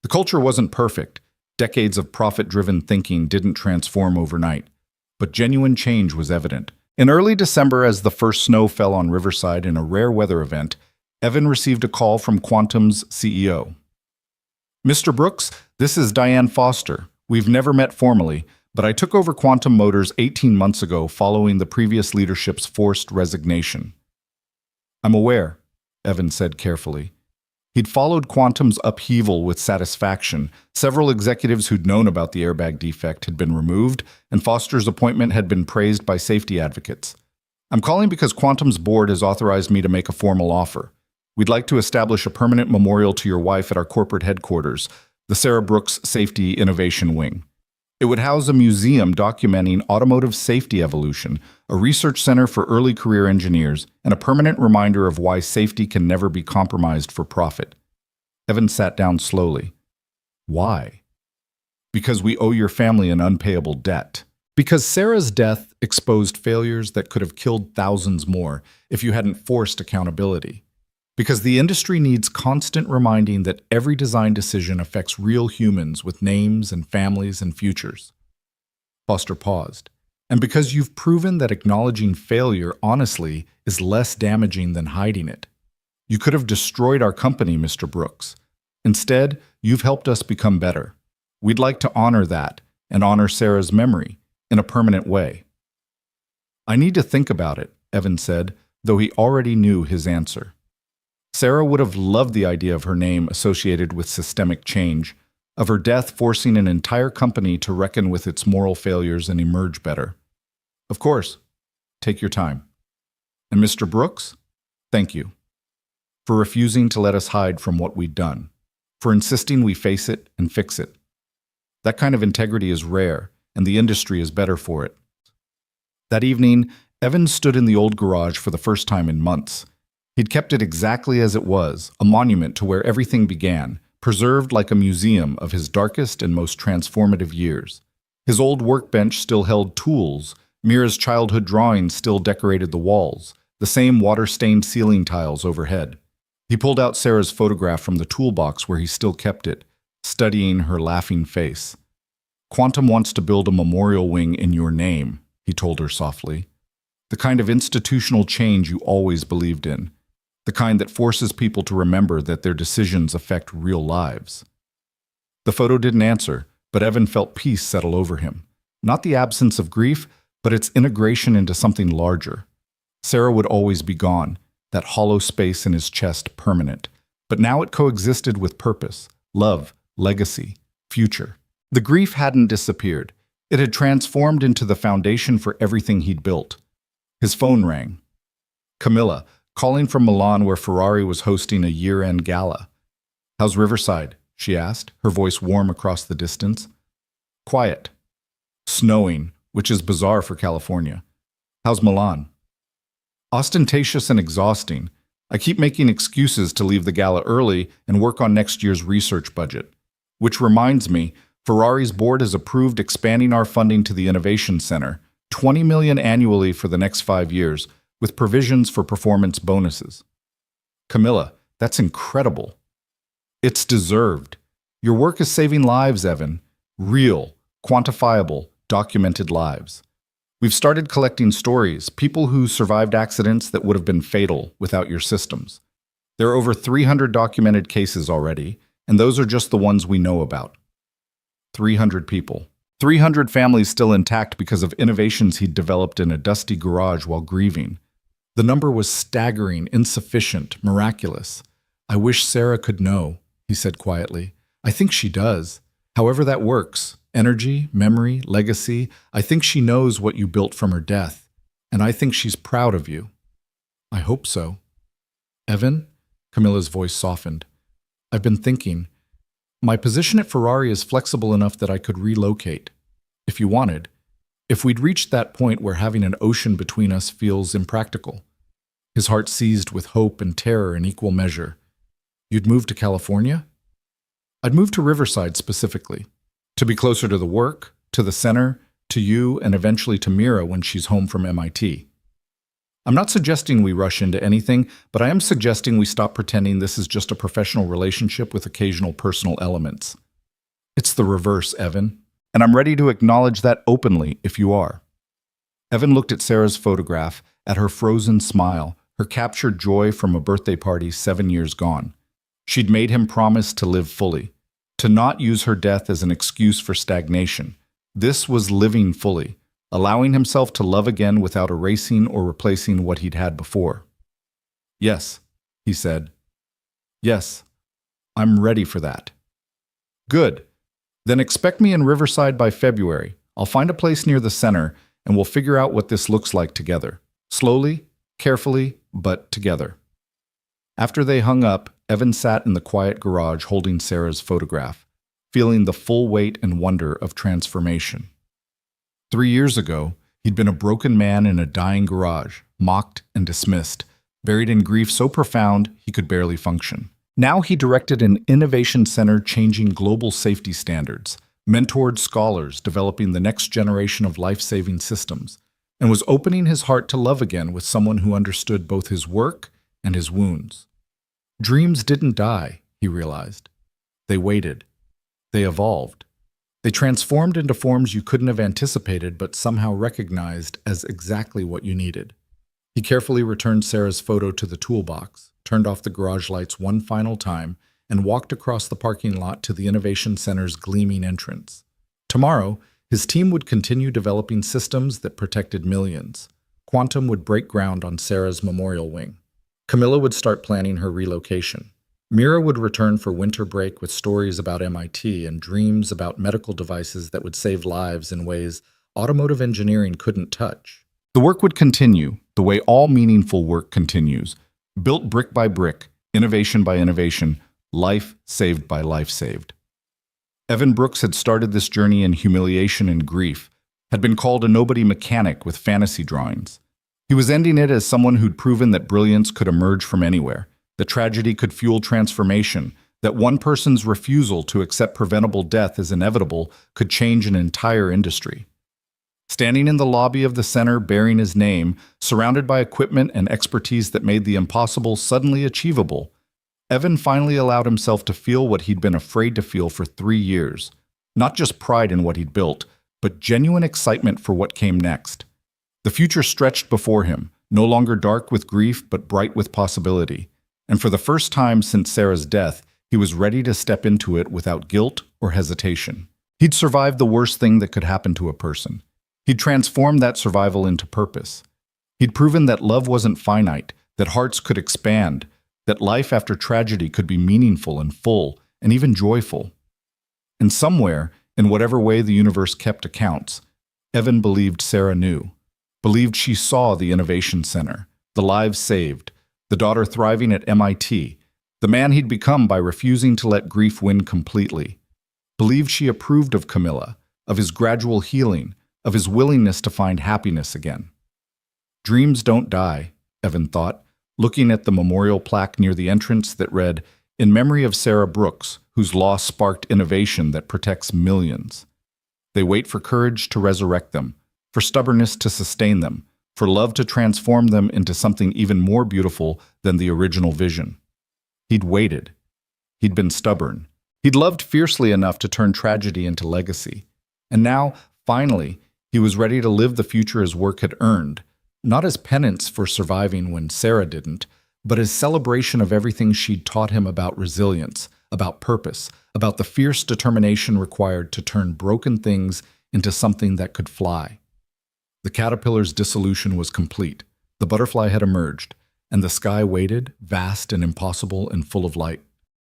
The culture wasn't perfect. Decades of profit-driven thinking didn't transform overnight, but genuine change was evident. In early December, as the first snow fell on Riverside in a rare weather event, Evan received a call from Quantum's CEO. Mr. Brooks, this is Diane Foster. We've never met formally, but I took over Quantum Motors 18 months ago following the previous leadership's forced resignation. I'm aware, Evan said carefully. He'd followed Quantum's upheaval with satisfaction. Several executives who'd known about the airbag defect had been removed, and Foster's appointment had been praised by safety advocates. I'm calling because Quantum's board has authorized me to make a formal offer. We'd like to establish a permanent memorial to your wife at our corporate headquarters, the Sarah Brooks Safety Innovation Wing. It would house a museum documenting automotive safety evolution, a research center for early career engineers, and a permanent reminder of why safety can never be compromised for profit. Evan sat down slowly. Why? Because we owe your family an unpayable debt. Because Sarah's death exposed failures that could have killed thousands more if you hadn't forced accountability. Because the industry needs constant reminding that every design decision affects real humans with names and families and futures. Foster paused. And because you've proven that acknowledging failure honestly is less damaging than hiding it. You could have destroyed our company, Mr. Brooks. Instead, you've helped us become better. We'd like to honor that and honor Sarah's memory in a permanent way. I need to think about it, Evan said, though he already knew his answer. Sarah would have loved the idea of her name associated with systemic change, of her death forcing an entire company to reckon with its moral failures and emerge better. Of course, take your time. And Mr. Brooks, thank you for refusing to let us hide from what we'd done, for insisting we face it and fix it. That kind of integrity is rare, and the industry is better for it. That evening, Evan stood in the old garage for the first time in months. He'd kept it exactly as it was, a monument to where everything began, preserved like a museum of his darkest and most transformative years. His old workbench still held tools, Mira's childhood drawings still decorated the walls, the same water-stained ceiling tiles overhead. He pulled out Sarah's photograph from the toolbox where he still kept it, studying her laughing face. "Quantum wants to build a memorial wing in your name," he told her softly. "The kind of institutional change you always believed in. The kind that forces people to remember that their decisions affect real lives." The photo didn't answer, but Evan felt peace settle over him. Not the absence of grief, but its integration into something larger. Sarah would always be gone, that hollow space in his chest permanent. But now it coexisted with purpose, love, legacy, future. The grief hadn't disappeared. It had transformed into the foundation for everything he'd built. His phone rang. Camilla, calling from Milan where Ferrari was hosting a year-end gala. "How's Riverside?" she asked, her voice warm across the distance. "Quiet. Snowing, which is bizarre for California. How's Milan?" "Ostentatious and exhausting. I keep making excuses to leave the gala early and work on next year's research budget. Which reminds me, Ferrari's board has approved expanding our funding to the Innovation Center, $20 million annually for the next 5 years, with provisions for performance bonuses." "Camilla, that's incredible." "It's deserved. Your work is saving lives, Evan. Real, quantifiable, documented lives. We've started collecting stories, people who survived accidents that would have been fatal without your systems. There are over 300 documented cases already, and those are just the ones we know about. 300 people. 300 families still intact because of innovations he'd developed in a dusty garage while grieving. The number was staggering, insufficient, miraculous. "I wish Sarah could know," he said quietly. "I think she does. However that works, energy, memory, legacy, I think she knows what you built from her death, and I think she's proud of you." "I hope so." "Evan?" Camilla's voice softened. "I've been thinking. My position at Ferrari is flexible enough that I could relocate, if you wanted. If we'd reached that point where having an ocean between us feels impractical." His heart seized with hope and terror in equal measure. "You'd move to California?" "I'd move to Riverside specifically. To be closer to the work, to the center, to you, and eventually to Mira when she's home from MIT. I'm not suggesting we rush into anything, but I am suggesting we stop pretending this is just a professional relationship with occasional personal elements. It's the reverse, Evan, and I'm ready to acknowledge that openly if you are." Evan looked at Sarah's photograph, at her frozen smile, her captured joy from a birthday party 7 years gone. She'd made him promise to live fully, to not use her death as an excuse for stagnation. This was living fully, allowing himself to love again without erasing or replacing what he'd had before. "Yes," he said. "Yes, I'm ready for that." "Good. Then expect me in Riverside by February. I'll find a place near the center, and we'll figure out what this looks like together. Slowly, carefully, but together." After they hung up, Evan sat in the quiet garage holding Sarah's photograph, feeling the full weight and wonder of transformation. 3 years ago, he'd been a broken man in a dying garage, mocked and dismissed, buried in grief so profound he could barely function. Now he directed an innovation center changing global safety standards, mentored scholars developing the next generation of life-saving systems, and was opening his heart to love again with someone who understood both his work and his wounds. Dreams didn't die, he realized. They waited. They evolved. They transformed into forms you couldn't have anticipated but somehow recognized as exactly what you needed. He carefully returned Sarah's photo to the toolbox, turned off the garage lights one final time, and walked across the parking lot to the Innovation Center's gleaming entrance. Tomorrow, his team would continue developing systems that protected millions. Quantum would break ground on Sarah's memorial wing. Camilla would start planning her relocation. Mira would return for winter break with stories about MIT and dreams about medical devices that would save lives in ways automotive engineering couldn't touch. The work would continue, the way all meaningful work continues, built brick by brick, innovation by innovation, life saved by life saved. Evan Brooks had started this journey in humiliation and grief, had been called a nobody mechanic with fantasy drawings. He was ending it as someone who'd proven that brilliance could emerge from anywhere, that tragedy could fuel transformation, that one person's refusal to accept preventable death as inevitable could change an entire industry. Standing in the lobby of the center bearing his name, surrounded by equipment and expertise that made the impossible suddenly achievable, Evan finally allowed himself to feel what he'd been afraid to feel for 3 years. Not just pride in what he'd built, but genuine excitement for what came next. The future stretched before him, no longer dark with grief but bright with possibility. And for the first time since Sarah's death, he was ready to step into it without guilt or hesitation. He'd survived the worst thing that could happen to a person. He'd transformed that survival into purpose. He'd proven that love wasn't finite, that hearts could expand, that life after tragedy could be meaningful and full and even joyful. And somewhere, in whatever way the universe kept accounts, Evan believed Sarah knew, believed she saw the innovation center, the lives saved, the daughter thriving at MIT, the man he'd become by refusing to let grief win completely, believed she approved of Camilla, of his gradual healing, of his willingness to find happiness again. Dreams don't die, Evan thought, looking at the memorial plaque near the entrance that read, "In memory of Sarah Brooks, whose loss sparked innovation that protects millions." They wait for courage to resurrect them, for stubbornness to sustain them, for love to transform them into something even more beautiful than the original vision. He'd waited. He'd been stubborn. He'd loved fiercely enough to turn tragedy into legacy. And now, finally, he was ready to live the future his work had earned, not as penance for surviving when Sarah didn't, but as celebration of everything she'd taught him about resilience, about purpose, about the fierce determination required to turn broken things into something that could fly. The caterpillar's dissolution was complete. The butterfly had emerged, and the sky waited, vast and impossible and full of light.